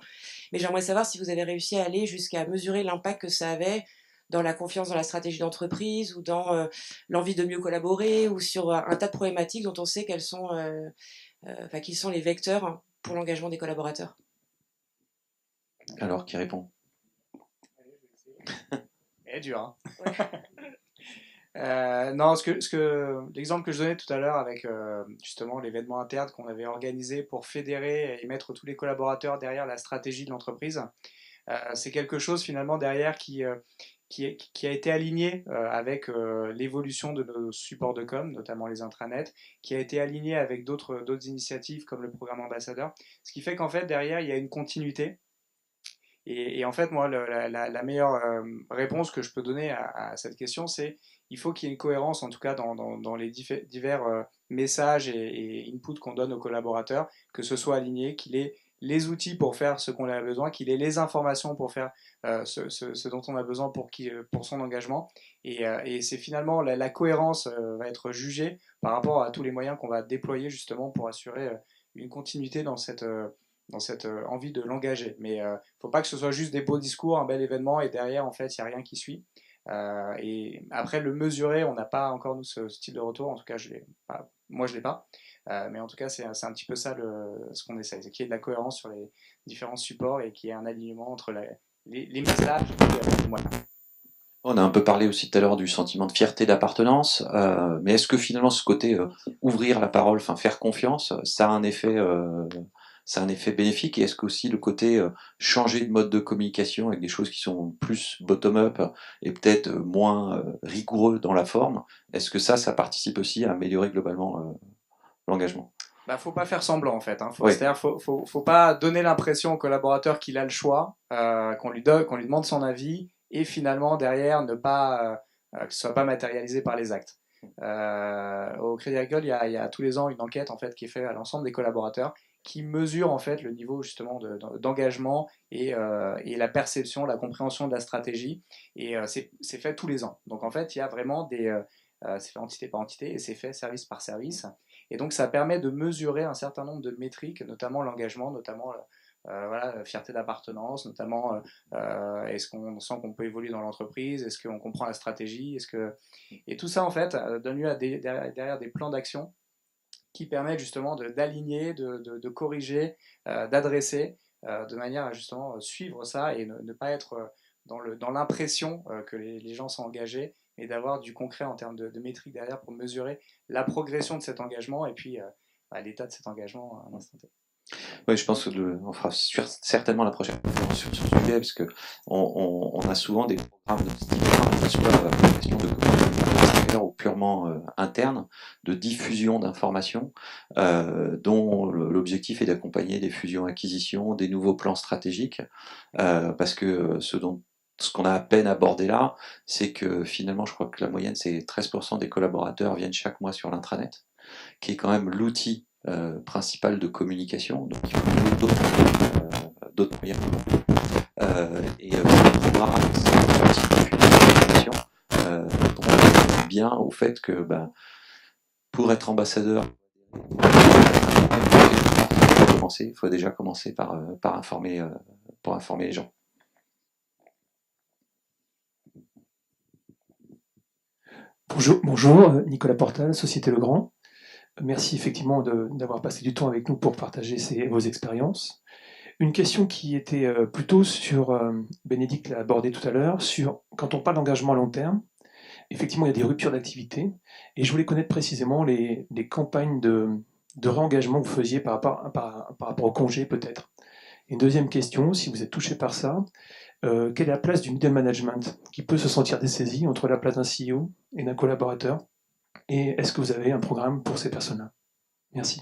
Mais j'aimerais savoir si vous avez réussi à aller jusqu'à mesurer l'impact que ça avait dans la confiance dans la stratégie d'entreprise ou dans l'envie de mieux collaborer ou sur un tas de problématiques dont on sait quels sont les vecteurs pour l'engagement des collaborateurs. Alors, qui répond? C'est dur, hein. Ouais. Non, l'exemple que je donnais tout à l'heure avec justement l'événement interne qu'on avait organisé pour fédérer et mettre tous les collaborateurs derrière la stratégie de l'entreprise, c'est quelque chose finalement derrière qui a été aligné avec l'évolution de nos supports de com, notamment les intranets, qui a été aligné avec d'autres initiatives comme le programme ambassadeur, ce qui fait qu'en fait derrière il y a une continuité. Et en fait, moi, la meilleure réponse que je peux donner à cette question, c'est il faut qu'il y ait une cohérence, en tout cas, dans les divers messages et inputs qu'on donne aux collaborateurs, que ce soit aligné, qu'il ait les outils pour faire ce qu'on a besoin, qu'il ait les informations pour faire ce dont on a besoin pour son engagement. Et c'est finalement la cohérence va être jugée par rapport à tous les moyens qu'on va déployer justement pour assurer une continuité dans cette envie de l'engager. Mais faut pas que ce soit juste des beaux discours, un bel événement, et derrière, en fait, il n'y a rien qui suit. Et après, le mesurer, on n'a pas encore, nous, ce type de retour. En tout cas, moi, je l'ai pas. Mais en tout cas, c'est un petit peu ça ce qu'on essaie. C'est qu'il y ait de la cohérence sur les différents supports et qu'il y ait un alignement entre les messages et les moyens. On a un peu parlé aussi tout à l'heure du sentiment de fierté d'appartenance, mais est-ce que finalement ce côté ouvrir la parole, enfin faire confiance, ça a un effet bénéfique, et est-ce qu'aussi le côté changer de mode de communication avec des choses qui sont plus bottom-up et peut-être moins rigoureux dans la forme, est-ce que ça participe aussi à améliorer globalement l'engagement? Faut pas faire semblant en fait. Hein. Oui. C'est-à-dire, faut pas donner l'impression au collaborateur qu'il a le choix, qu'on lui demande son avis, et finalement derrière ne pas que ce soit pas matérialisé par les actes. Au Crédit Agricole, il y a tous les ans une enquête en fait qui est faite à l'ensemble des collaborateurs qui mesure en fait le niveau justement d'engagement et la perception, la compréhension de la stratégie. Et c'est fait tous les ans. Donc en fait, il y a vraiment c'est fait entité par entité et c'est fait service par service. Et donc ça permet de mesurer un certain nombre de métriques, notamment l'engagement, notamment la fierté d'appartenance, notamment est-ce qu'on sent qu'on peut évoluer dans l'entreprise, est-ce qu'on comprend la stratégie, et tout ça en fait donne lieu à derrière des plans d'action qui permettent justement d'aligner, de corriger, d'adresser, de manière à justement suivre ça et ne pas être dans l'impression que les gens sont engagés, mais d'avoir du concret en termes de métriques derrière pour mesurer la progression de cet engagement et puis l'état de cet engagement à un instant T. Oui, je pense que on fera certainement la prochaine sur ce sujet, parce que on a souvent des programmes de ce type-là, que ce soit la question de communication ou purement interne, de diffusion d'informations, dont l'objectif est d'accompagner des fusions-acquisitions, des nouveaux plans stratégiques, parce que ce qu'on a à peine abordé là, c'est que finalement, je crois que la moyenne, c'est 13% des collaborateurs viennent chaque mois sur l'intranet, qui est quand même l'outil principal de communication, donc il faut d'autres moyens. et ce programme, c'est répond bien au fait que pour être ambassadeur, il faut déjà commencer par informer les gens. Bonjour, Nicolas Portal, Société Legrand. Merci effectivement d'avoir passé du temps avec nous pour partager vos expériences. Une question qui était plutôt sur, Bénédicte l'a abordé tout à l'heure, sur quand on parle d'engagement à long terme, effectivement il y a des ruptures d'activité, et je voulais connaître précisément les campagnes de réengagement que vous faisiez par rapport au congé peut-être. Une deuxième question, si vous êtes touché par ça, quelle est la place du middle management qui peut se sentir dessaisi entre la place d'un CEO et d'un collaborateur? Et est-ce que vous avez un programme pour ces personnes-là? Merci.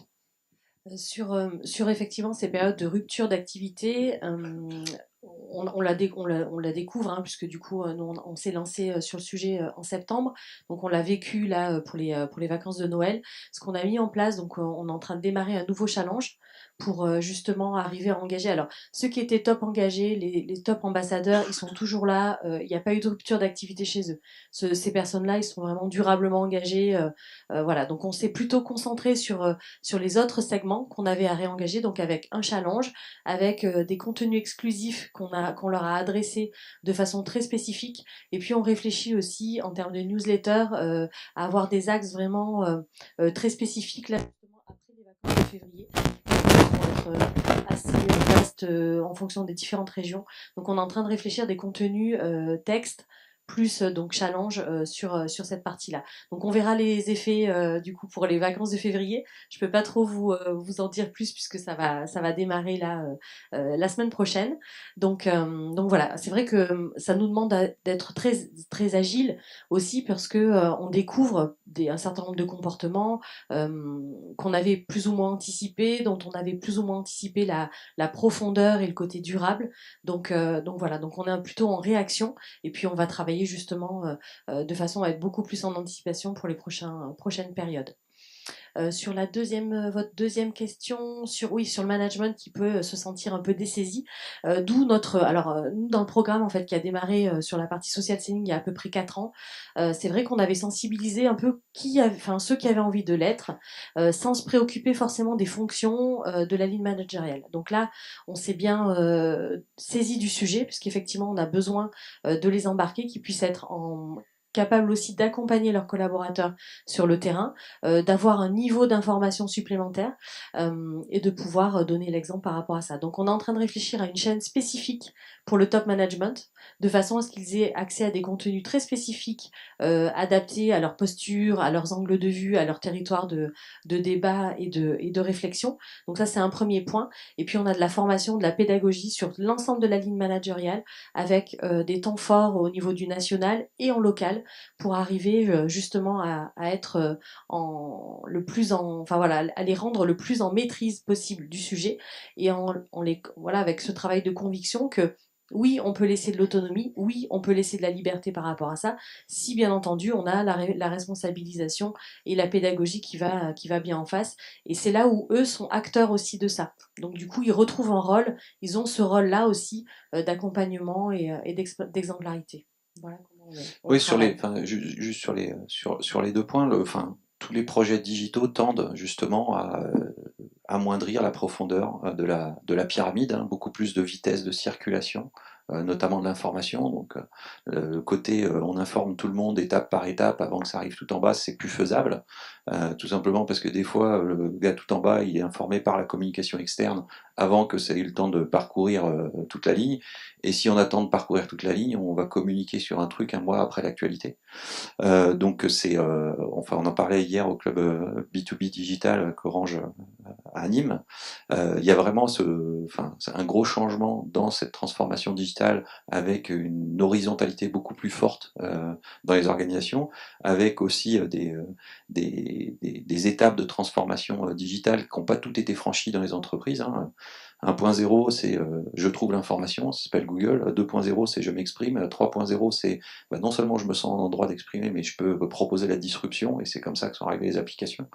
Sur effectivement ces périodes de rupture d'activité, on la découvre, hein, puisque du coup nous on s'est lancé sur le sujet en septembre, donc on l'a vécu là pour les vacances de Noël. Ce qu'on a mis en place, donc on est en train de démarrer un nouveau challenge pour justement arriver à engager. Alors ceux qui étaient top engagés, les top ambassadeurs, ils sont toujours là. Il n'y a pas eu de rupture d'activité chez eux. Ces personnes-là, ils sont vraiment durablement engagés. Voilà, donc on s'est plutôt concentré sur les autres segments qu'on avait à réengager, donc avec un challenge, avec des contenus exclusifs qu'on leur a adressés de façon très spécifique. Et puis on réfléchit aussi en termes de newsletter à avoir des axes vraiment très spécifiques là justement après les vacances de février. Vont être assez vastes en fonction des différentes régions. Donc on est en train de réfléchir des contenus textes plus donc challenge sur cette partie-là. Donc on verra les effets du coup pour les vacances de février. Je peux pas trop vous en dire plus puisque ça va démarrer là la semaine prochaine. Donc voilà, c'est vrai que ça nous demande d'être très très agile aussi parce que on découvre un certain nombre de comportements qu'on avait plus ou moins anticipés, dont on avait plus ou moins anticipé la profondeur et le côté durable. Donc voilà, donc on est plutôt en réaction et puis on va travailler justement de façon à être beaucoup plus en anticipation pour les prochaines périodes. Sur votre deuxième question, sur le management qui peut se sentir un peu dessaisi, d'où nous dans le programme en fait qui a démarré sur la partie social selling il y a à peu près 4 ans, c'est vrai qu'on avait sensibilisé un peu ceux qui avaient envie de l'être, sans se préoccuper forcément des fonctions de la ligne managériale. Donc là, on s'est bien saisi du sujet puisqu'effectivement on a besoin de les embarquer, qui puissent être capables aussi d'accompagner leurs collaborateurs sur le terrain, d'avoir un niveau d'information supplémentaire et de pouvoir donner l'exemple par rapport à ça. Donc on est en train de réfléchir à une chaîne spécifique pour le top management, de façon à ce qu'ils aient accès à des contenus très spécifiques, adaptés à leur posture, à leurs angles de vue, à leur territoire de débat et de réflexion. Donc ça c'est un premier point. Et puis on a de la formation, de la pédagogie sur l'ensemble de la ligne managériale, avec des temps forts au niveau du national et en local, pour arriver justement à être à les rendre le plus en maîtrise possible du sujet, et avec ce travail de conviction que oui, on peut laisser de l'autonomie, oui, on peut laisser de la liberté par rapport à ça, si bien entendu on a la responsabilisation et la pédagogie qui va bien en face. Et c'est là où eux sont acteurs aussi de ça. Donc du coup, ils retrouvent un rôle, ils ont ce rôle-là aussi d'accompagnement et d'exemplarité. Voilà. Oui, juste sur les 2 points, tous les projets digitaux tendent justement à amoindrir la profondeur de la pyramide, hein, beaucoup plus de vitesse de circulation, notamment de l'information. Donc le côté on informe tout le monde étape par étape avant que ça arrive tout en bas, c'est plus faisable, tout simplement parce que des fois le gars tout en bas il est informé par la communication externe avant que ça ait eu le temps de parcourir toute la ligne, et si on attend de parcourir toute la ligne, on va communiquer sur un truc un mois après l'actualité. Donc on en parlait hier au club B2B digital qu'Orange anime. Il y a vraiment un gros changement dans cette transformation digitale, avec une horizontalité beaucoup plus forte dans les organisations, avec aussi des étapes de transformation digitale qui n'ont pas toutes été franchies dans les entreprises, hein. 1.0, c'est je trouve l'information, ça s'appelle Google. 2.0, c'est je m'exprime. 3.0, c'est non seulement je me sens en droit d'exprimer, mais je peux proposer la disruption, et c'est comme ça que sont arrivées les applications.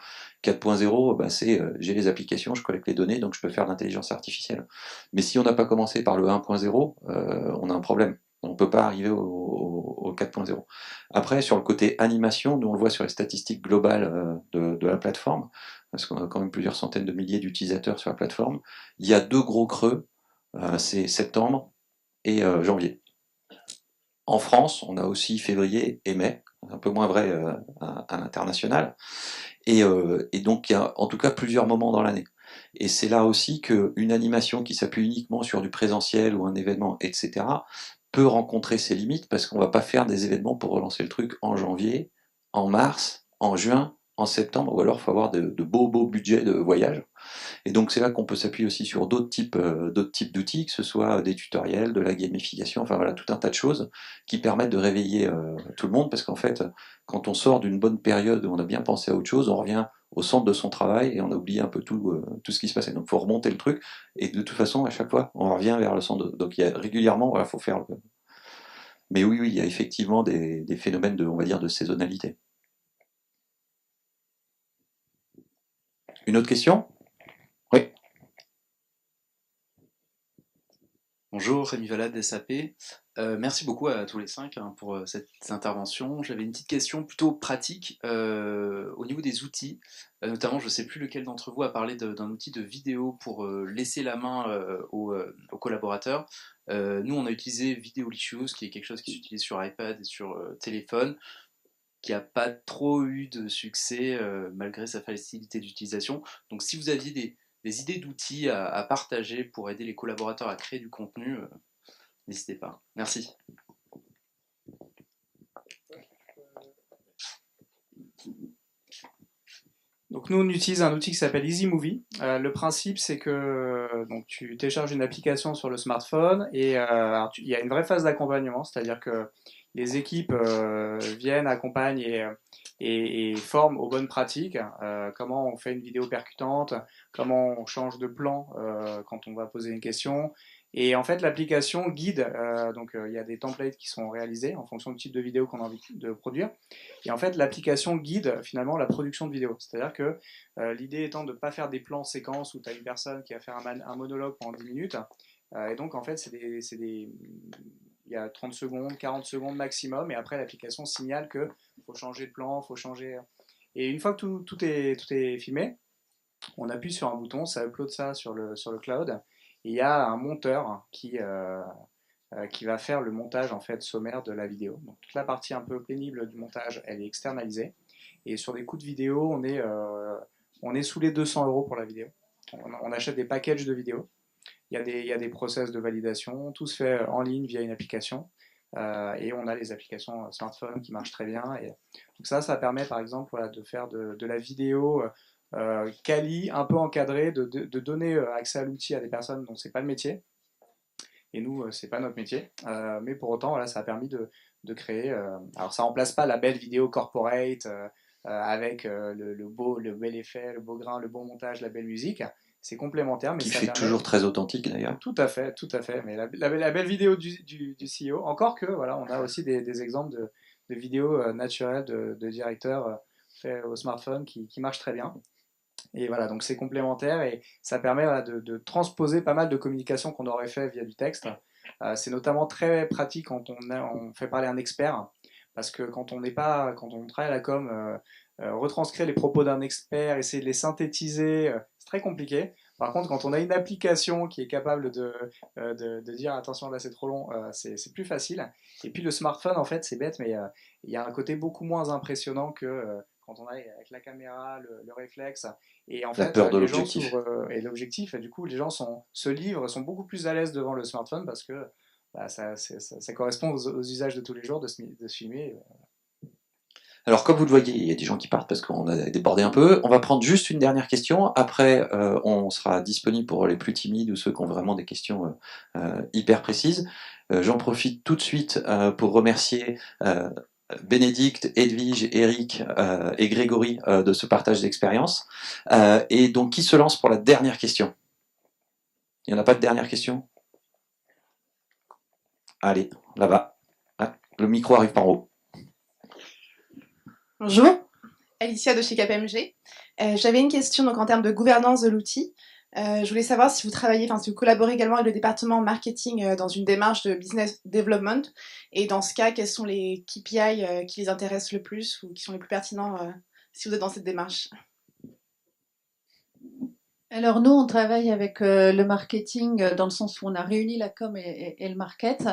4.0, c'est j'ai les applications, je collecte les données, donc je peux faire de l'intelligence artificielle. Mais si on n'a pas commencé par le 1.0, on a un problème. On ne peut pas arriver au 4.0. Après, sur le côté animation, nous on le voit sur les statistiques globales de la plateforme, parce qu'on a quand même plusieurs centaines de milliers d'utilisateurs sur la plateforme. Il y a 2 gros creux, c'est septembre et janvier. En France, on a aussi février et mai, un peu moins vrai à l'international, et donc il y a en tout cas plusieurs moments dans l'année. Et c'est là aussi qu'une animation qui s'appuie uniquement sur du présentiel ou un événement, etc., peut rencontrer ses limites, parce qu'on va pas faire des événements pour relancer le truc en janvier, en mars, en juin, en septembre, ou alors il faut avoir de beaux budgets de voyage. Et donc c'est là qu'on peut s'appuyer aussi sur d'autres types d'outils, que ce soit des tutoriels, de la gamification, enfin voilà, tout un tas de choses qui permettent de réveiller tout le monde, parce qu'en fait, quand on sort d'une bonne période où on a bien pensé à autre chose, on revient au centre de son travail et on a oublié un peu tout ce qui se passait. Donc il faut remonter le truc, et de toute façon, à chaque fois, on revient vers le centre. Donc il y a régulièrement, voilà, faut faire le... Mais oui, il y a effectivement des phénomènes de, on va dire, de saisonnalité. Une autre question ? Oui. Bonjour, Rémi Valade, SAP. Merci beaucoup à tous les 5 pour cette intervention. J'avais une petite question plutôt pratique au niveau des outils. Notamment, je ne sais plus lequel d'entre vous a parlé d'un outil de vidéo pour laisser la main aux collaborateurs. Nous, on a utilisé Videolicious, qui est quelque chose qui s'utilise sur iPad et sur téléphone, qui n'a pas trop eu de succès malgré sa facilité d'utilisation. Donc si vous aviez des idées d'outils à partager pour aider les collaborateurs à créer du contenu, n'hésitez pas. Merci. Donc nous on utilise un outil qui s'appelle EasyMovie. Le principe c'est que donc tu télécharges une application sur le smartphone et il y a une vraie phase d'accompagnement, c'est-à-dire que les équipes viennent, accompagnent et forment aux bonnes pratiques. Comment on fait une vidéo percutante, comment on change de plan quand on va poser une question. Et en fait, l'application guide, donc il y a des templates qui sont réalisés en fonction du type de vidéo qu'on a envie de produire. Et en fait, l'application guide finalement la production de vidéo. C'est-à-dire que l'idée étant de ne pas faire des plans séquences où tu as une personne qui va faire un monologue pendant 10 minutes. Et donc, en fait, il y a 30 secondes, 40 secondes maximum. Et après, l'application signale qu'il faut changer de plan, faut changer. Et une fois que tout est filmé, on appuie sur un bouton, ça upload ça sur le cloud. Et il y a un monteur qui va faire le montage en fait sommaire de la vidéo. Donc toute la partie un peu pénible du montage, elle est externalisée. Et sur des coûts de vidéo, on est sous les 200 € pour la vidéo. On achète des packages de vidéos. Il y a des process de validation. Tout se fait en ligne via une application. Et on a les applications smartphone qui marchent très bien. Et donc ça permet par exemple de faire de la vidéo quali, un peu encadré, de donner accès à l'outil à des personnes dont c'est pas le métier. Et nous, c'est pas notre métier. Mais pour autant, voilà, ça a permis de créer. Alors, ça remplace pas la belle vidéo corporate avec le bel effet, le beau grain, le bon montage, la belle musique. C'est complémentaire, mais qui ça fait permet... toujours très authentique d'ailleurs. Tout à fait. Mais la belle vidéo du CEO. Encore que, voilà, on a aussi des exemples de vidéos naturelles de directeurs faits au smartphone qui marchent très bien. Et voilà, donc c'est complémentaire et ça permet de transposer pas mal de communication qu'on aurait fait via du texte. C'est notamment très pratique quand on fait parler un expert, parce que quand on travaille à la com, retranscrire les propos d'un expert, essayer de les synthétiser, c'est très compliqué. Par contre, quand on a une application qui est capable de dire attention là c'est trop long, c'est plus facile. Et puis le smartphone, en fait, c'est bête, mais il y a un côté beaucoup moins impressionnant que quand on a avec la caméra, le réflexe, et en fait, la peur de les gens l'objectif. et l'objectif, et du coup, les gens se livrent, sont beaucoup plus à l'aise devant le smartphone parce que ça correspond aux usages de tous les jours de se filmer. Alors, comme vous le voyez, il y a des gens qui partent parce qu'on a débordé un peu. On va prendre juste une dernière question. Après, on sera disponible pour les plus timides ou ceux qui ont vraiment des questions hyper précises. J'en profite tout de suite pour remercier Bénédicte, Edwige, Eric et Grégory de ce partage d'expérience. Et donc, qui se lance pour la dernière question ? Il n'y en a pas de dernière question? Allez, là-bas. Ah, le micro arrive par en haut. Bonjour, Alicia de chez KPMG. J'avais une question donc en termes de gouvernance de l'outil. Je voulais savoir si vous travaillez, si vous collaborez également avec le département marketing dans une démarche de business development. Et dans ce cas, quels sont les KPI qui les intéressent le plus ou qui sont les plus pertinents si vous êtes dans cette démarche? Alors nous, on travaille avec le marketing dans le sens où on a réuni la com et le market.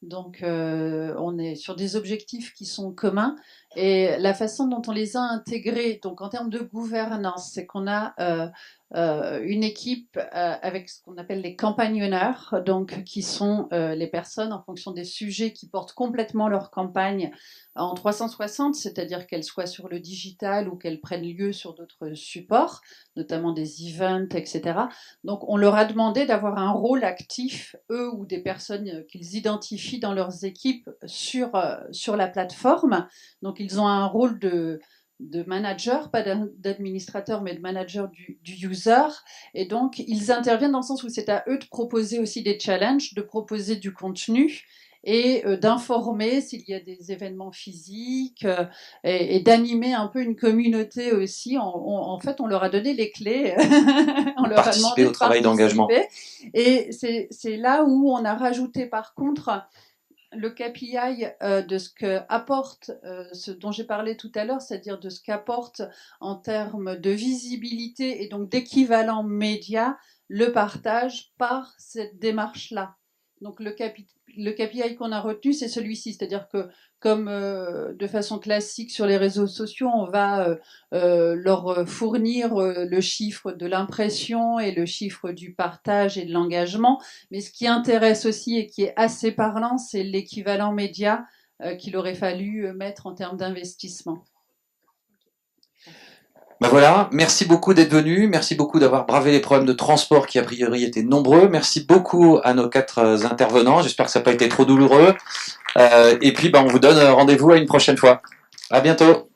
Donc on est sur des objectifs qui sont communs et la façon dont on les a intégrés, donc en termes de gouvernance, c'est qu'on a une équipe avec ce qu'on appelle les campagnonneurs, donc qui sont les personnes en fonction des sujets qui portent complètement leur campagne en 360, c'est-à-dire qu'elles soient sur le digital ou qu'elles prennent lieu sur d'autres supports, notamment des events, etc. Donc on leur a demandé d'avoir un rôle actif, eux ou des personnes qu'ils identifient dans leurs équipes sur la plateforme. Donc ils ont un rôle de manager, pas d'administrateur, mais de manager du user. Et donc, ils interviennent dans le sens où c'est à eux de proposer aussi des challenges, de proposer du contenu et d'informer s'il y a des événements physiques et d'animer un peu une communauté aussi. En fait, on leur a donné les clés. On leur a demandé au travail d'engagement. Et c'est là où on a rajouté par contre le KPI de ce que apporte, ce dont j'ai parlé tout à l'heure, c'est-à-dire de ce qu'apporte en termes de visibilité et donc d'équivalent média, le partage par cette démarche-là. Donc le KPI qu'on a retenu, c'est celui-ci, c'est-à-dire que comme de façon classique sur les réseaux sociaux, on va leur fournir le chiffre de l'impression et le chiffre du partage et de l'engagement. Mais ce qui intéresse aussi et qui est assez parlant, c'est l'équivalent média qu'il aurait fallu mettre en termes d'investissement. Ben voilà, merci beaucoup d'être venus, merci beaucoup d'avoir bravé les problèmes de transport qui a priori étaient nombreux, merci beaucoup à nos 4 intervenants, j'espère que ça n'a pas été trop douloureux, et puis on vous donne rendez-vous à une prochaine fois. À bientôt.